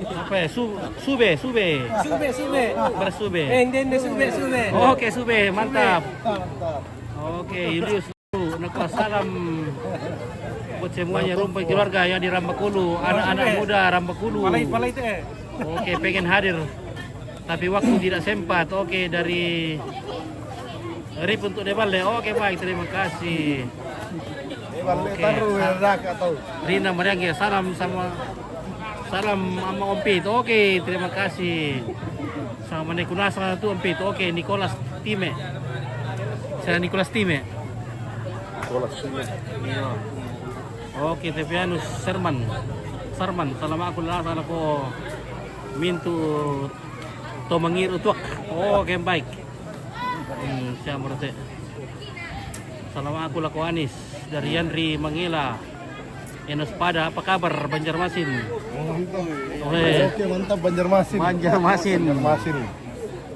Apa ya? Sube. Bersube. Sube. Oke, Sube, mantap. Oke, Julius dulu. Salam buat semuanya rumput keluarga yang di Rambakulu, anak-anak muda Rambakulu. Palai teh. Oke, pengen hadir tapi waktu tidak sempat. Oke, dari Rip untuk Deballe. Oke, baik, terima kasih. Oke, Rina Mariangga, salam sama Om Pit. Oke, terima kasih. Sama Nekunasa itu Om Pit. Oke, Nicholas Time. Saya Nicholas Time. Iya. Oke, Tepianus Serman. Sarman, salamat ako lang sana ko mintu to mangir utuak. Oke, baik. Siya morte. Salamat ako lang ko Anis dari Yandri Mangila. Enos Pada, apa kabar Banjarmasin? Oke, mantap Banjarmasin. Banjarmasin.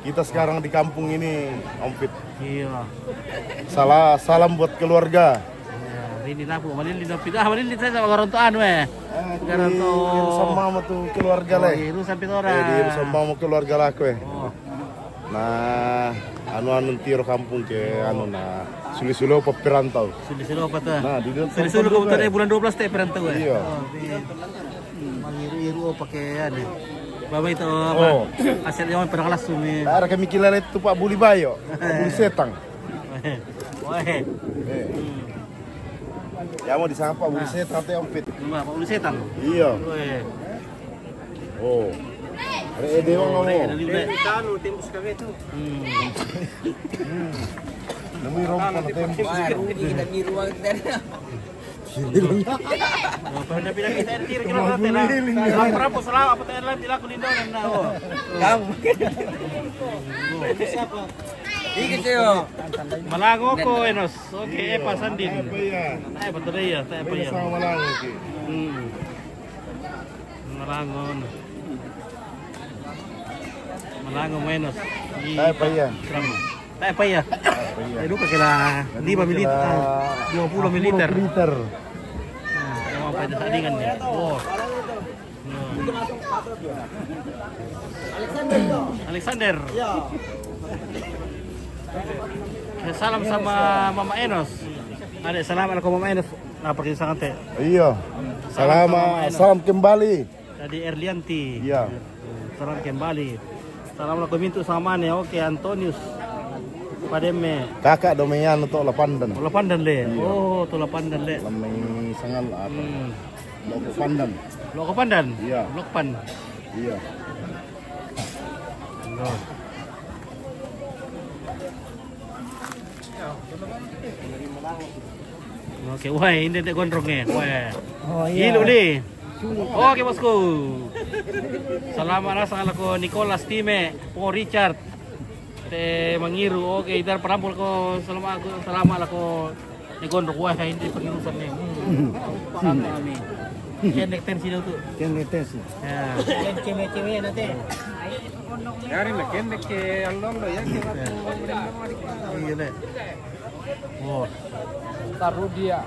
Kita sekarang di kampung ini, Om Fit. Iya. Salam buat keluarga. Ini napu, malilin na pita, malilin saya sama garantuan weh. Garanto sama tuh keluarga leh. Di Rusan Pitora. Di Rusan mau keluarga lah kue. Nah, anu tiro kampung ke nah sulu-sulu apa perantau. Sulu-sulu apa tuh? Nah, di sulu kebetulan bulan 12 teh perantau ya. Iya. Mangiru-iru pakaian ya. Bapak itu apa? Hasilnya pernah kelas sumi. Ada kami kira itu Pak Buli Bayo, Pak Buli Setang. Wah. Ya mau disapa Pak Buli Setang teh Om Fit. Pak Buli Setang. Iya. Oh. Ada dewa ngomong. Kanu tembus kami itu. Demi rompon tembus. Kita biru dari. Pada pindah kita entir kira kira berapa selama apa teh lain dilaku lindo na oh. Kamu. Siapa? Iki yo. Malango ko enos. Oke, Epa Sandin. Ay betul ya, teh apa ya? Sama Malango ki. Malangon. Malango menos. Teh apa ya? Teh apa ya? Itu kira 5 mililiter, 20 mililiter. Apa itu tandingan ya? Oh. Alexander. Ya. Salam sama Mama Enos. Ada salam alaikum Mama Enos. Nah, pergi sangat teh. Iya. Salam kembali. Dari Erlianti. Iya. Salam kembali. Salam alaikum mintu sama nih. Oke, Antonius. Pademe. Kakak domeyan untuk Lapandan. Oh, Lapandan le. Iya. Oh, tuh Lapandan le. Lamai sangal apa? Loko Pandan. Loko Pandan. Iya. Lok Pan. Iya. Oh. Oke, wah ini dek gondrongnya. Wah. Oh iya. Ilu nih. Oke bosku. Selamat datang ko Nicholas Time, po Richard. Te Mangiru, oke, idar perampul ko selama ko ni gondrong. Wah ini pengirusan nih. Santai kami. Kendek tensi itu. Kendek tensi. Ya. Cewek-cewek nanti. Dari kendek ke Allah ya kita. Iya deh. Oh. Taruh dia.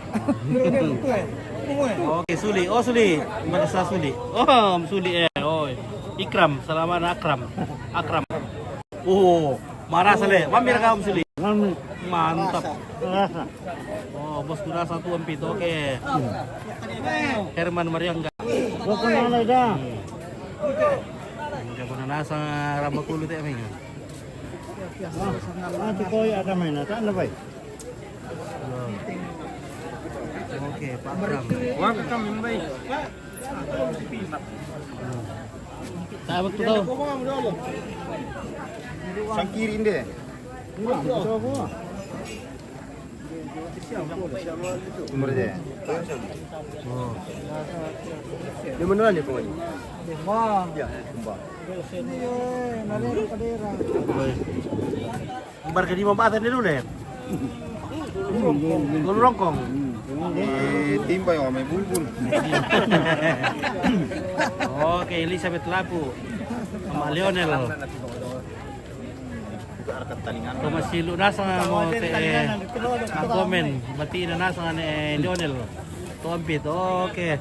Oke, Suli. Oh, Suli. Merasa Suli. Oh, Suli oh. Ikram, selamat Akram. Akram. Oh, marah sale. Mampir ka Om Suli. Mantap. Oh, bos kuda satu empit. Oke. Herman Mariangga. Bukan ada dah. Jangan nasa Rambakulu teh ming. Nanti kau ada mainan, tak ada baik. Oke, Pak Akram. Wah, kamu yang baik. Saya betul tahu. Sangkirin deh. Umur dia. Oh. Di mana ni pokoknya? Wah, Ya, Bar ke di Mambatan dulu deh. Gol rongkong. Timba yang main bulbul. Oke, Elizabeth Lapu. Sama Lionel. Thomas Silu nasa mo te komen. Batiin na nasa ni Lionel. Tompit. Oke.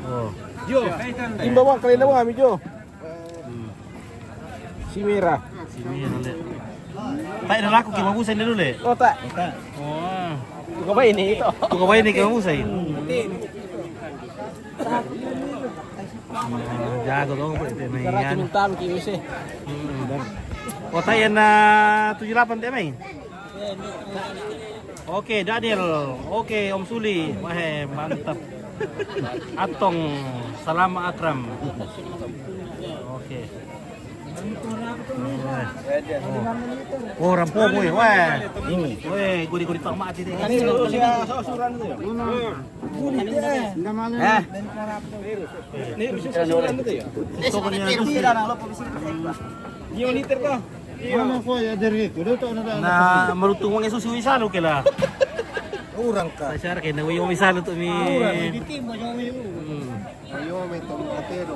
Oh. Jo, timba wang kalian wang kami Jo. Si Mira. Si Mira le. Tak ada laku kima busay dulu le. Oh tak. Oh. Tuh apa ini itu? Tuh kau ini kima busay. Jago dong po ite may yan. Talo kilo sih. O tayo na 78 teh may. Oke, Daniel. Oke, Om Suli. Wah, mantap. Atong, Salama Akram. Oke. Oh, rampung weh. Weh, gudi-gudi tak mati deh. Nah, melutung wang susu wisalo kela. Urang ka. Pasar kay na yung wisalo to mi. Ditimbo yung ayo may tomatero.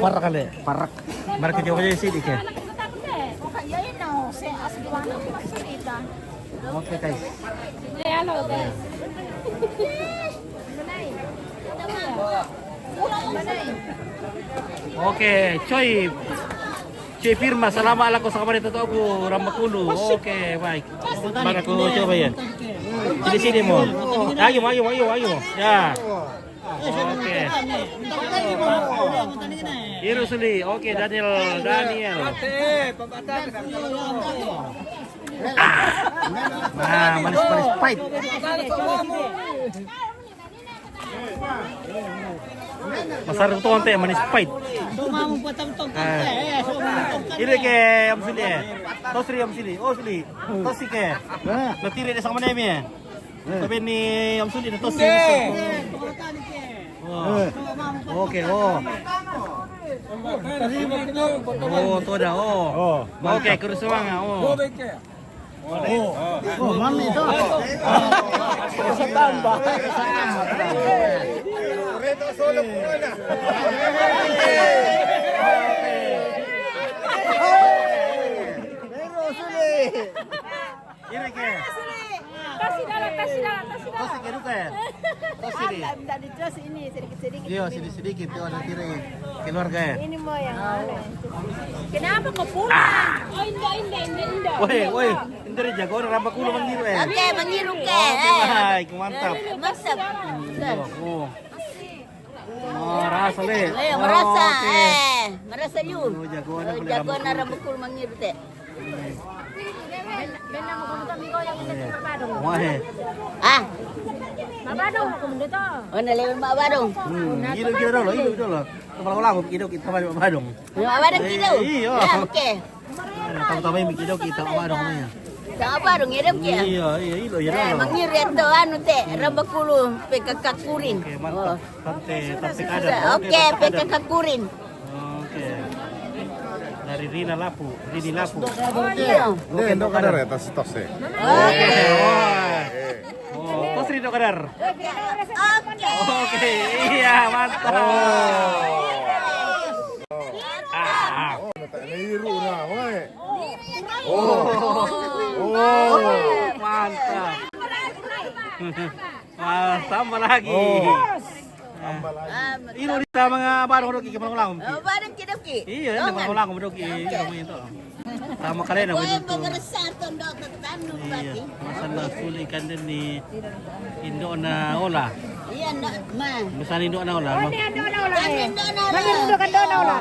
Parak kali, parak. Parak kita aja sih dikit. Oke guys. Oke, coy. Coy Firma, selama ala ko sa kamarita to ako, Rambakulu. Oke, baik. Bang aku coba ya. Sini mo. Ayo. Ya. Oke. Irusuli. Oke, Daniel. Nah, manis-manis pahit. Masar itu konte manis pahit. Ini ke am sini. Tosri am sini. Oh sini. Tosi ke. Natiri di sama nemi. Tapi ni am sini tosi. Oke. Oh, tuh dah. Oke, kurus semangat. Mami itu. Tambah. Reto solo corona. Ini ke. Kasih dalam. Tosi ke duka ya. Tosi di. Tidak dicos ini sedikit-sedikit. Iya, sedikit tuh ada tiri keluarga ya. Ini mau yang mana? Kenapa kau pulang? Oh indah. Woi, indri jago orang Rambakulu mangiru ya. Oke, mengiru ke. Baik, mantap. Mantap. Merasa le. Merasa. Merasa yun. Jagoan na Rambakulu mengiru teh. Wah. Ah. Mabadong ako mo dito. Oh, nalewin mabadong. Ido dulu. Kalau lagu ido kita mabadong. Mabadong kido. Iya. Oke. Tahu-tahu mi kido kita mabadong nya. Sa mabadong irem kia. Iya. Mengiru ito anu teh Rambakulu pekakakurin. Oke, mantap. Tante kadar. Oke, pekakakurin. Oke. Dari Rini Lapu. Iya. Oke, dok kadar ya tas ya. Oke. Tos Rino kadar. Oke. Iya mantap. Niru nah, woi. Mantap. Tambah lagi. Ini kita mga barong doki kita ulang. Barong kido ki. Iya, mga ulang doki kamu itu. Tama kalian ako dito. Iya, masalah sulikan din ni Indo na ola. Iya, ma. Misalnya Indo na ola.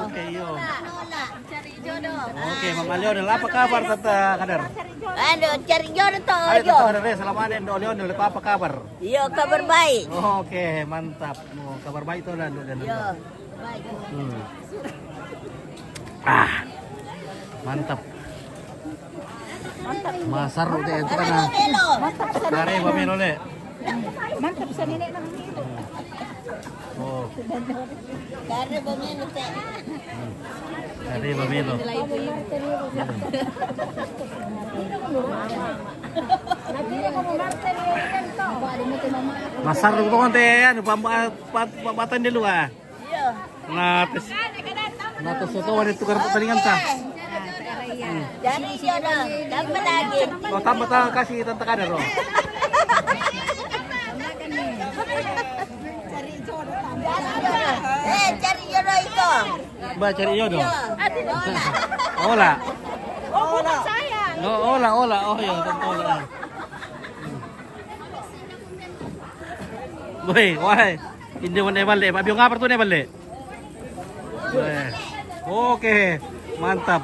Oke, yo. Cari jodoh. Oke, Mama Leon, apa kabar Tata Kadar? Aduh, cari jodoh to. Ayo Tata Kadar, selamat Indo Leon, apa kabar? Iya, kabar baik. Oke, mantap. Kabar baik tuh dan. Iya, baik. Mantap. Masar udah itu kan. Dari Bamelo le. Mantap sa nenek nang dito. Oh. Dari Bamelo teh. Dari Bamelo. Masar itu kan teh anu pambatan dulu ah. Iya. Nates itu ada tukar pertandingan tah. Jadi jodoh, tambah lagi. Oh, tambah kasih Tante Kadar dong. Cari jodoh itu. Mbak cari jodoh. Ola. Ola. Saya. Ola. Oh ya, Tante Ola. Woi. Hindi mo na balik. Mabiyong nga parto na balik. Oke, mantap.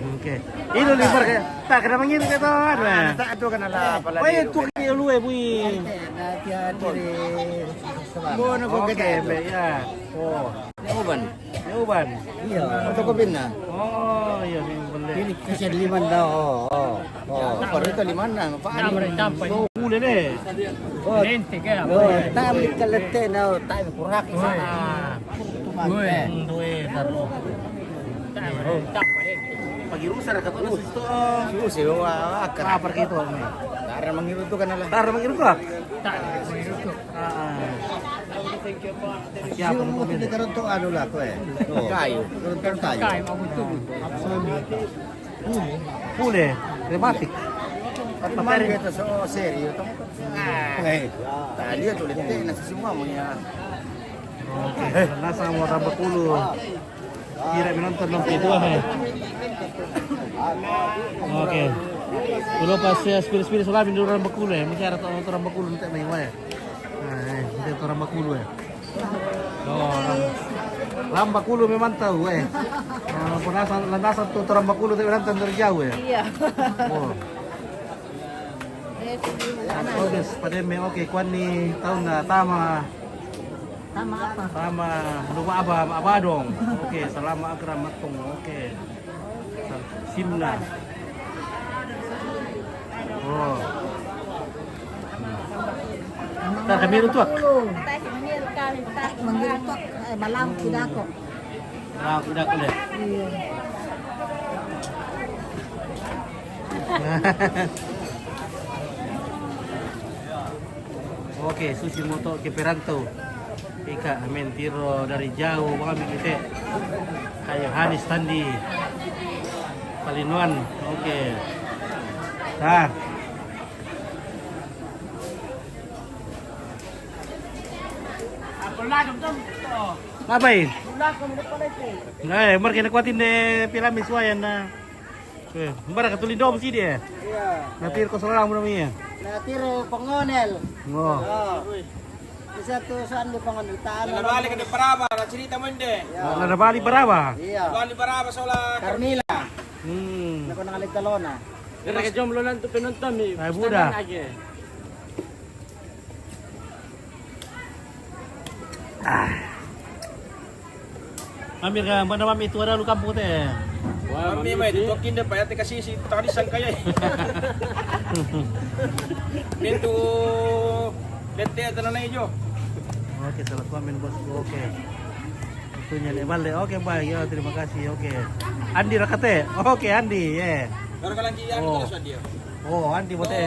Oke. Ini libar kayak tak kena mangin ka to ano. Tak ito ka nala pala. Oy, tu kay luwe bui. Bono ko kete ya. Oh. Neuban. Iya, ito ko bin na. Oh, iya sing beli. Ini kasi 5 daw. Baru itu 5 na. Oh, ule deh. Lente kaya. Tami kalete na, tami kurak sana. Duwe taro. Pagi rusa ra kato sisto. Susi wa akar. Apa gitu? Tara mangiruto ka na lang. Tar mangiruto ka? Siapa mo kita karon to ano la ko eh. Kayo. Karon tayo. Kayo Pule, tematik. Materi kita so serio to. Eh, tadi itu lente na semua mo ya. Oke, nasa mo Rambakulo. Kira menonton ng itu Oke. Dulu pas spirit sulamin dulu Rambakulo ya, bicara to Rambakulo nanti may mana. Nah, itu to Rambakulo ya. Oh, Rambakulo memang tahu landasan to Rambakulo tapi nonton dari jauh ya. Iya. Oh. Oke, pada me oke kuan ni tahun na tama. Tama apa? Tama lupa apa dong. Oke, selama akramatong. Oke. Simna. Oh. Tak kami rutuak. Menghirutok malam tidak kok. Nah, udah deh. Iya. Oke, sushi moto ke Peranto. Ika amin tiro dari jauh kami kita. Kayak Hanis Tandi. Palinuan. Oke. Nah. Ngapain? Nah, mereka nak kuatin deh pilamis wayan na. Mbara katulin dom sih dia. Iya. Natir ko salam mo namanya. Natir pangonel. Oh. Isa to saan di pangonel taan. Nabalik ka di Paraba, na sinita mo hindi. Nabali Baraba. Iya. Bali Paraba sa wala Carmila. Hmm. Nako nakaligtalona. Dira ka jom lolan to pinuntan ni. Ay buda. Amir ka, mana mami itu ada lu kampung teh. Wah, mami may tutukin na pa yate kasi si takalisan kaya. Pintu lente ada na ijo. Oke, salah komen bos. Oke. Itunya nih balik. Oke, baik. Ya, terima kasih. Oke. Andi rakate. Oke, Andi. Ya. Baru kalang kian kita sa dia. Oh, Andi bote.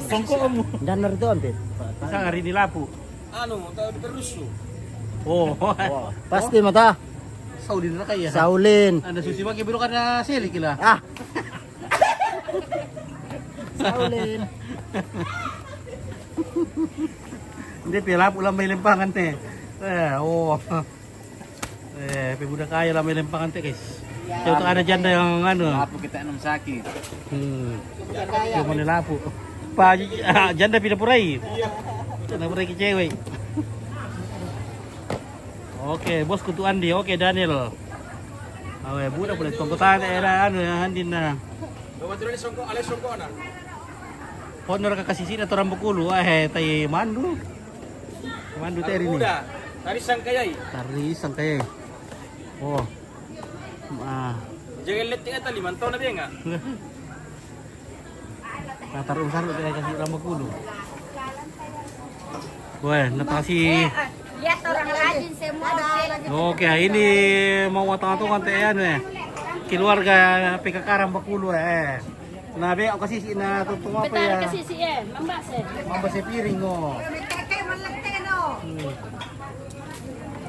Songko kamu. Dan narito ante. Bisa hari ini lapu. Ano, tayo di Peruso. Oh. Pasti mata. Saulin na kaya. Saulin. Anda susi bagi biru karena seli kila. Ah. Saulin. Hindi pila pulang may lempangan te. Oh. Pemuda kaya lah may lempangan te guys. Coba ada janda yang ano. Lapo kita enam sakit. Cuma nilapo. Pa janda pinapuray. Janda puray ke cewek. Oke, bos kutu Andi. Oke, Daniel. Awe, budak boleh tongkotan era anu Andi na. Bawa tuloy songko, alay songko na. Honor ka kasisi na to Rambakulo. Tay mandu. Mandu teri ni. Udah. Tari sang kayay. Tari sang kayay. Oh. Jangan letik ata 5 tahun na dia enggak? Taruh sarut dia kasih Rambakulo. Wah, natasi. Lihat orang rajin semua. Oke, ini mau watang-watangan teh anu keluarga PKK Rambakulo Nah, be aku kasih na tutung apa ya? Betul kasih si mambas Mambas piring oh.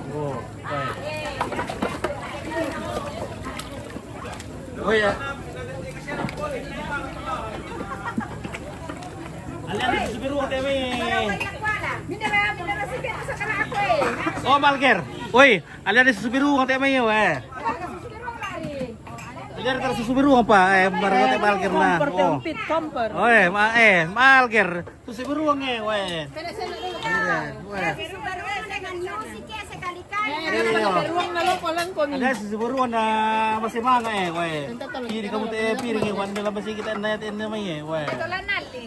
Oh, baik. Oh ya. Alian di subiru teh Oh, Malger. Oi, alian di subiru teh me Alian terus subiru apa? Baru teh Malger na. Oh. Komper. Oi, Malger. Subiru we. Beruang na lang lang ko. Ada siguro na masih manga we. Piri kamu teh piring wan dalam basi kita na natin na may we. Ito lang nali.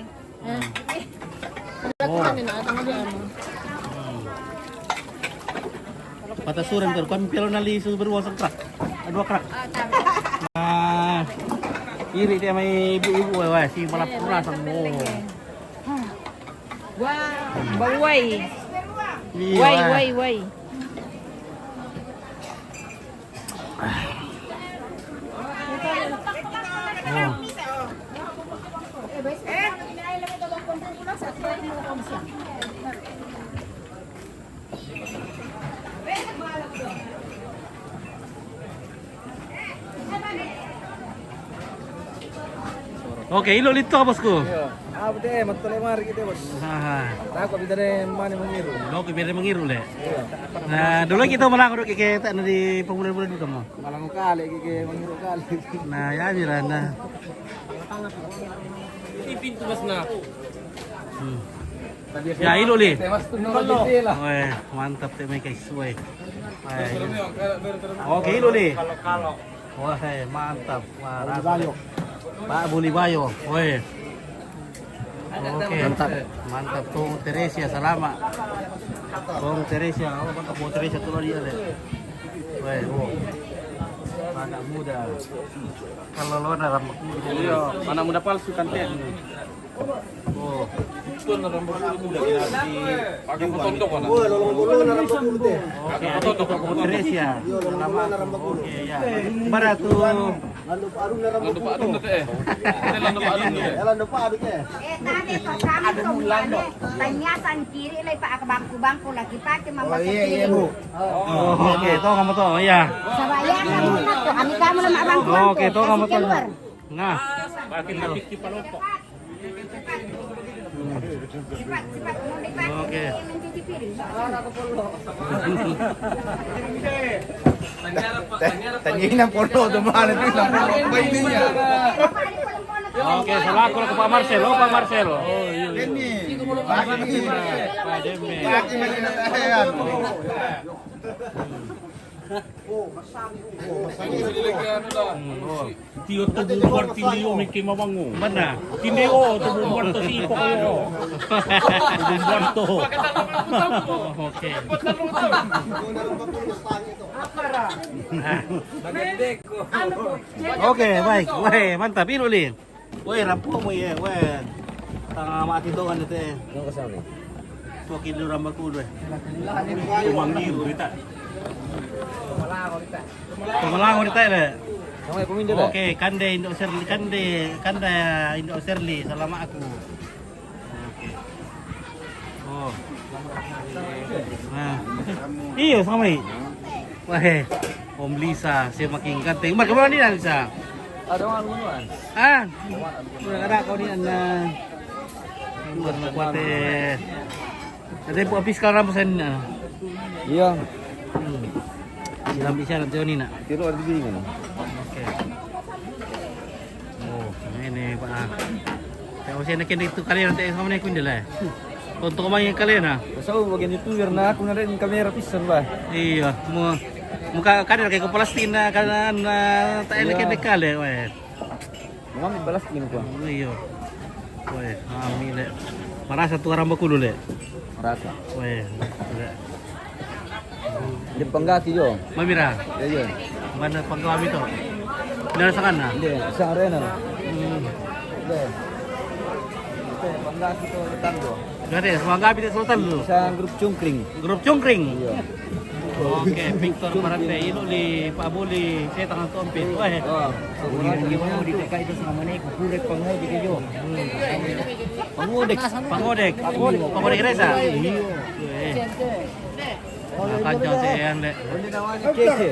Patasuran ko kan pero nali su beruang sa krak. Dua krak. Iri dia may ibu-ibu we si malapura sa mo. Wow, baway. Way. Oke, ilo lito bosku. Ah, betul, matulay mari kita bos. Aku bisa deh mana mengiru. Lo biar mengiru le. Nah, dulu kita malang udah kita di pemuda-pemuda dulu kamu. Malang kali kita mengiru kali. Nah, ya bilang nah. Ini pintu mas nak. Ya, ilo li. Kalau Weh, mantap teh mereka sesuai. Oke, ilo li. kalau. Wah, mantap. Wah, rasa. Pak Buli Bayo. Weh. Oke, mantap Tong Teresia, selamat. Tong Teresia, mantap Tong Teresia tuh dia deh. Weh, anak muda. Kalau lo rambut muda, Iya, anak muda palsu kan teh. oh, Itu rambut muda di pakai foto kan. oke, Tong Teresia, selamat. Oke, ya. Mana tuh? Landu Pak Adun teh. Ini landu Pak Adun teh. Tadi pasang tumbuhannya, tanyasan kiri lagi pak ke bangku lagi pakai mama kiri. Oh, oke, toh kamu toh, ya. Sabaya kamu nak tuh, kamu lemah bangku. Oke, toh kamu toh. Nah, Pakai lapis di palopok. Cepat mau dipakai. oke. Mencuci piring. Tanyain ang porno, dumaan na lang. Bay niya. Oke, selaku ke Pak Marcel, Pak Marcel. Oh, iya. Pak Demi. Tio to bumbar tindio may kimawango. Mana? Tindio to bumbar to si ipo kayo. Bumbar to. Oke. Oke, baik. Weh, mantap. Ilu li. Weh, rampung mo ye. Weh. Tanga mati to kan ite. Ano ka sabi? Tukin lu rambaku deh. Kumangiru kita. Tumalango dita le. Samay pumindo dah. Oke, kande Indo Serli, kande Indo Serli, selama aku. Oke. Oh. Nah. Iyo sama ni. Wah, Om Lisa, saya makin ganteng. Mar kemana ni Lisa? Ada orang bunuan. Ah, udah ada kau ni anda. Buat kuat eh. Ada buat habis sekarang pesan ni. Iya. Silam isyarat jauh ni nak. Tiro ada di mana? Oke. Oh, ini Pak. Saya usah nak kena itu kalian nanti sama ni aku ni lah. Untuk main kalian ah. So bagian YouTuber na aku na rin kamera pisan ba. Iya, muka kader kayak kepala Palestina kan tak enak kali weh. Mga may balas tingin ko. Iya. Weh, amin le. Marasa tu orang baku dulu le. Rasa. Weh. Di panggati yo. Mamira. Ya yo. Mana pangkami tu? Dari sana. Hindi, sa arena. Hindi. Panggati to tando. Gade, pangkami di Sultan dulu. Sa grup cungkring. Grup cungkring. Iya. Oke, Victor Marante ini di Pak Buli, saya tangan tompit. Weh. Gimana di TK itu sama nih kurek pangodi kayo. Pangodek Reza. Iya. Kancang saya le.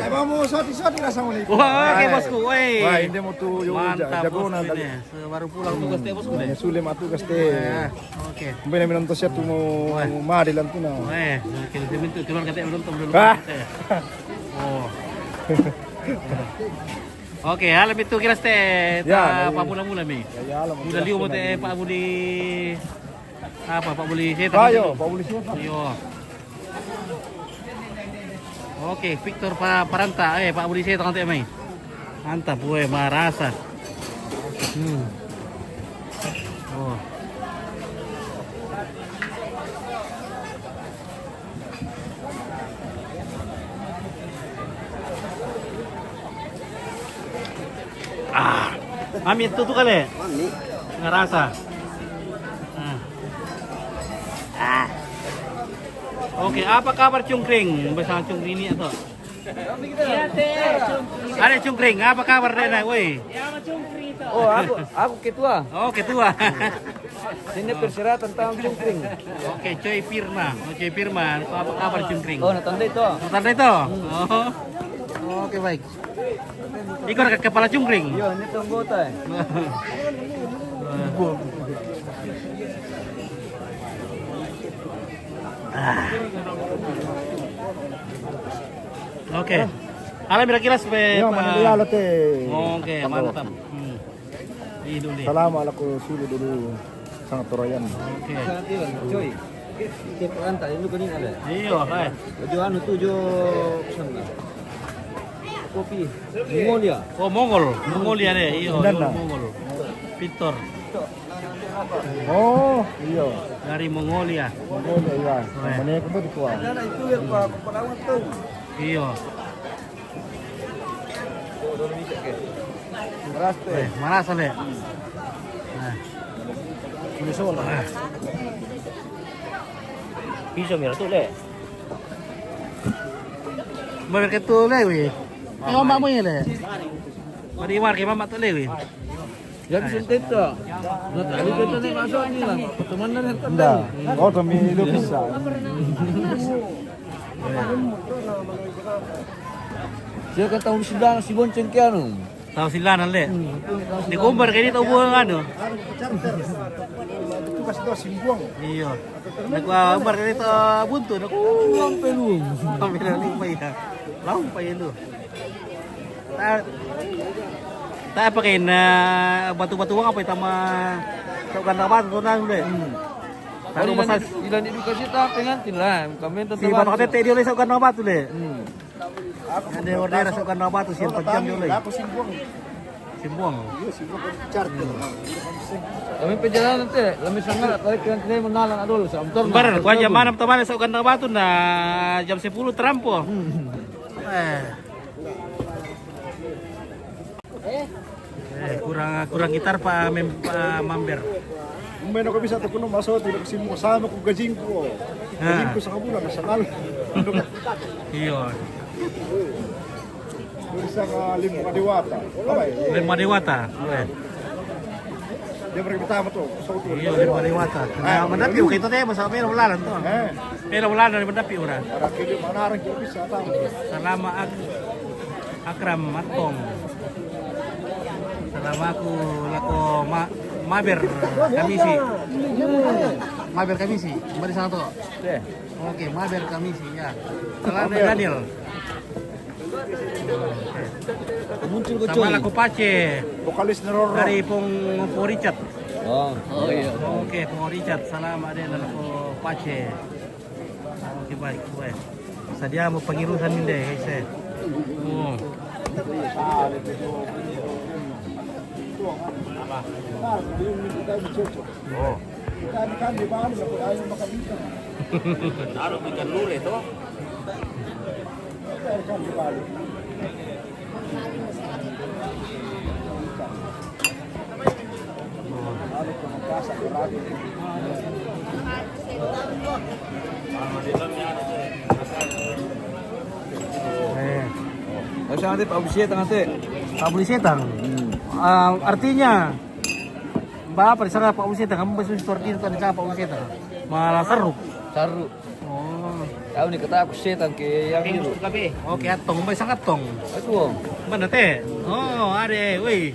Vamos soti-soti lah sama nih. Wah, oke bosku, weh. Wah, ini mau tuh Mantap jago bosku na ini. Baru pulang tugas teh bosku deh. Sulim atugas teh. Oke. Mbena minanto siya tu mo madilan tu na. Weh, kini dimintu keluar kata belum belum. Oh. Oke, alam itu kira teh apa mula-mula mi. Ya alam. Udah liu teh Pak Budi apa Pak Budi saya Ayo, Pak Budi siapa? Yo. Oke, Victor Paranta. Pak Budi saya tengah mai. Mantap, gue marasa. Oh. Amit tuh kali. Ngerasa. Oke, apa kabar cungkring? Bersama cungkring ini atau? Iya teh. Ada cungkring, apa kabar Dena? Woi. Ya sama cungkring itu. Oh, aku ketua. Oh, ketua. Ini persyaratan tentang cungkring. Oke, Coy Firman. Oh, Coy Firman, apa kabar cungkring? Oh, nonton itu. Nonton itu. Oh. Oke, baik. Ikut ke kepala cungkring. Iya, ini anggota. Oke. Alam kira-kira sampai Oke, mantap. Ini Assalamualaikum sulu dulu sangat toroyan. Oke. Coy. Kita antar ini kan ada. Iya, hai. Baju anu tujuh sana. Kopi. Mongolia. Oh, Mongolia deh. Iya, Mongol. Victor. Oh, iya. Dari Mongolia. Iya. Mana yang kamu dikuat? Ada itu yang Pak Pelawan tuh. Iya. Maras deh. Nah. Ini soal. Bisa merah tuh le. Mereka tuh le, wih. Yang mak punya le. Mari war ke mama tuh le, wih. Yang sentet tuh. Nah, tadi kita nih masuk ini lah. Teman dan Enggak. Oh, demi lu bisa. Dia kan tahun 9 si bonceng ke anu. Tahu silanan le. Di kumbar kayak itu buang anu. Itu kasih tahu simbuang. Iya. Nak kumbar kayak itu buntu. Nak sampai lu. Sampai lupa ya. Lupa ya lu. Tak pakai batu-batu uang apa sama saukan apa tuh nang deh. Kalau masa ilan edukasi tak pengantin lah. Kami tetap. Si batu kata dia oleh saukan apa tuh deh. Ada order saukan apa tuh siapa jam dia oleh. Aku simbuang. Simbuang. Iya, simbuang charter. Kami perjalanan nanti, kami sangat kalau kita menalan adul samtor. Baran, gua jam mana teman saukan apa tuh nah jam 10 terampo. Kurang gitar Pak Mamber. Main ako bisa tuh kuno masuk tidak simbuang sama ku gajingku. Gajingku sa kabulan nasional. Iya. Bisa ka lima dewata. Lima dewata. Dia pergi pertama tuh. Iya, lima dewata. Nah, mendapi kita teh masa mera bulan tuh. Mera bulan dari mendapi ora. Para kiri mana orang kita bisa tahu. Selama Akram Matong. Selama aku lako Maber Kamisi. Maber Kamisi. Mari sana tuh. Oke, Maber Kamisi ya. Selama Daniel. Muncul ke sama laku Pace. Vokalis Neroro. Dari Pong Richard. Oh iya. Oke, Pong Richard. Salam ada laku Pace. Oke, baik. Sadia mau pengirusan ini deh, guys. Oh. Oh. Kan di Bali aku ayo makan ikan. Taruh ikan lure itu. Kan di Bali. Masa nanti Pak Busiet nanti. Pak Busiet artinya Bapak di sana Pak Busiet kamu besok seperti itu ada Pak Busiet malah seru. Oh. Tahu nih kata aku setan ke yang itu. Oke, atong bay sangat tong. Itu. Mana teh? Oh, ada. Wih.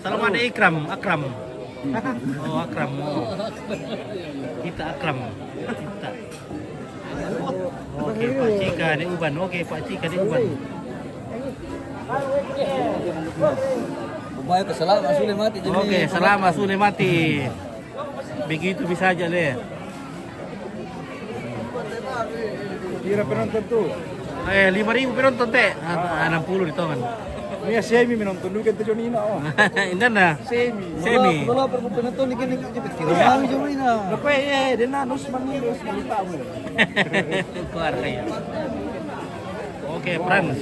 Salam ada Akram. Oh, Akram. Oh. Kita Akram. Kita. Oke, Pak Cika di Uban. Oke, Pak Cika di Uban. Upaya kesalahan Sule mati. Oke, selama Sule mati. Begitu bisa aja le. Kira penonton tuh. 5.000 penonton teh. 60 ditongan. Ini semi menonton dulu kan Jonina. Indah na. Semi. Kalau perlu penonton ini kan jepit kira. Kami Jonina. Lepas dia nanus manus minta mu. Keluar kayak. Oke, Frans.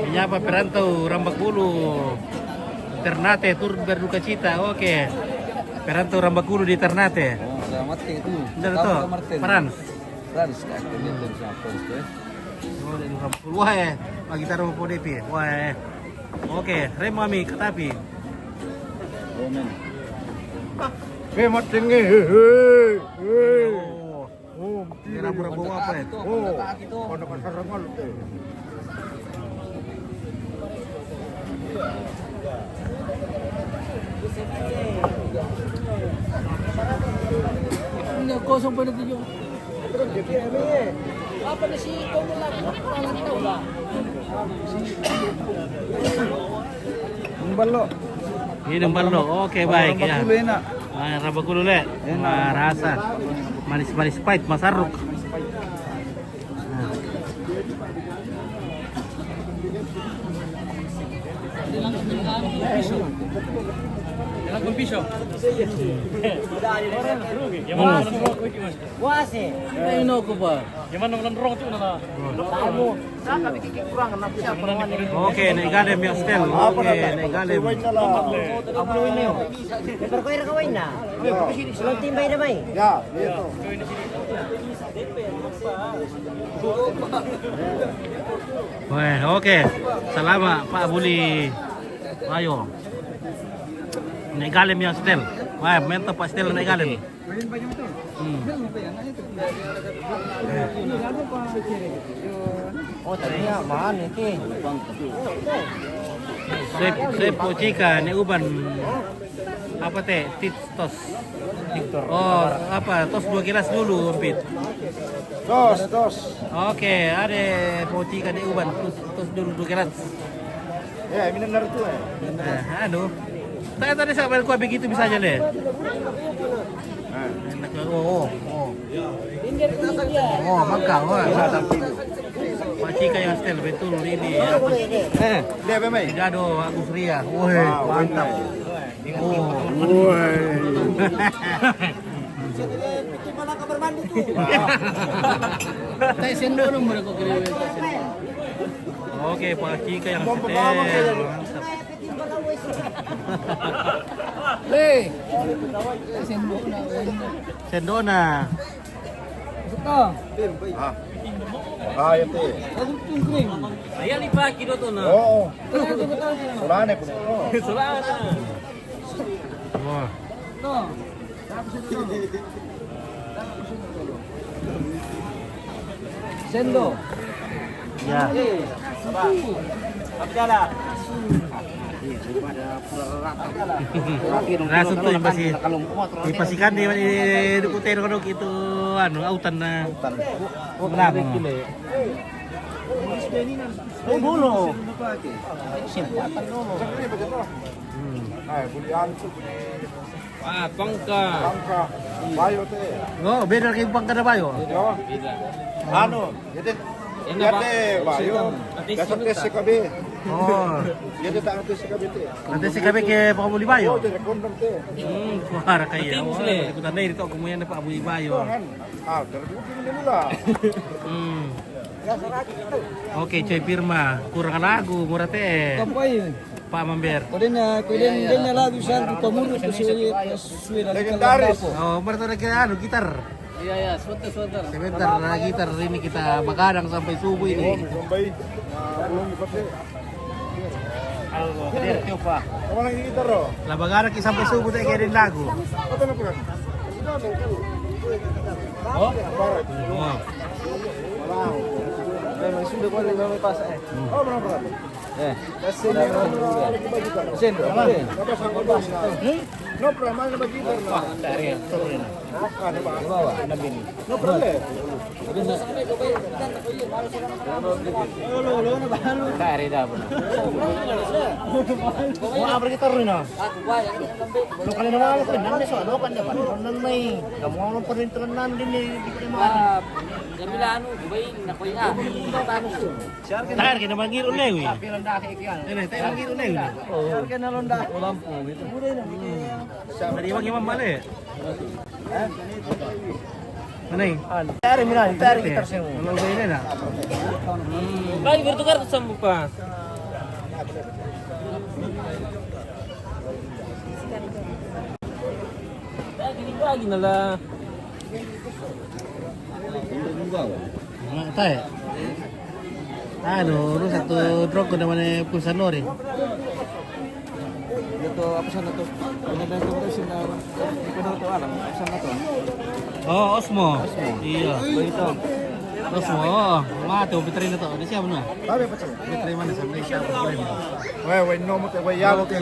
Menyapa perantau Rambakulu. Ternate turut berduka cita. Oke. Perantau Rambakulu di Ternate. Oh, selamat itu. Benar itu. Frans. Frans akan dari siapa itu? Oh, dari Rambakulu. Wah, bagi taruh po DP. Wah. Oke, rem mami katapi. Oh, men. Matin nge. Oh, rabu-rabu apa ya? Oh, ono kasarangan teh. Ini kosong pada 7. Terus jadi ini. Apa na si Tomo na? Parang ito ba? Balo. Ini balo. Oke, baik ya. Rambakulu enak. Rambakulu le. Wah, rasa. Manis-manis pahit, masaruk. Ilang piso? Wase. Ino ko ba? Gimana naman rong tu na? Kamu. Saka bikin kurang na siya perwan ini. Oke, naik galem yang stel. Oke, naik galem. Aku lu ini. Lebar ko ira kawin na. Sulong timbay na bay. Ya, itu. Wah, oke. Selamat Pak Buli. Ayo. Naik galem yang stel. Wah, mantap Pak stel naik galem. Oh, tadinya mana itu? Sep pocika nih uban apa teh tos. Oh, apa tos 2 gelas dulu Pit. Tos. Oke, ada pocika nih uban tos dulu 2 gelas. Ya, minum dari itu ya. Nah, aduh. Saya tadi sampai gua begitu bisa aja deh. Oh, maka Pacika yang setel betul ini. Dia apa mai? Gado Agus Ria. Woi, mantap. Oh, woi. Itu malah kamar mandi tuh. Tay sendo no mereka kira. Oke, Pacika yang setel. Mantap. Le. Sendo na. Sendona. Suka. Ah, itu. Ayan ipaki do to na. Oh. Solane pun. Solana. Wah. To. Sendo. Ya. Abdala. Raso tuh yang dipasikan di dukutin kodok itu anu autan na. Berapa? Bulu. Pangka. Bayo teh. Oh, beda kayak pangka na bayo. Anu, jadi Yate, bayo. Dasar tes CKB. Oh. Yate tak tes CKB teh. Nanti si kami ke Pak Buli Bayo. Oh, jadi kondom teh. Kuara kaya. Ikutan na dito kumuyan na Pak Buli Bayo. Ah, terbukti dulu lah. Oke, Coy Firma, kurang lagu murah teh. Kampay. Pak Mamber. Kudenya lagu sa pamulot ko si legendaris. Oh, berarti ada anu gitar. Iya, sebentar. Sebentar na gitar ini kita begadang sampai subuh ini. Sampai belum dipakai. Hadir coba. Kamu lagi gitar loh. Lah begadang kita sampai subuh teh kirim lagu. Apa nak? Oh. Memang sudah kau memang pas Oh, berapa? Sen. No problem, ano ba dito? Dari, turunin. Ano ba? Bawa, nabini. No problem. Dari dah pun. Mau abri kita rin ah. Lo kali na wala ko, nanay so ano kan dapat. Nanay, kamu ang perintalan din di ko na. Gamila ano, gubay na ko ya. Tayar kita manggil ulang wi. Pilang daki ikan. Ini tayar manggil ulang. Share ka na londa. Lampu itu. Dari bang imam balik. Mana ini? Tayar mina, tayar kita semua. Kalau udah ini dah. Baik bertukar sama pa. Lagi nala. Tayo. Ano, satu truk ko naman pulsa lori. Ito, apa sana to? Binibenta ko kasi na hindi ko daw ito alam. Apa sana to? Oh, Osmo. Iya. Ito. Osmo. Mate, bitray na to. Ano siya mo na? Sabi pa siya. Bitray man sa mga siya. Wait, no mo te, wait, yalo te.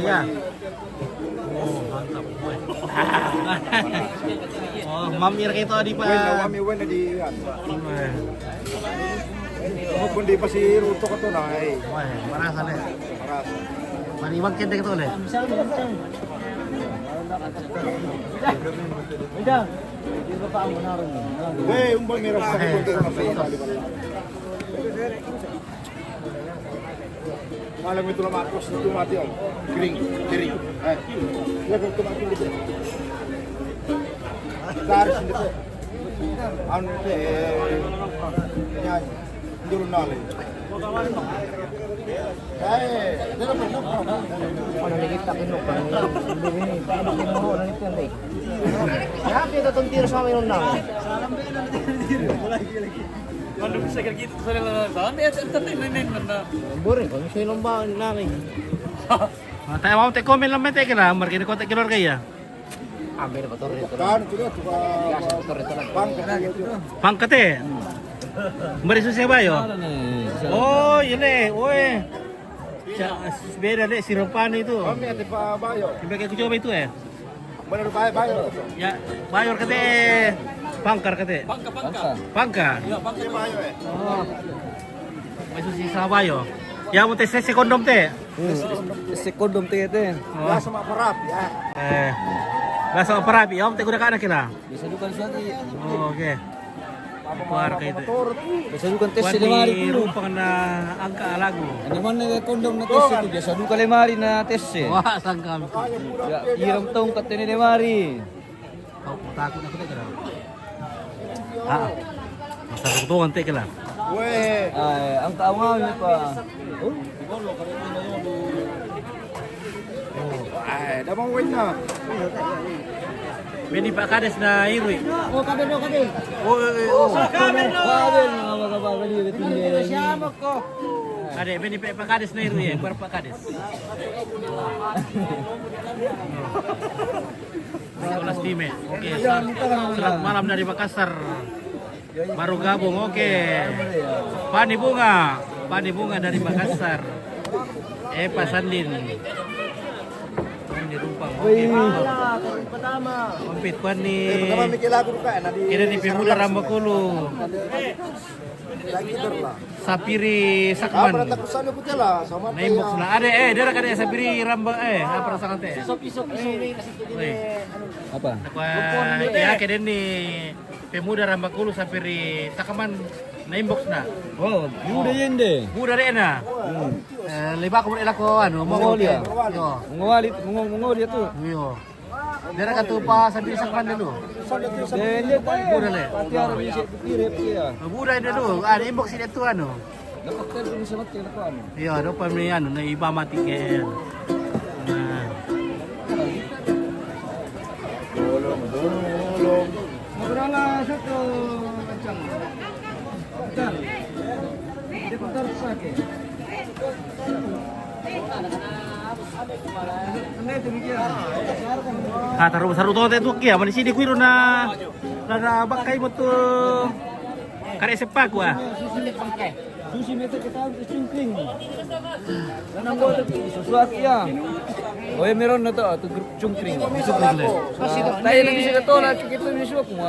Oh, mantap. Oh, mamir kayo to di pa. Wait, nawami wala di yan. Oh, kundi pa si Ruto ka to na eh. Wah, marasa na. Marasa. Maniwag kaya ka to ulit. Weh, umbang meron sa kundi na sa malam itu lama terus itu mati om. Kering. Lagi itu mati gitu. Dari sini tuh. Anu teh nyanyi. Jurun nale. Mana lagi tak kena kan? Ini mau nanti nanti. Ya kita tuntir sama yang nang. Kalau bisa kayak gitu, soalnya sampai entertainment benda. Boring, kalau saya lomba nang. Tayo mau te komen lang mente kila, markin ko te kilor kaya. Ambil motor itu. Kan itu motor itu Pangkate. Mari susah bayo. Oh, ini, oi. Beda deh si Ropani itu. Kami ada Pak Bayo. Kita coba itu Benar Bayo. Ya, Bayor kate. Pangkar kate. Pangka. Iya, Pangka Bayo Oh. Masuk si Sabayo. Ya mau tes sekondom teh. Sekondom teh teh. Ya sama perap ya. Bahasa operapi, om teh gunakan anak kita. Bisa dukan lagi. Oh, oke. Keluar kayak itu. Bisa dukan tes 5 hari dulu. Rupa na angka lagu. Ano man na kondom na tes itu biasa duka 5 hari na tes eh. Wah, sangkam. Ya, iram tong katene 5 hari. Oh, takut aku teh kira. Ah. Masa rutungan teh kira. Weh, ang tawa ni pa. Oh, Dah mau win na. Beni Pak Kades na Irwi. Oh, kabel. Oh. kabel mga kabel gitu. Siapa kok? Ade, Beni Pak Kades na Irwi, bar Pak Kades. Sekolah Time. Oke. Selamat malam dari Makassar. Baru gabung, oke. Pani bunga dari Makassar. Pak Sandin. Di Rumpang. Oke. Pertama. Kompit kuan ni. Pertama mikir lagu duka na di. Kira di Pemuda Rambakulu. Sapiri Sakman. Apa tak kusana putih lah sama. Naimbok lah. Ada dia kan Sapiri Ramba apa rasakan teh. Sopi. Apa? Ya keden ni Pemuda Rambakulu Sapiri Sakman naimbok na. Oh, muda yende. Muda deh na. Lebih aku boleh lakukan anu Mongolia. Yo. Mongolia tuh. Yo. Dia kan tu pa Sapiri Sakman dulu. Dia Muda le. pati harus bisa pikir ya. Muda dulu. Ada inbox ini tu anu. Dapat kan bisa mati lakukan. Iya, depan ni anu na iba mati ke. Nah. Bolong. Ngobrol satu kencang. Kencang. Dia putar sakit. Taruh to teh tu kia, mana sini kuiru na bakai mo tu kare sepak wa. Susi meter kita cungkring. Nang go sesuatu ya. Oye meron na to cungkring. Tayo lagi sa to na kita mismo kung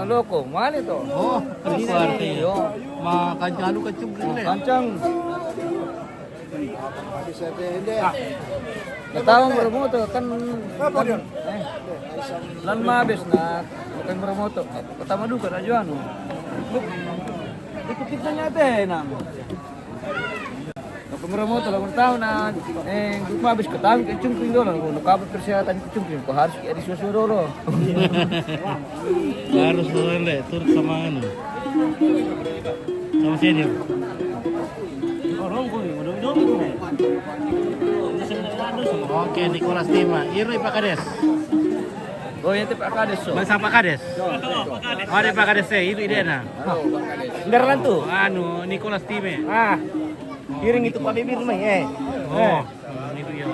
loko. Mali to. Oh, berarti yo. Makancang ka cungkring le. Kancang. Natawang bermoto kan lan mabes na bukan bermoto. Pertama duka na juano. Itu kita nyate nam. Bermoto lah tahu na mabes ketawang ke cungkring dolo. Kalau kabut kesehatan cungkring ko harus di susu dolo. Harus dulu le, turut sama anu. Sama senior. Oke, Nicolas Tima. Iro Pak Kades. Oh, ya Pak Kades. Bangsa Pak Kades. Oh, ada Pak Kades itu ide na. Ndarlan tuh. Anu, Nicolas Time. Kiring itu Pak Bibir mah Oh, itu ya.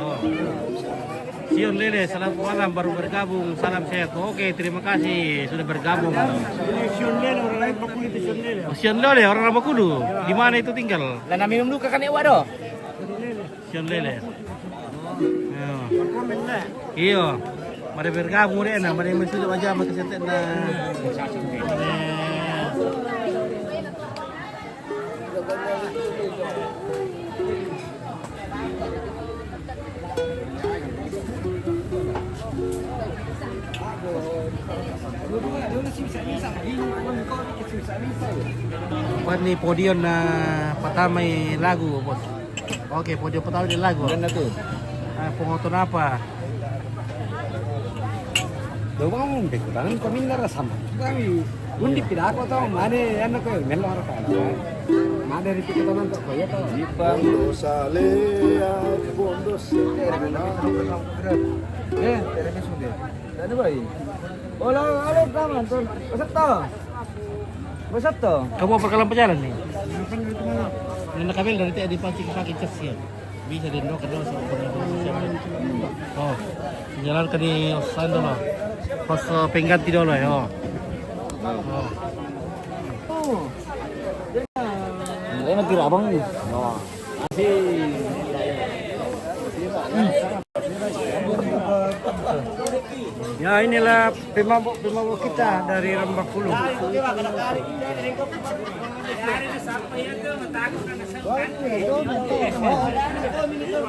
Sion Lele, selamat malam baru bergabung. Salam sehat. Oke, terima kasih sudah bergabung. Sion Lele orang lain Bakudu itu Sion Lele. Sion Lele orang Bakudu. Di mana itu tinggal? Lah nami minum luka kan ewa do. Sion Lele. Iya. Mari bergabung deh, mari masuk aja sama kesehatan buat nih podium pertama lagu bos. Oke, podium pertama di lagu. Dan itu. Penonton apa? Doang deh, tangan kami nara sama. Kami undi tidak aku tahu mana anak ko melo ara kana. Mana dari kita nonton ko ya tahu. Bondo salea, bondo terus sudah. Ada bayi. Olah, halo kawan, tuh. Besar toh. Kamu perkelan pejalan nih? Nana kabel dari tadi pancing pakai cas ya. Bisa dendok kedua sama oh, jalan ke di sana dulu. Pas pengganti dulu ya. Oh. Ini nanti abang nih. Ya inilah pemabuk kita dari Rambakulu.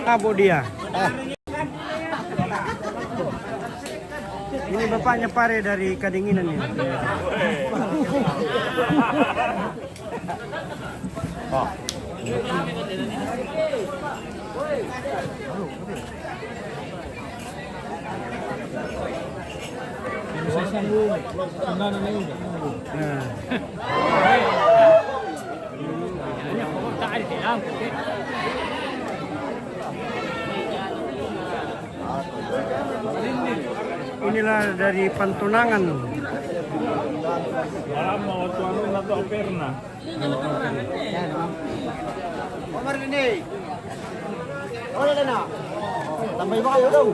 Abu dia. Ini bapaknya Pare dari Kadinginan ini. Oh. Inilah dari Pantunangan. Omar ini. Oleh Lena. Tambah ba kayo daw?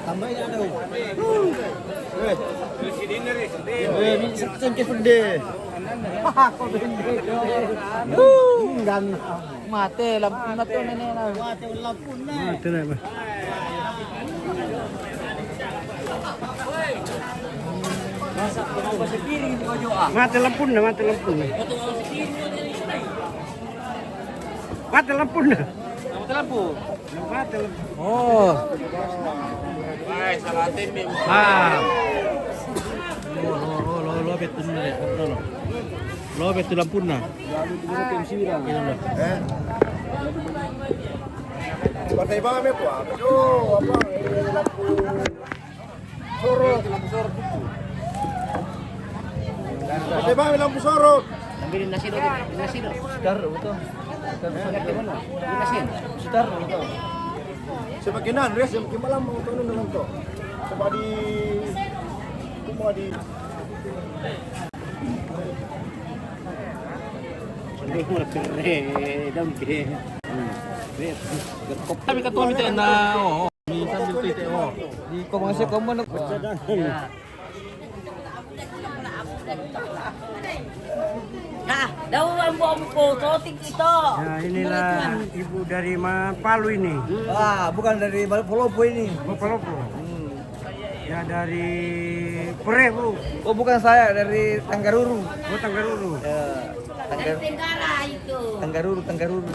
Tambah niya daw. Minsan pwede. Gan. Mate, lampun na to nene na. Mate, lampun na. Mate na ba? Mate lampun na, mate lampun na. Mate lampun na. Mati lampu. Mate lampun. Oh. Baik, salatin mi. Lo betul ni. Lo betul lampu na. Patay ba kami po? Yo, apa? Lampu sorot, lampu sorot dito. Patay ba kami lampu sorot? Ambilin nasi dulu. Nasi dulu. Sedar betul. Nasi. Sedar betul. Sebagian res yang malam mau turun dengan to. Coba di Kami ketua minta na, minsan minta Di komasi komo na. Nah, daun bombo, totik itu. Ya inilah ibu dari Palu ini. Ah, bukan dari Palopo ini. Oh, Palopo. Ya dari Pure, Bu. Oh, bukan saya, dari Tanggaruru. Oh, Tanggaruru. Ya, Tenggara itu. Tanggaruru.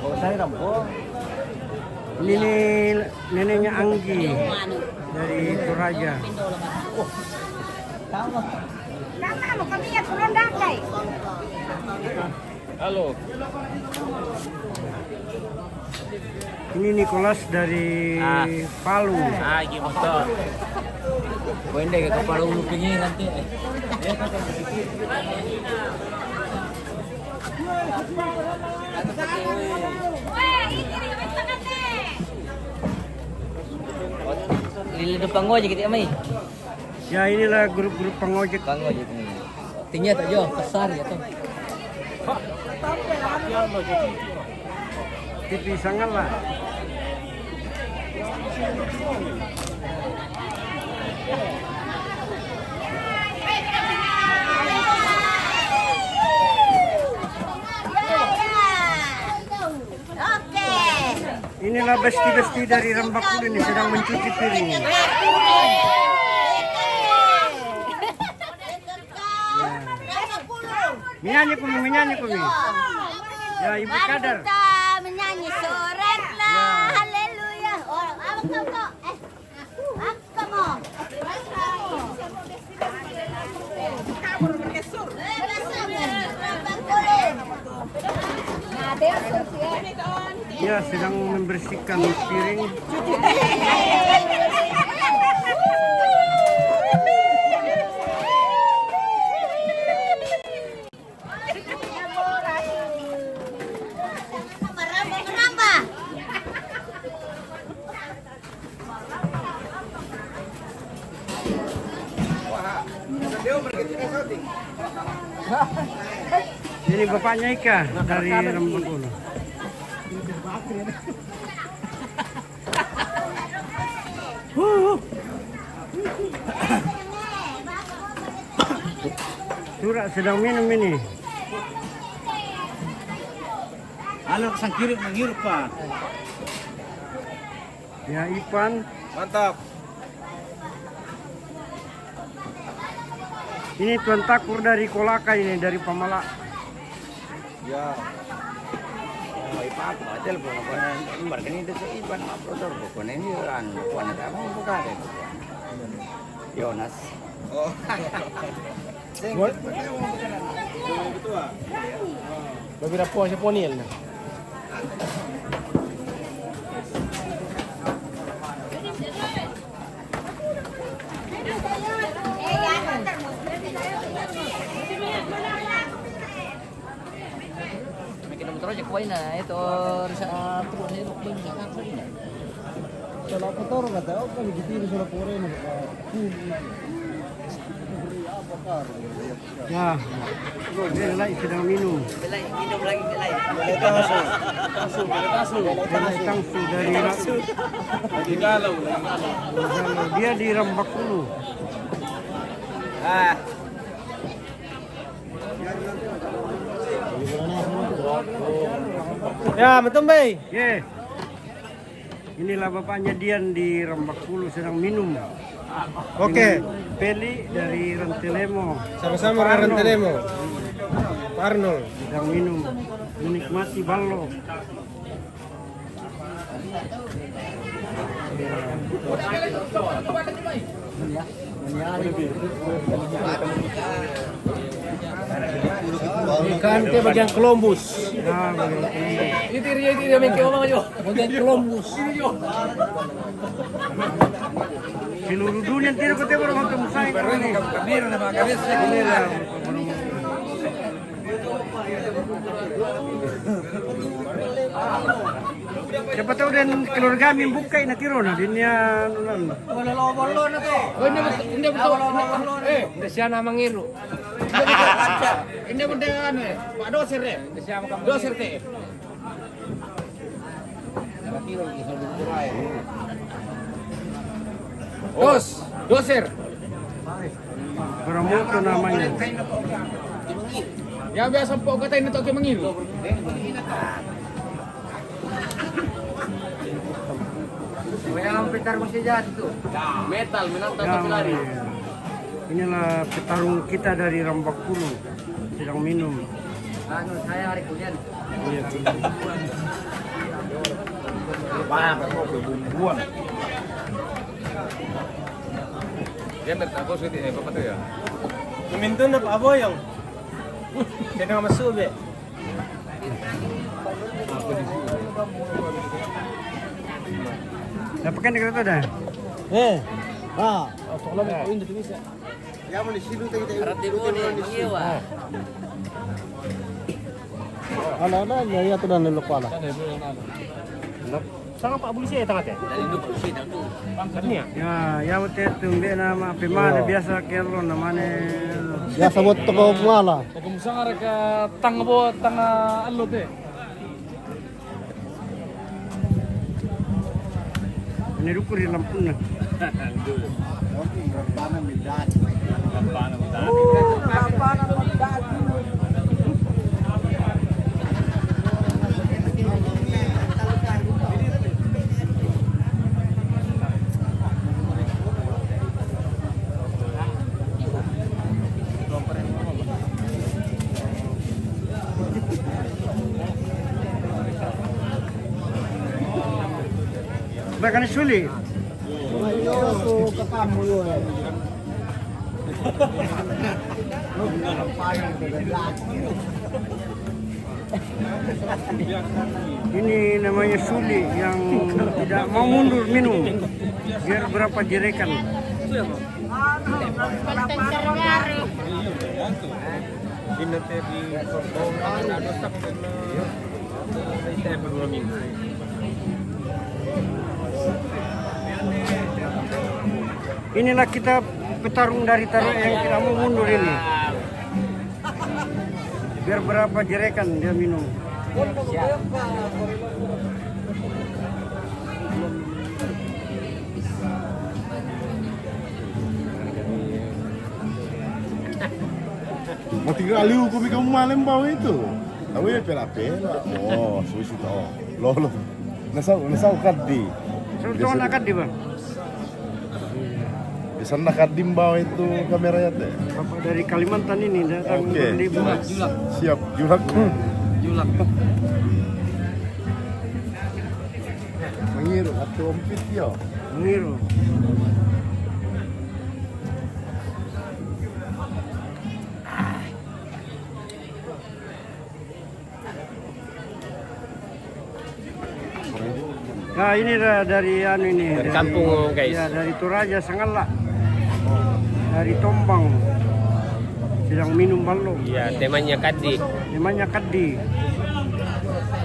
Oh, saya Rampo. Ini neneknya Anggi dari Toraja. Halo. Ini Nicholas dari Palu. Gimana? Pwede ke Palu lupingin nanti. Lili pangojek gitu Amai. Ya inilah grup-grup pengojek. Pangojek ini. Tingginya tak jauh, besar ya tuh. TV sangat lah. Inilah besti-besti dari Rembakul ini sedang mencuci piring. Menyanyi kumi. Ya Ibu Kadar. Menyanyi soret lah, haleluya. Oh, Ya sedang membersihkan piring. Ini bapaknya Ika dari Rembakul. Surat sedang minum ini. Halo, sang kiri menghirup Pak. Ya Ipan. Mantap. Ini Tuan Takur dari Kolaka ini, dari Pamala. Ya. Ipan, telepon apa nomor ini itu Ipan uploader bukan ini kan bukan apa bukan itu. Yonas. Oh. Beberapa po siya ponil na. Project boy na ito sa turun sa loob sa kanila. Kalau kotor kata, oh kami gitu sudah pore na. Ya, Belai sedang minum. Belai minum lagi belai. Belai Tangsu dari Lagi galau. Dia di Rembakul. Ya, betul bay. Yeah. Inilah bapaknya Dian di Rembakul sedang minum. Oke. Peli dari Rentelemo. Sama-sama dari Rentelemo. Pak Arnold sedang minum, menikmati ballo. Ikan ke bagian Columbus. Nah, Itu dia make apa aja. Bagian Columbus. Seluruh dunia tidak ketemu orang kemusai ini. Kamera nama kabisa. Inilah. Siapa tahu dan keluarga kami buka ini tiro na dinya nunan. Wala lo na to. Hindi betul. Hindi siya na mangiru. Hindi mo de ano eh. Pak doser eh. Doser te. Doser. Beramoto namanya. Yang biasa po katain nito kay mangil. Yang pitar mesti jadi tuh. Metal menantang tapi lari. Inilah petarung kita dari Rambakulu sedang minum. Anu saya hari kemudian. Iya. Bumbuan. Dia bertako sudah apa tuh ya? Kumintun na pa aboy yung. Kaya nga masubi. Dapatkan di kereta dah. Tolong ko hindi bisa. Ya mo ni silu tayo tayo. Rati mo ni mangiwa. Ala ya to dan lelo pala. Sanga pa bulisi eta kate. Dari dulu sih tuh. Pangkatnya. Ya betul tumbe nama pemana biasa kelo namanya. Ya sabot to ko mala. Kumusta nga ka tangbo tanga allo te. Ini rukur di lampuna. Bahkan sulit. Ini namanya Suli yang tidak mau mundur minum biar berapa jerekan. Inilah kita petarung dari taruh yang tidak mau mundur ini. Biar berapa jerekan dia minum. Mau 3 kali hukum kamu malam bawa itu. Tahu ya pela-pela. Oh, susu tahu. Loh. Nasau kaddi. Sudah nak kaddi bang. Bisa nak kaddi bawa itu kameranya teh. Bapak dari Kalimantan ini datang berlibur. Siap, julak. Julak. Mengiru atau ompit ya. Mengiru. Nah ini dari anu ini Dari kampung guys. Ya dari Toraja Sangalak, dari Tombang sedang minum ballo. Iya, temanya Kaddi. Temanya Kaddi.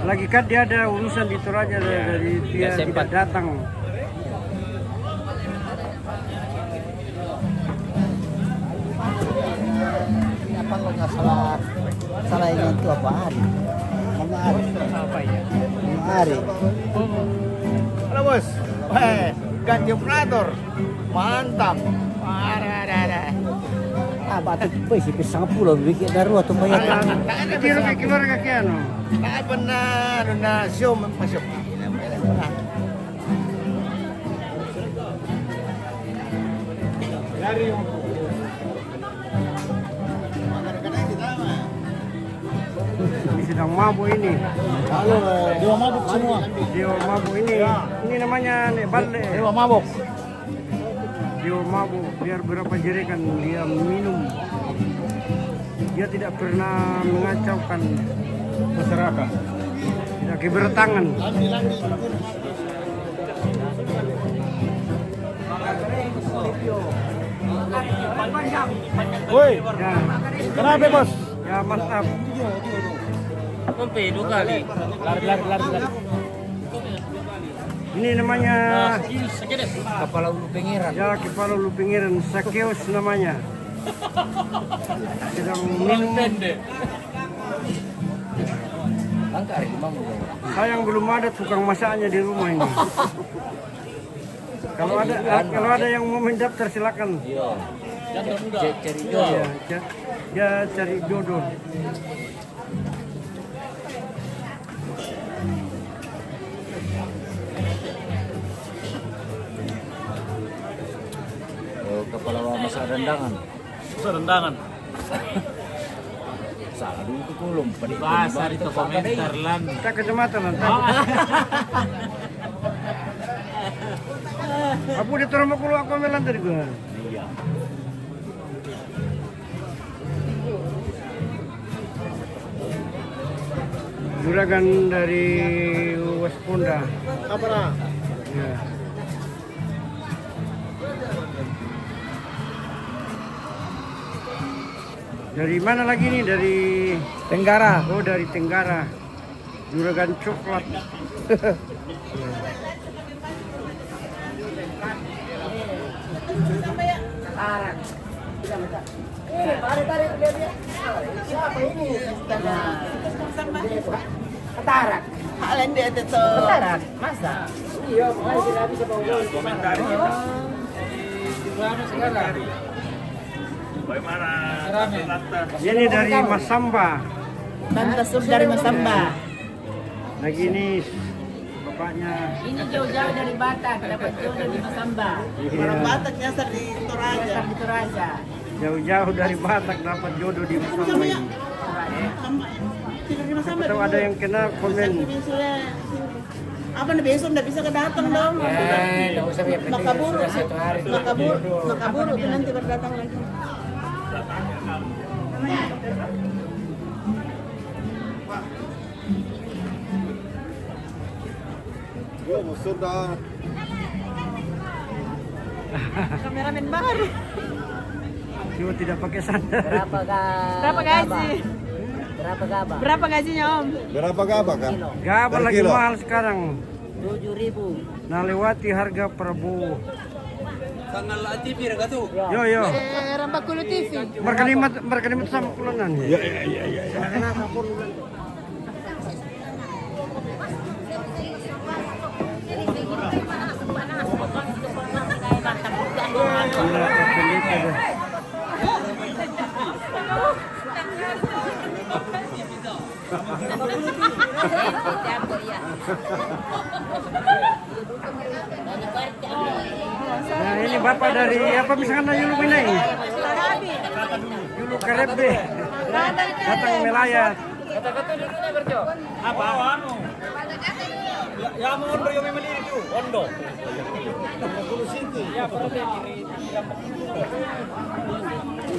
Lagi Kaddi ada urusan di Toraja dari dia tidak datang. Apa lo nggak salah ini itu apa hari? Apa ya? Hari. Halo bos, ganti operator, mantap. Batu pesi pisang pulau bikin darurat tuh banyak. Kira gimana kaki anu? Benar, benar, siom masuk. Dari ini sedang mabuk ini. Halo, dewa mabuk semua. Dewa mabuk ini. Ini namanya Balle. Dewa mabuk. Dia mabuk biar berapa jerikan dia minum. Dia tidak pernah mengacaukan Masyarakat. Tidak kebertangan. Woi, Ya, kenapa bos? ya mantap. Sampai 2 kali. Lari. Ini namanya Kepala ulu pengiran. ya kepala ulu pengiran Sakeos namanya. Sedang minum. Angka hari kemana? Sayang belum ada tukang masaknya di rumah ini. Kalau ada yang mau mendaftar silakan. Iya. Cari Iya, ya cari jodoh. Kepala masa rendangan. Masa rendangan. Salah dulu ke kulum. Pasar itu komentar lan. Kita kecamatan nanti. Aku di Torong Makulo aku melan dari gua. Iya. Juragan dari Wasponda. Apa lah? Ya. Dari mana lagi nih? Dari Tenggara. Oh, dari Tenggara. Juragan coklat. Katarak. Kalian dia itu katarak. Masa? Iya, makanya tidak bisa bawa komentar. Gimana sekarang? Bagaimana? Ini dari Masamba. Tante Sur dari Masamba. Lagi nih bapaknya. Ini jauh-jauh dari Batak, dapat jodoh di Masamba. Orang Batak nyasar di Toraja. Di Toraja. Jauh-jauh dari Batak dapat jodoh di Masamba ini. Siapa tahu ada yang kena komen. Apa nih besok nggak bisa kedatang dong? Nggak usah ya, Makaburu tuh nanti berdatang lagi. Yo, sudah. Kameramen baru. Cuma tidak pakai sandal. Berapa gaji? Berapa gajinya Om? Berapa gabah kan? Gabah lagi kilo. mahal sekarang. 7.000. Nah lewati harga Prabowo. Tanggal TV raga tuh. Yo. Rambakulu TV. Mereka sama kulanan. Ya. Nah ini bapak dari apa misalkan Yulu Binai? Yulu Karebe. Datang melayat. Kata-kata dulunya berjo. Apa? Anu. Ya mohon beri memang itu. Ondo. Ya, berarti kiri.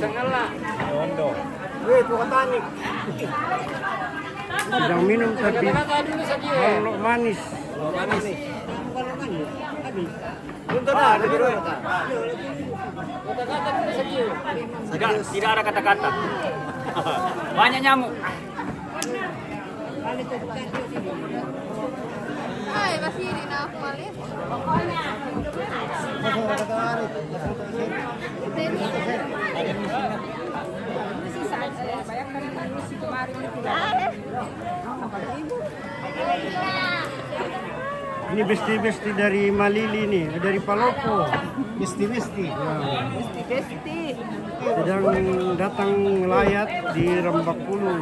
Tengah Ondo. Wih, bukan tanik. Sedang minum tapi kalau manis. Manis. Untuk dah, ada biru. Kata-kata dulu saja. Tidak ada kata-kata. Banyak nyamuk. Hai, masih di Nafmali. Ini besti-besti dari Malili nih, dari Palopo. Besti-besti. Sedang datang melayat di Rambakulu.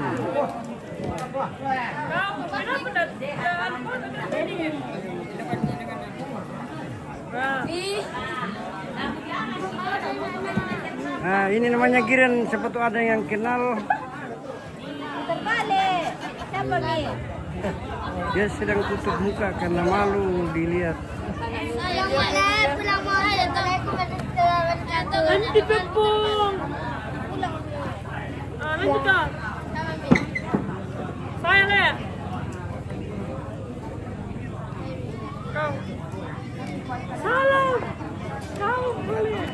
Nah, ini namanya Giren, siapa tuh ada yang kenal. Terbalik. Siapa nih? Dia sedang tutup muka karena malu dilihat. Sayang boleh pulang boleh nanti pepung. Lanjut dong. Sayang ya. Kau. Salam. Kau boleh.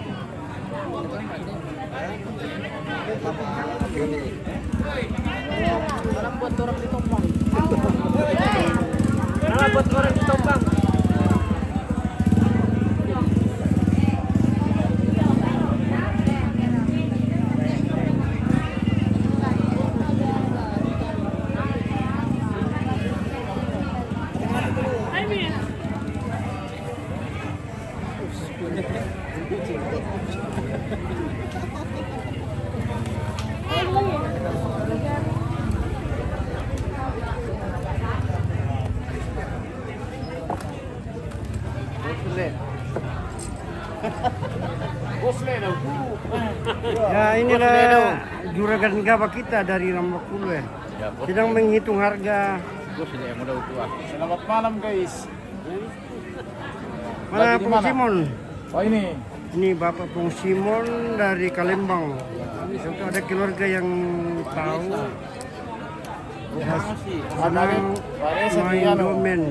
Salam buat orang di Tompang. Salam buat orang di Tompang. Ya inilah juragan gabah kita dari Rambakulu ya. Sedang menghitung harga. Selamat malam guys. Mana Pung Simon? Oh ini. Ini Bapak Pung Simon dari Kalembang. Itu ada keluarga yang tahu. Main domen.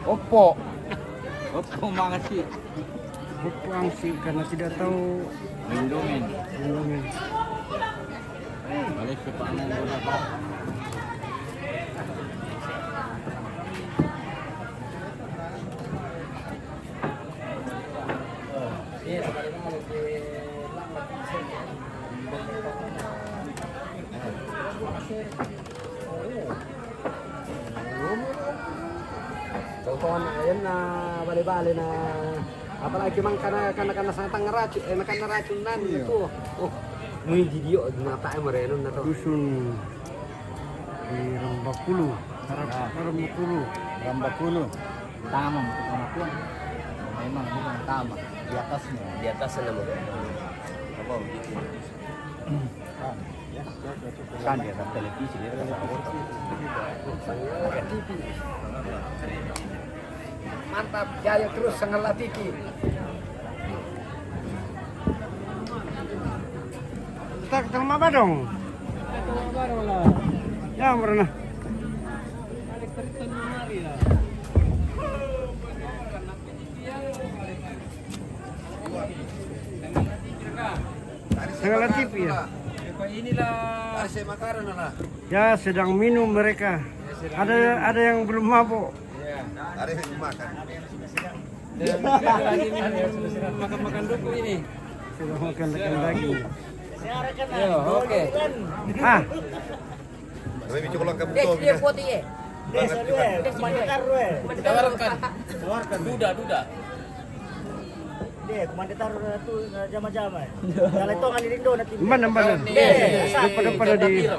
Oppo. Oppo makasih. Oppo angsi karena tidak tahu Main domen. domen. Balik ke panen berapa? Contohan ayan na bali-bali na apalagi mang kana satang ngeracun kana racunan itu. Oh, muy video nata merenon na to. Dusun di Rambakulu. Rambakulu. Rambakulu. Tama mo kung memang bukan tama di atasnya. Di atas naman. Apa? Kan di atas televisi dia kan TV. Mantap, jaya terus Sangala TV. Kita ketemu apa dong? Baru lah. Ya, pernah. Balik tertentu mari lah. Sangala TV ya. Inilah Arsy Makaran lah. Ya, sedang minum mereka. Ada yang belum mabuk. Ada yang makan. Lagi makan duku ini. Sudah makan lagi. Yo, oke. Ah, Dia poti ya. Tawarkan. Duda. Mana? Depan di.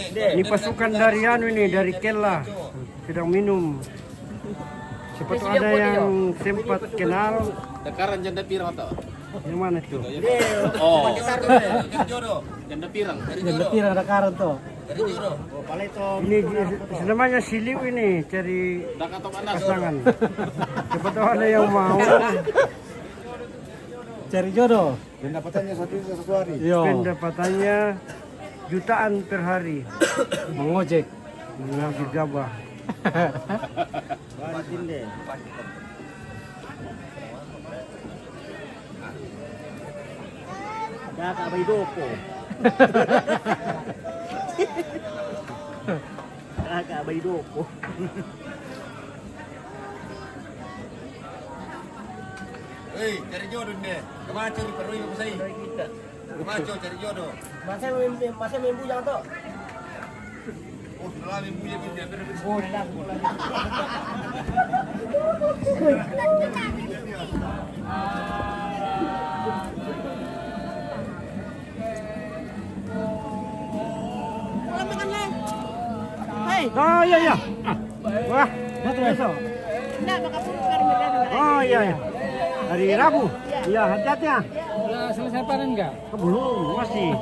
Ini pasukan dari dari Kella sedang minum. Seperti ada yang sempat kenal. Sekarang janda pirang atau? Yang mana itu? Oh. Janda pirang. Janda pirang Dakaran tuh. Ini namanya Siliu ini cari pasangan. Seperti ada yang mau cari jodoh. Pendapatannya satu hari. Pendapatannya jutaan per hari. Mengojek. Mengambil gabah. Bantin deh. Kakak Baidoko. Kakak Baidoko. Hei, cari jodoh deh. Kemana cari perlu ibu saya? Kemana cari jodoh? Masa main bujang tuh? Oh, sudah ibu ya bisa beres. Oh, dah. Oh iya. Wah, besok. Oh iya. Hari Rabu. Iya, hati-hati ya. Udah selesai panen enggak? Belum, masih.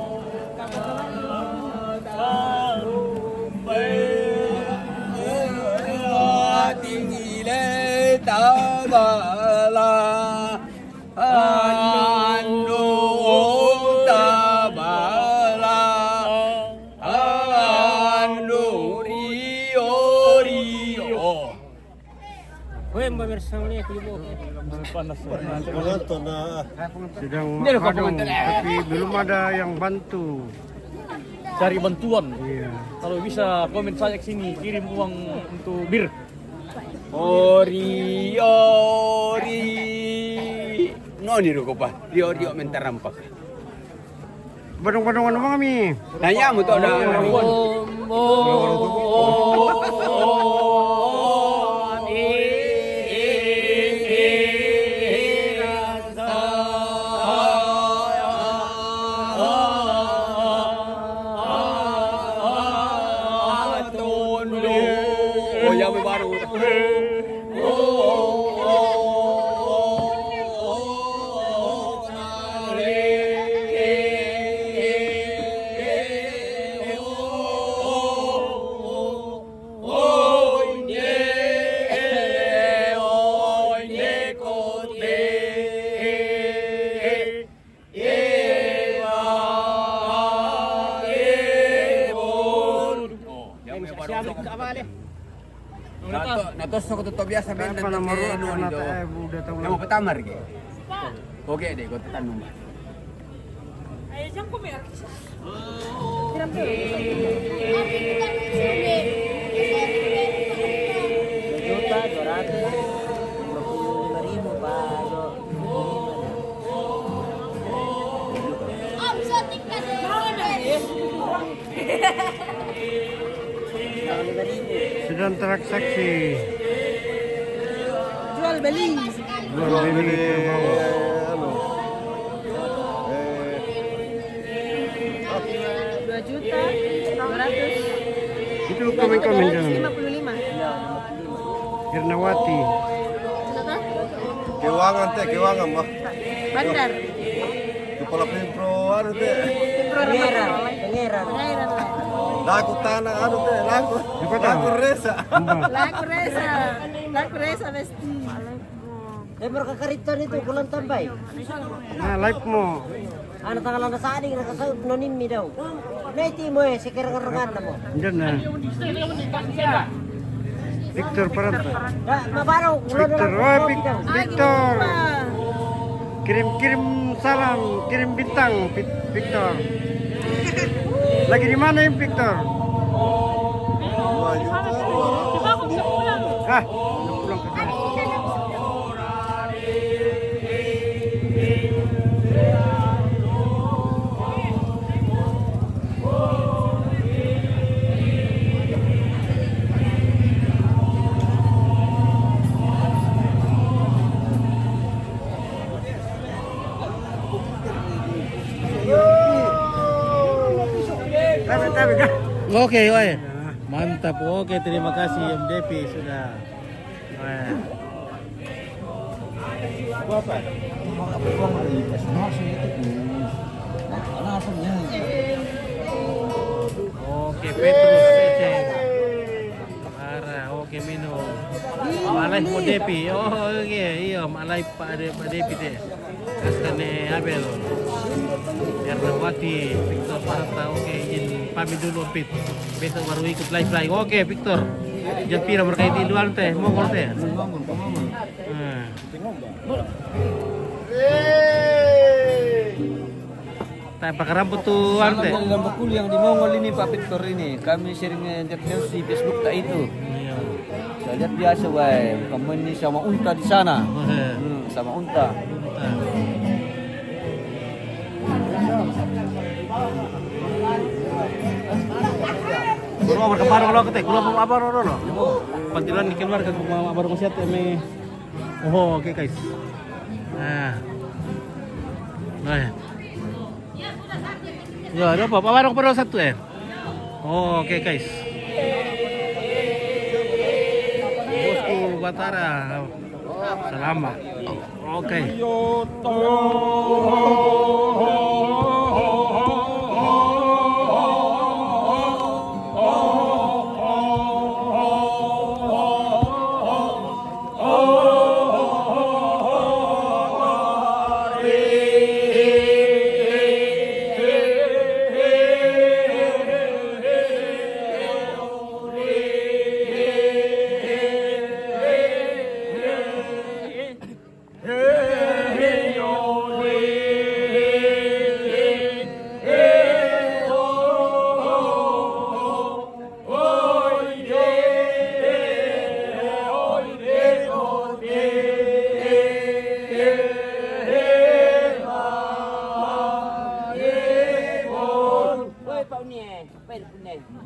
Sedang makan, tapi belum ada yang bantu. Cari bantuan. Iya. Kalau bisa komen saya ke sini, kirim uang untuk bir. Ori. Noni ro ko pa. Dio mentar rampak. Badong-badong ano kami? Nanya mo to na. Natos ko to biasa benda na mo Kamu petamar ke? Oke deh, kau tanam. Ayo jangan kau merah. Juta 255.000 Pak. Omset tingkat Sedang transaksi. Jual beli. Jual beli kerbau. Juta 200. Itu komen-komen jangan. 55. Irnawati. Kewangan teh, kewangan mah. Bandar. Kepala Pempro anu teh. Pangeran. Laku tanah anu teh, laku. Laku resa. Laku resa besti. Berkakariton itu bulan tambay. Nah, like mo. Ano tanggal na sa aning nakasaup nonim mi daw. Naiti mo si kerang-kerangan mo. Diyan na. Victor Paranta. Mabaraw. Victor, Victor. Kirim salam, kirim bintang, Victor. Lagi di mana yang Victor? Ah, pulang ke sana. Oke, mantap. Oke, terima kasih MDP sudah. Oke, Petrus Eceng. Parah, oke minum. Malay mo Depi. Oh, oke, iya, malay Pak Depi deh. Kasane Abel. Ernawati, Victor Paranta. Oke, izin pamit dulu Pit. Besok baru ikut live. Oke, Victor. Jangan pira berkait di luar teh, mongol teh. Tak pakai rambut tuh ante. Rambut kul yang di Mongol ini Pak Victor ini. Kami sering lihat di Facebook tak itu. Saya lihat biasa wae. Kamu ini sama unta di sana. Sama unta. Kulo berkebar lo kete, kulo mau apa lo? Pantilan di keluarga mau baru siat me. Oh, oke guys. Nah. Ya, ada apa? Warung perlu satu Oh, oke guys. Bosku Batara. Selamat. Oke.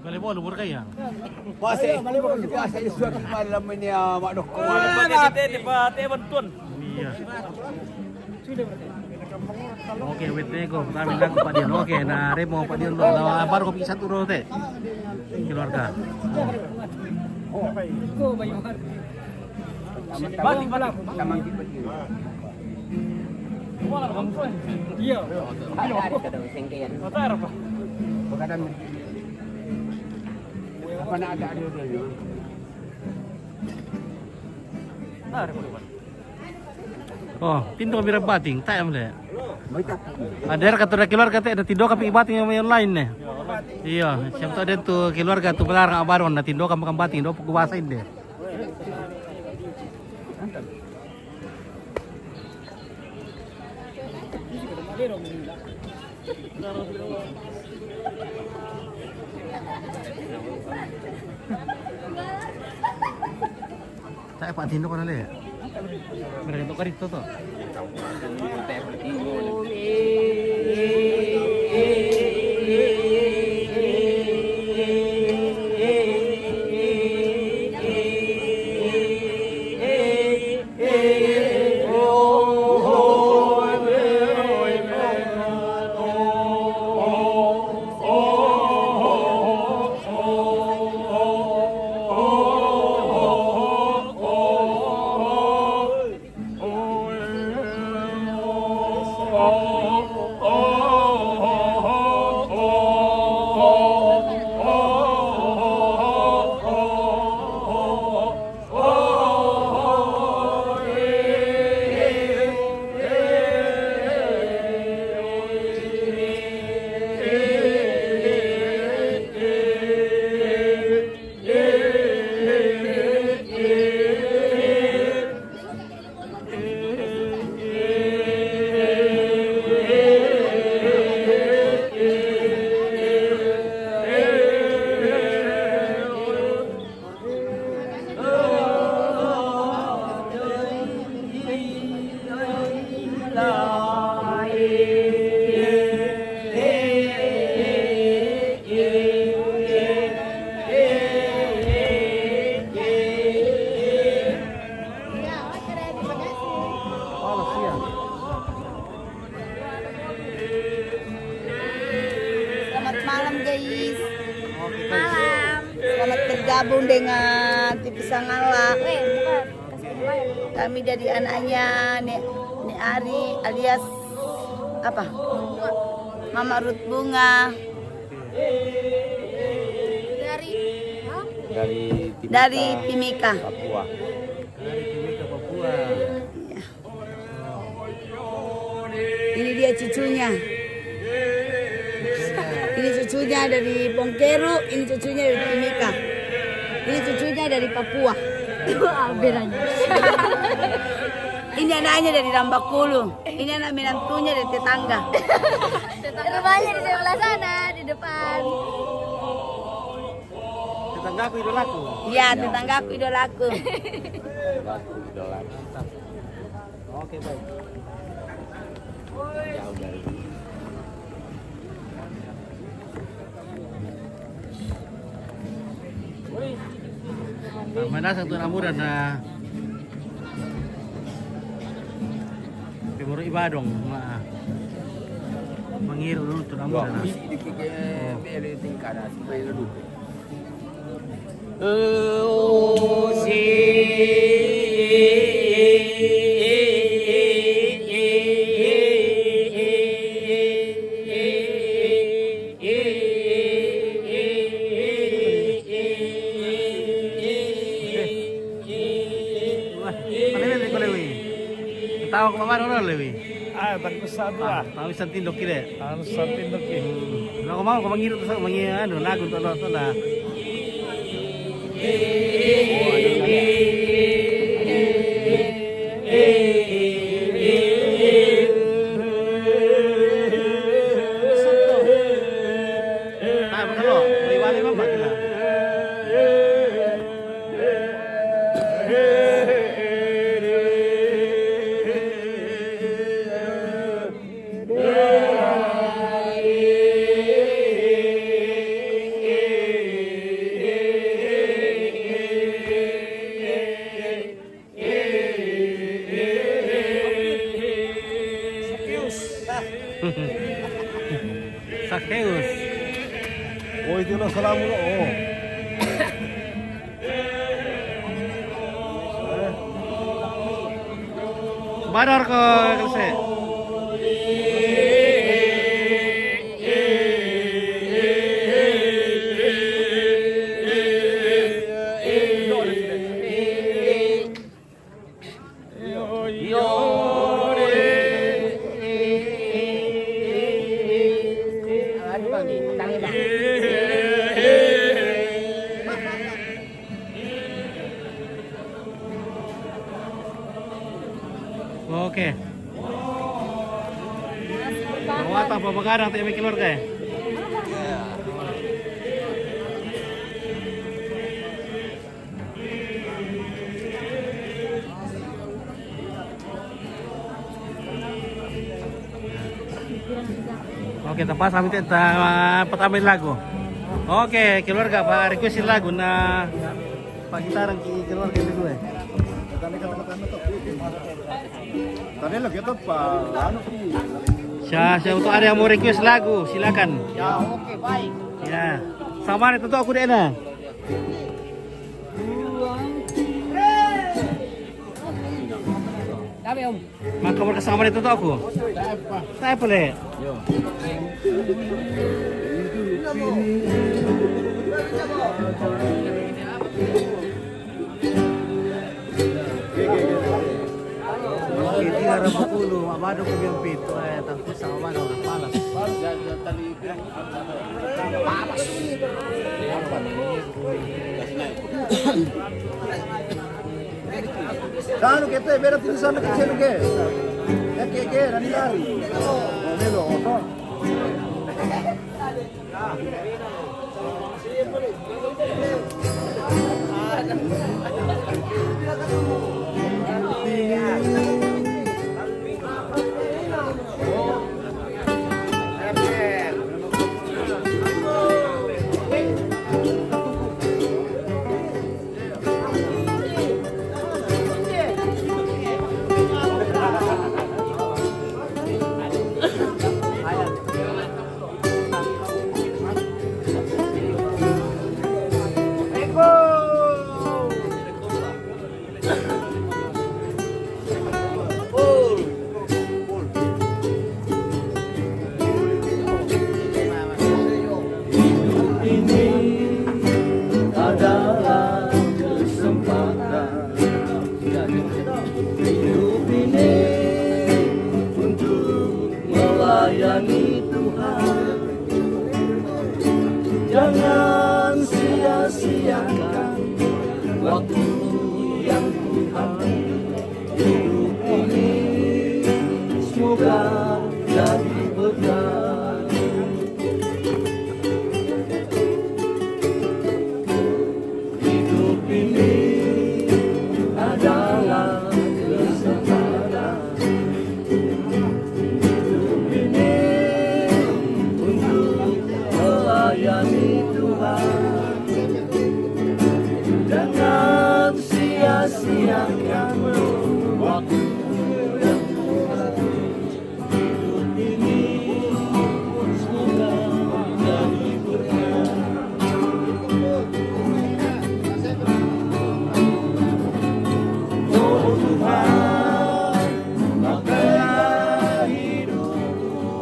Malibol, umur kaya? Puasa Yesus malam ini mak dok. Bantuan. Iya. Oke, wait nego, kami lagu Pak Dion. Oke, nah remo Pak Dion lo, baru kopi satu dulu teh. Keluarga. Batik pala. Wala bang friend. Iya. Ada daw sengkean. Otar apa? Apa nak ada dia? Oh, pintu kami bating, tak am le. Ada kata keluarga teh ada tindo kami bating yang lain nih. Iya, siapa ada tuh keluarga tuh pelarang abaron ada tindo kami bating, do kuasain deh. Saya Pak Tindo kan le. Mereka itu karito tuh. bergabung dengan TV Sangala. Kami dari anaknya Nek Ari alias apa? Mama Ruth Bunga. Dari Timika. Papua. Iya. Ini dia cucunya. Ini cucunya dari Bongkeru, ini cucunya dari Timika. Ini cucunya dari Papua. Bedanya. Ini anaknya dari Rambakulu. Ini anak menantunya dari tetangga. Rumahnya di sebelah sana, di depan. Tetanggaku idolaku. Iya, tetanggaku idolaku. Idolaku. Oke, baik. Jauh dari mana satu namuran na Timur Ibadong mengiru dulu tuh namuran. Beli tingkat supaya duduk. Tahu ke mana orang lewi? Bagus saja. Tahu santindok kira. Harus santindok ini. Kalau mau mangiru tuh mangiru lagu tuh lah. Sakeus. Oh itu lah salamu oh. Badar ko kasi. Oke. Pengawatan pembegadang tak may keluarga ya? Oke, tempat kami pertama lagu. Oke, keluarga Pak requestin lagu na Pak Gitarang keluarga itu gue. Tadi lagi itu Pak. Siapa untuk ada yang mau request lagu, silakan. Ya, oke, baik. Ya, sama itu aku deh nah. Kami Om. Maka bersama itu aku. Saya boleh. Hindi na rin makulo, mamado ko yung pito, tangkos sa mamado ng palas. Kano kita beda tulisan kecil ke? Ya ke nani lari. Oh, melo oto. Jangan sia-siakan waktu yang Tuhan hidup ini, semoga jadi berkah. Hidup ini adalah kesempatan. Hidup ini untuk melayani Tuhan. Jangan sia-siakan waktu yang Tuhan. Hidup ini semoga jadi berkah. Oh Tuhan, pakai hidupku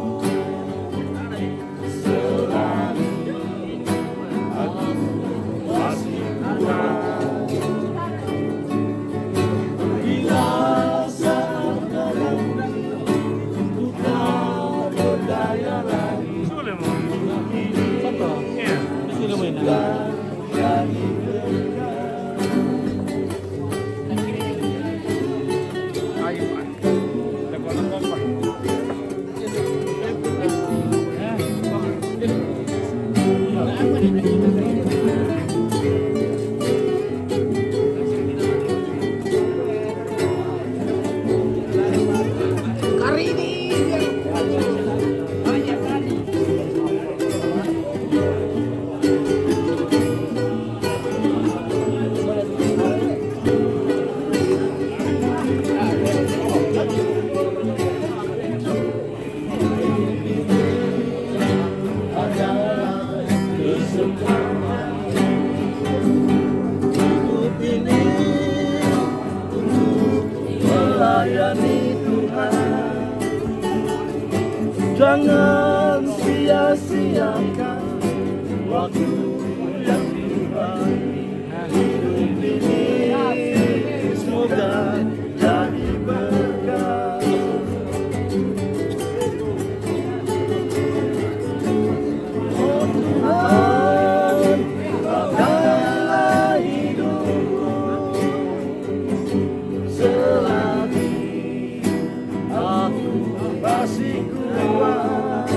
selalu aku masih kurang. Bila saat nanti untuk kau berdaya lagi, ini sudah jadi berkah. Hidup ini untuk melayani Jangan sia-siakan waktu yang diberi. Hidup ini semoga jadi berkah. Oh Tuhan, pakailah hidupku selagi aku masih kuat.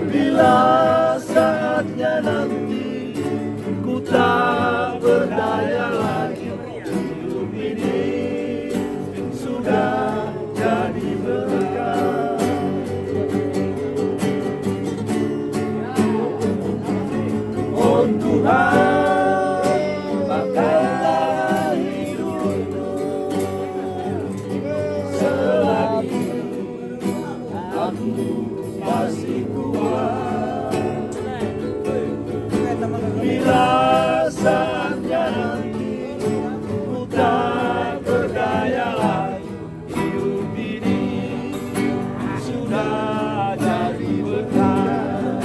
Bila saatnya nanti ku tak berdaya lagi, hidup ini sudah jadi berkah. Oh Tuhan, pakailah hidupku selagi aku masih kuat. Bila saatnya nanti ku tak berdaya lagi, hidup ini sudah jadi berkah.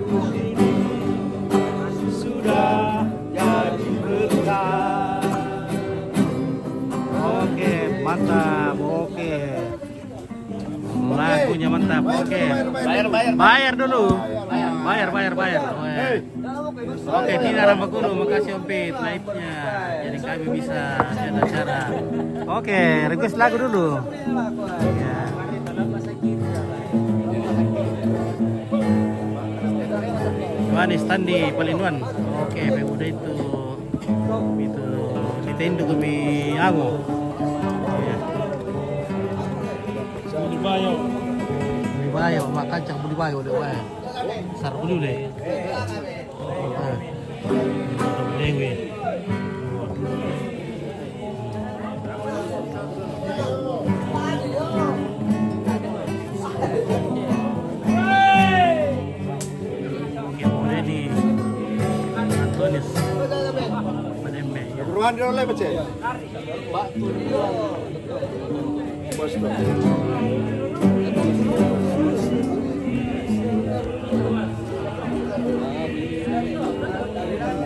Hidup ini sudah jadi berkah. Oke, mantap. Oke. Lagunya mantap. Oke. Bayar dulu. Bayar. Oke, Tina Rambakulu, makasih Om Pit live-nya. Jadi kami bisa ada acara. Oke, request lagu dulu. Ya. Johannes Tandi Palinduan. Oke, udah itu Nintendo kami Ango. Ya. Budi Bayo, makan cak Budi Bayo deh, wah. Sar dulu deh. Dewi. Ruan di oleh baca.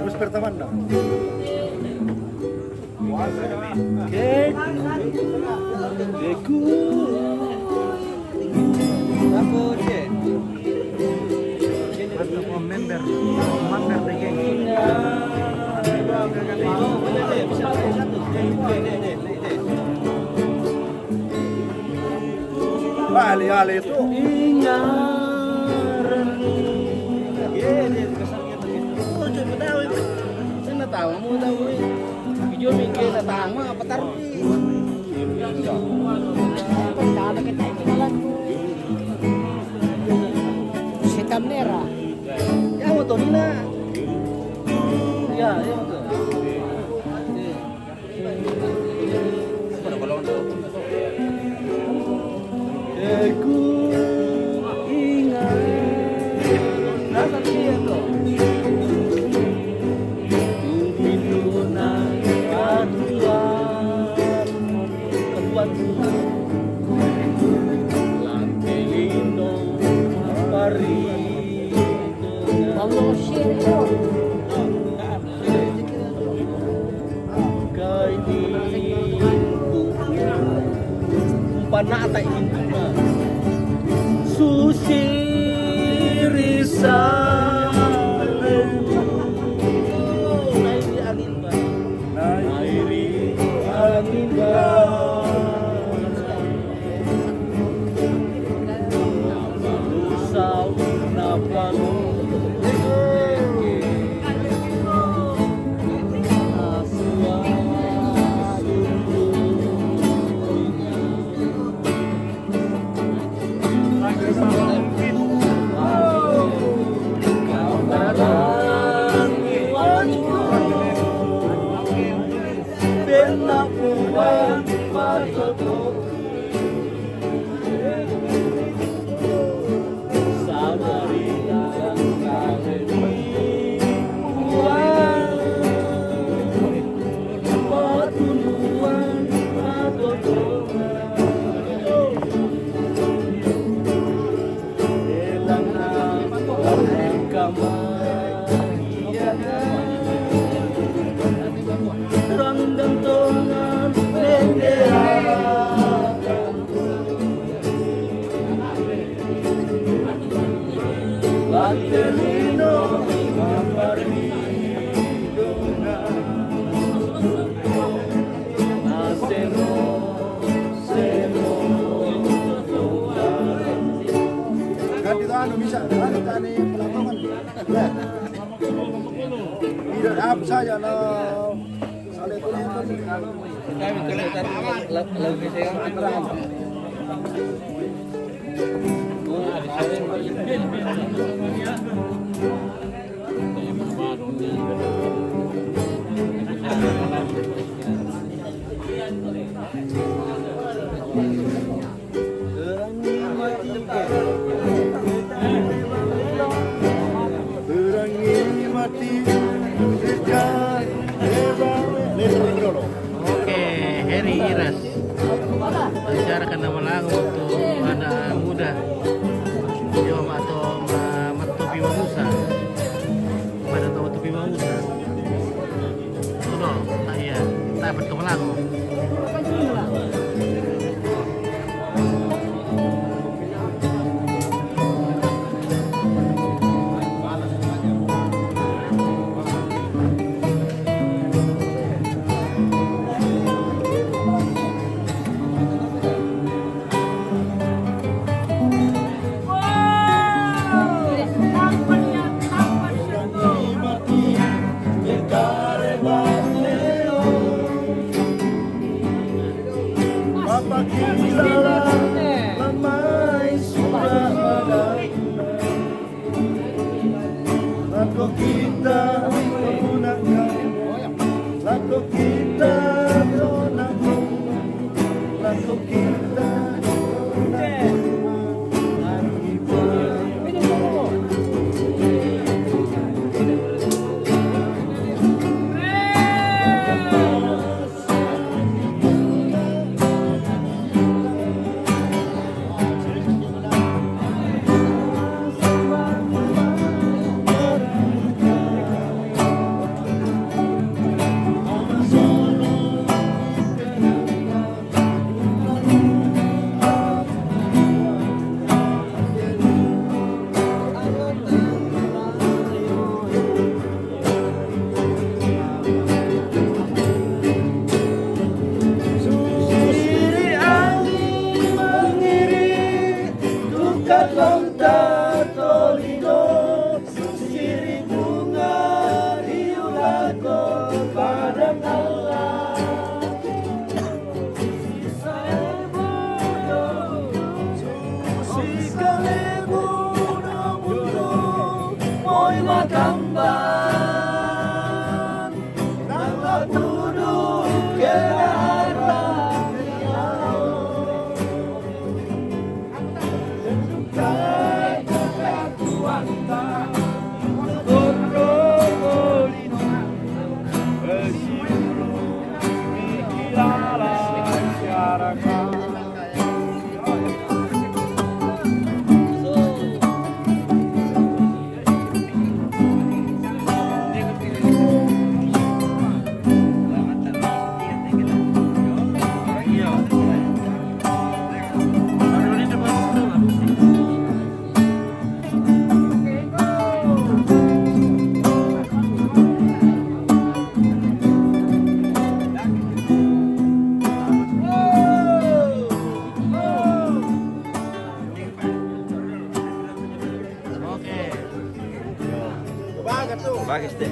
Bus pertama dah. Keku. Apa dia? Masuk member deh geng. Ali itu tahu mau tahu video mikir datang mah apa taruh Ada kita kenalan si kamera ya motor Nina ya motor aku ingat rasa dia tuh Panata ingkuna susi risa nairi angin ba usau napanu Kami kelihatan lebih sekarang. Oke, Heri Iras bicarakan nama lagu untuk anak muda Jawa atau Matopi Mamusa pada tahu Matopi Mamusa tak iya tak dapat nama lagu. Bagus deh.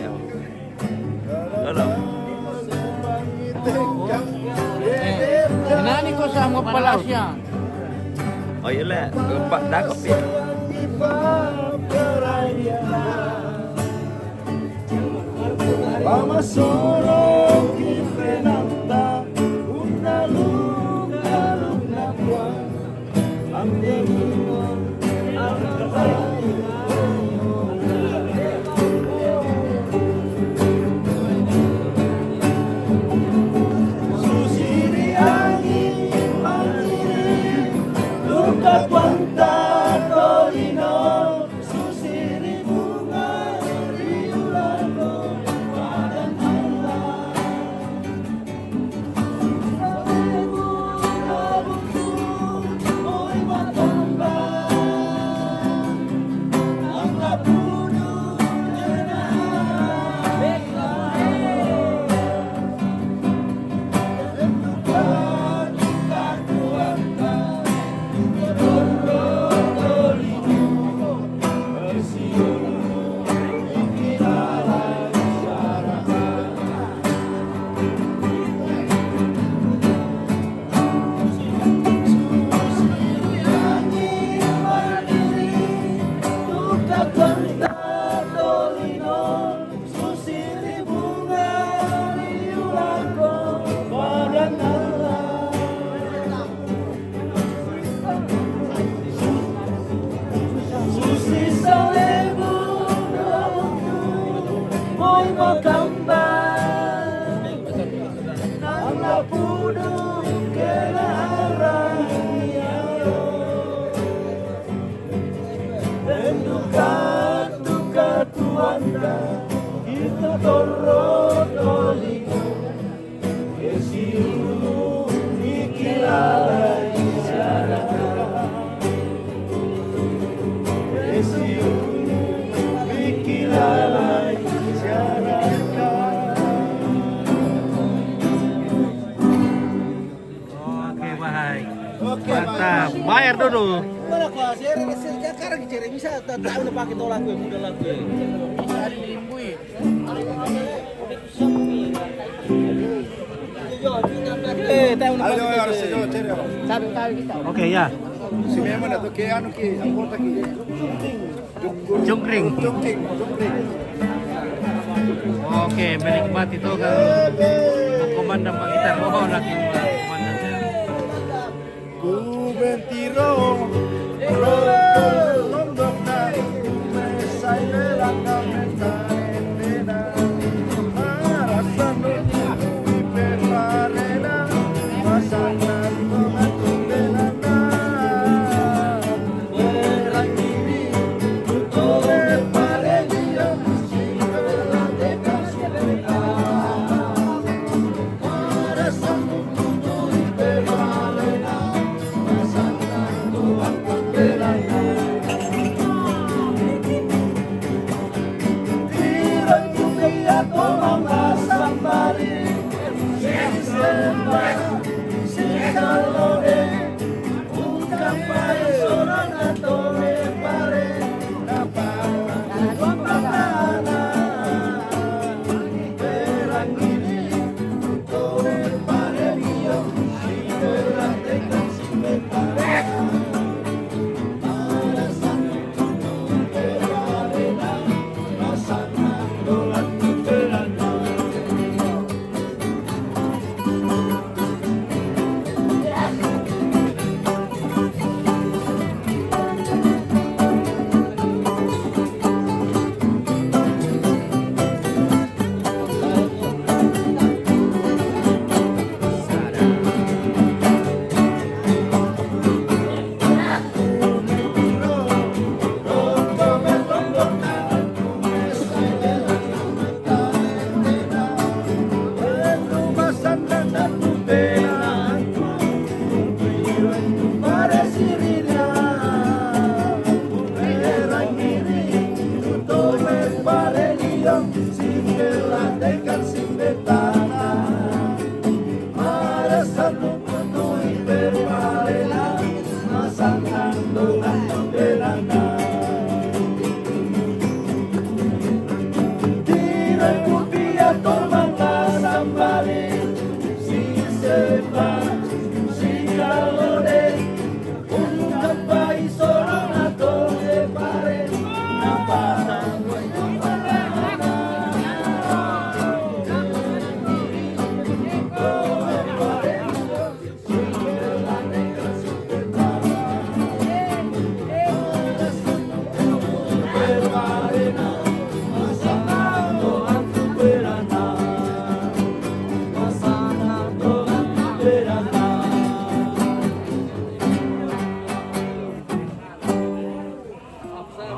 Tolong. Nani ko sa mga palasya? Oh iya lah, gempak dakop ya. Vamos solo que frenanda una luna qua angelino susiri angin angin luka quanta torino susiri bunga riulano padang Allah puno que la raia duka tuanda kita torotoliku esiu ikilalai syaraka esiu ikilalai syaraka. Oke, baik. Mantap. Bayar dulu. Mana kok sekarang cari bisa tahu udah pakai tolak gue mudah lah gue. Bisa dilimbui. Oke ya. Si memang atau ke anu ke anggota ke Jungkring. Oke, menikmati itu kan komandan Pak Gitar. Oh, lagi komandannya. Ku bentiro lombok dari mesai lelakang mentarena marasano iperparena masakan mengatur belana berangiri tutore parelia singela dekat sebeta marasano tutore iperparena masakan mengatur belana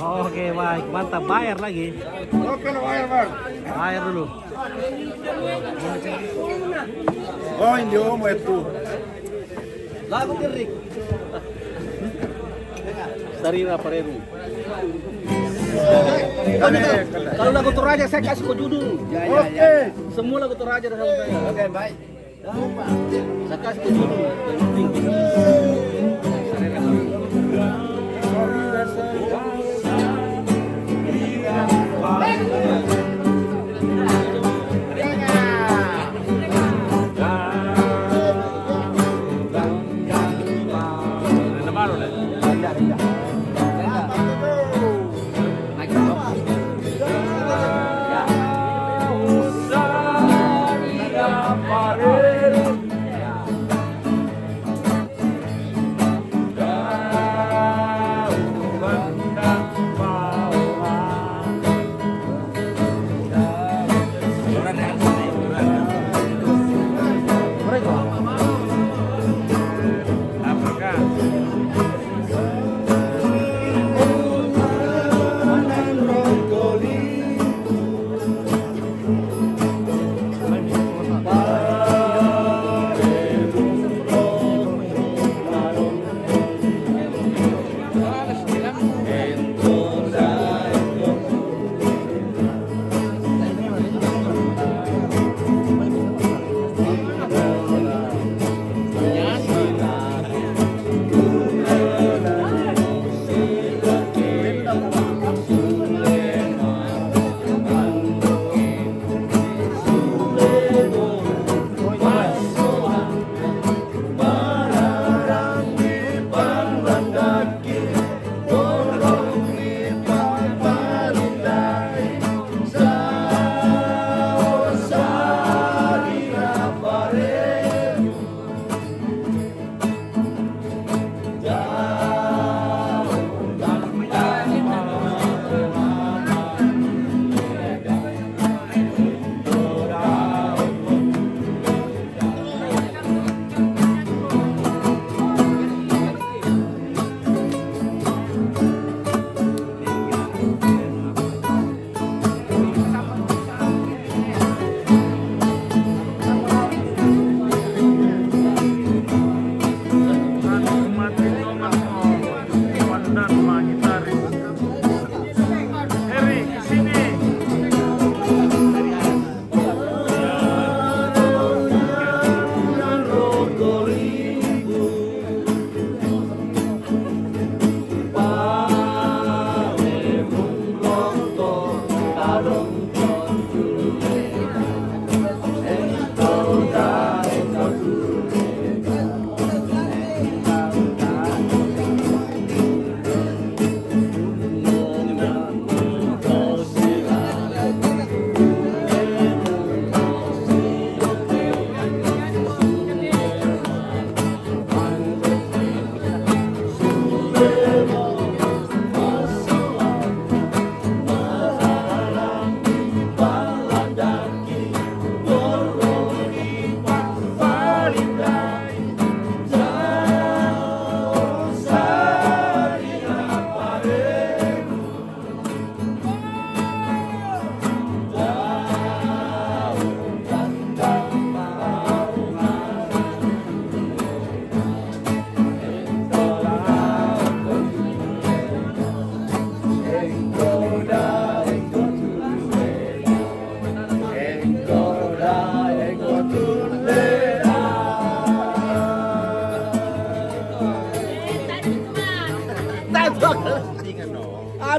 Oke, baik. Mantap, bayar lagi. Oke, bayar, Bang. Bayar dulu. Oh, ini om itu. Lagu kerik. Sarina Pareru. Kalau lagu Toraja saya kasih kau judul. Oke. Semua lagu Toraja dah sama saya. Oke, baik. Saya kasih kau judul.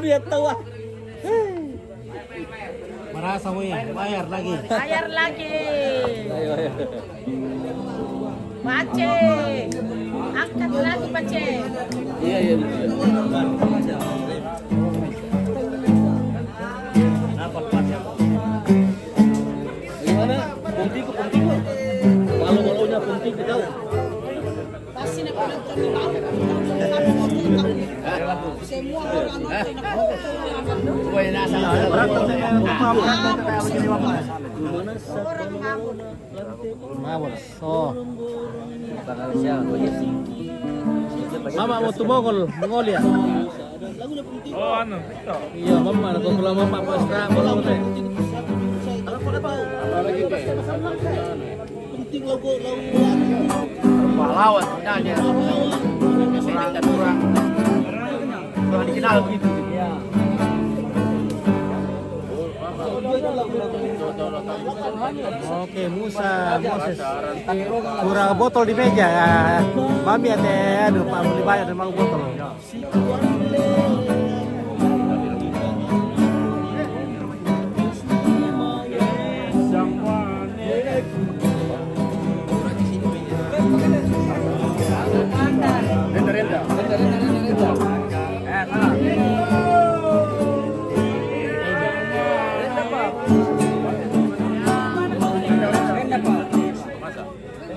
dia tahu. Merasa mo ya, bayar lagi. Bayar lagi. Ayo. Pace. Angkat lagi Pace. Iya. Gimana? Puntiku. Malu-malunya puntik kita. Pasti nak semua orang Mama mau tumogol, Mongolia. Oh, anu, TikTok. Iya, mama nagkukulang mama pa extra bolong teh. Penting logo. Pahlawan sebenarnya. Kurang dikenal begitu. Oke, Moses. Kurang botol di meja ya. Mami ada anu Pak beli banyak dan mau botol.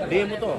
Demo tuh.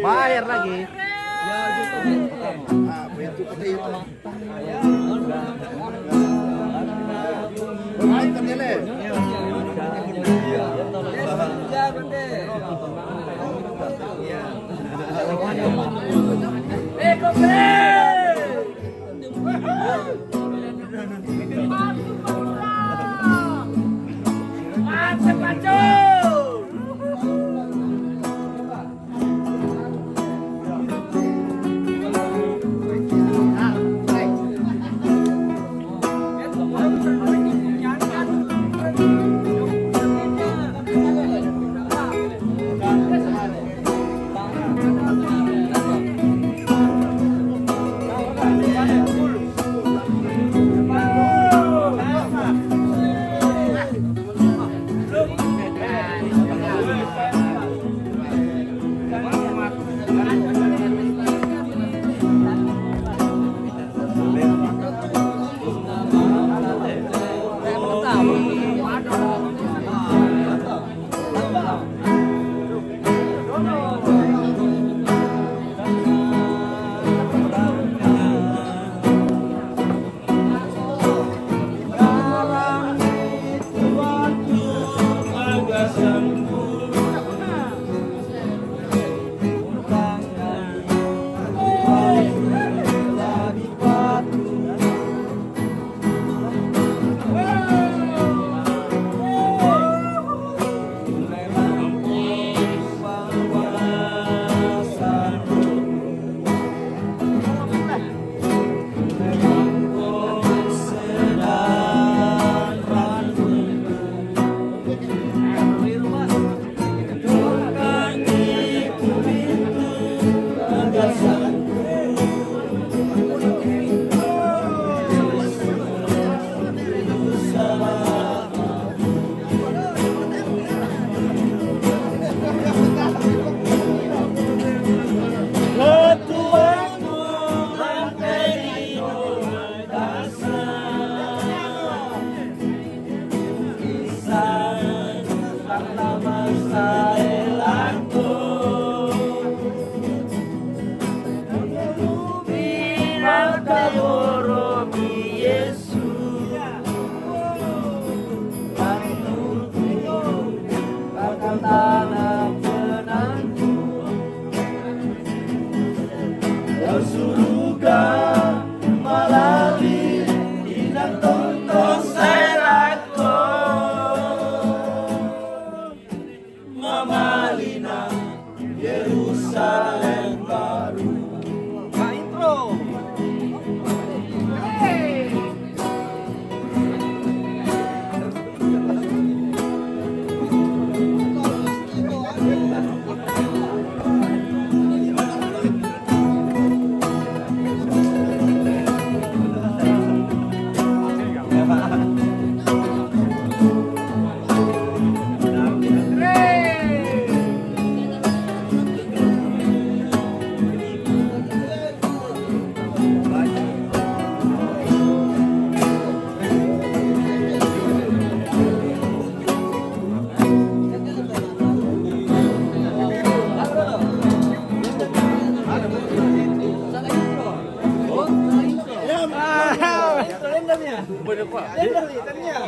Bayar lagi.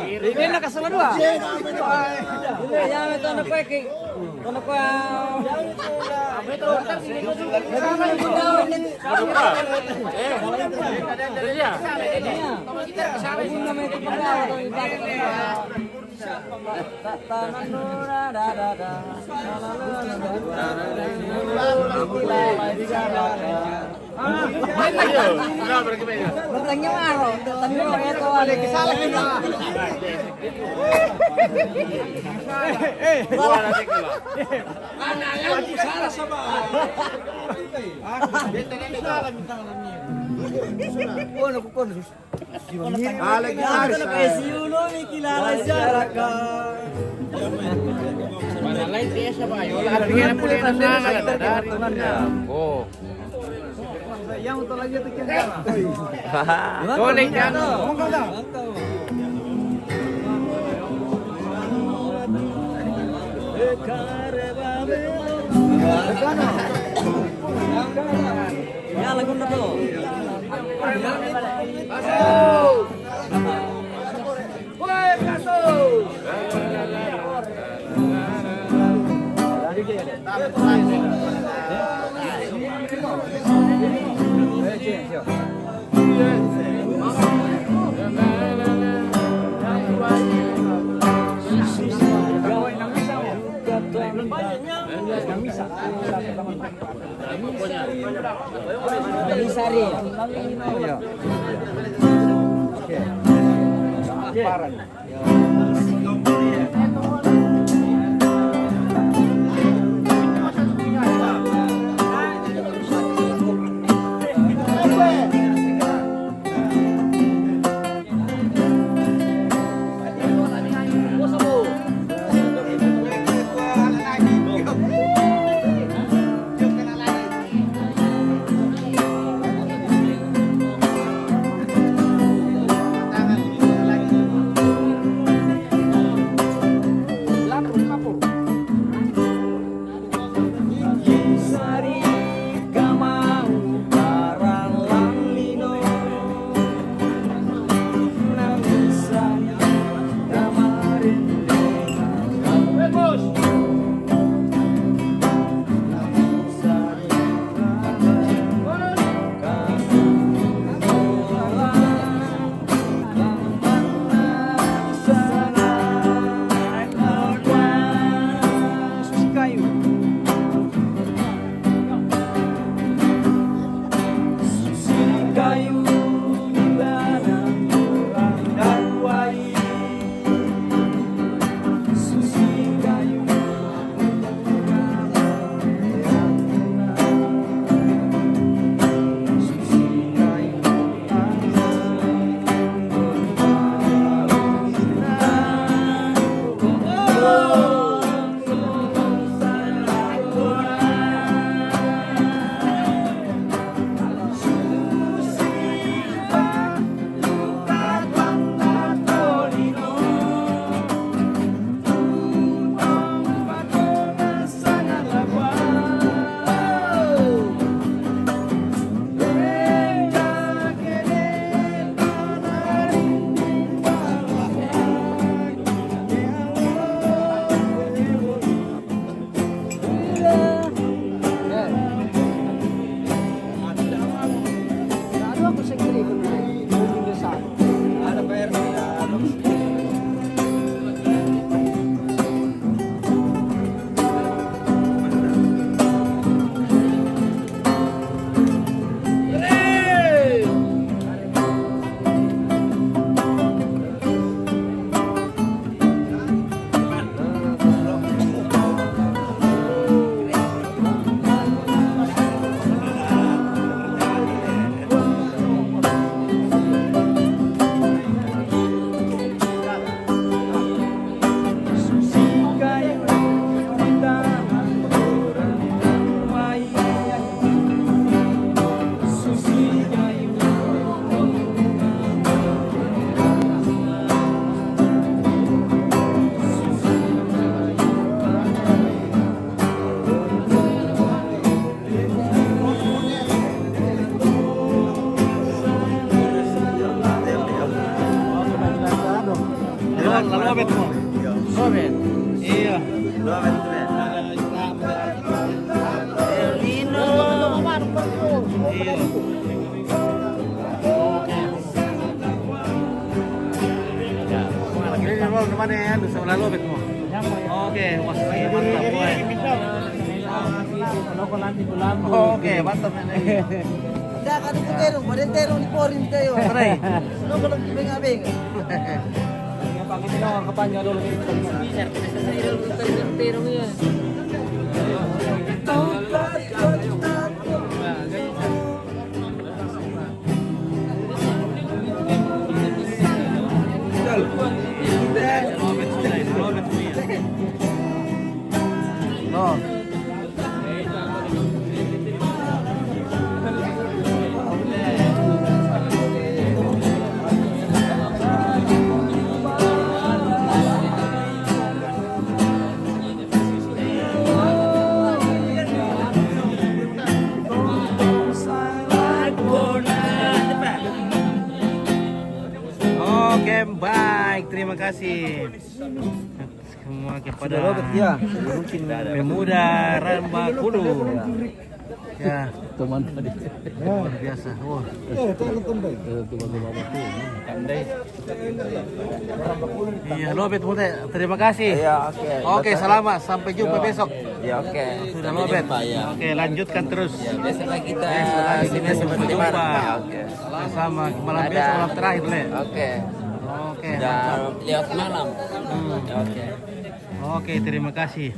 Ini nak kasih dua. Yang itu nak kue, nak kue. Yang untuk lagi tu kita. Boleh kan? Ya lagu na to. Woi, kaso. Sari. Oke, mantap. Enggak kan itu terong, badan terong di porin kayo. Aray. Ano ko lang bing-abing. Pangit na ang kapanya dulu. Bisa sa ilog ng terong yan. No. Oke, baik. Terima kasih semua kepada pemuda Ramba Kudu. Ya, Teman tadi. luar biasa. Oh, iya, Lobet Mute. Terima kasih. Iya, oke. Oke, selamat. Sampai jumpa besok. Ya, oke. Sudah Lobet. Oke, lanjutkan terus. Besok lagi kita Besok lagi sini sampai seperti jumpa. mana? Ya, oke. Sama malam Dadah. besok, malam terakhir, Le. Oke. Oke. Sudah lewat malam. Ya, oke. Oke, terima kasih.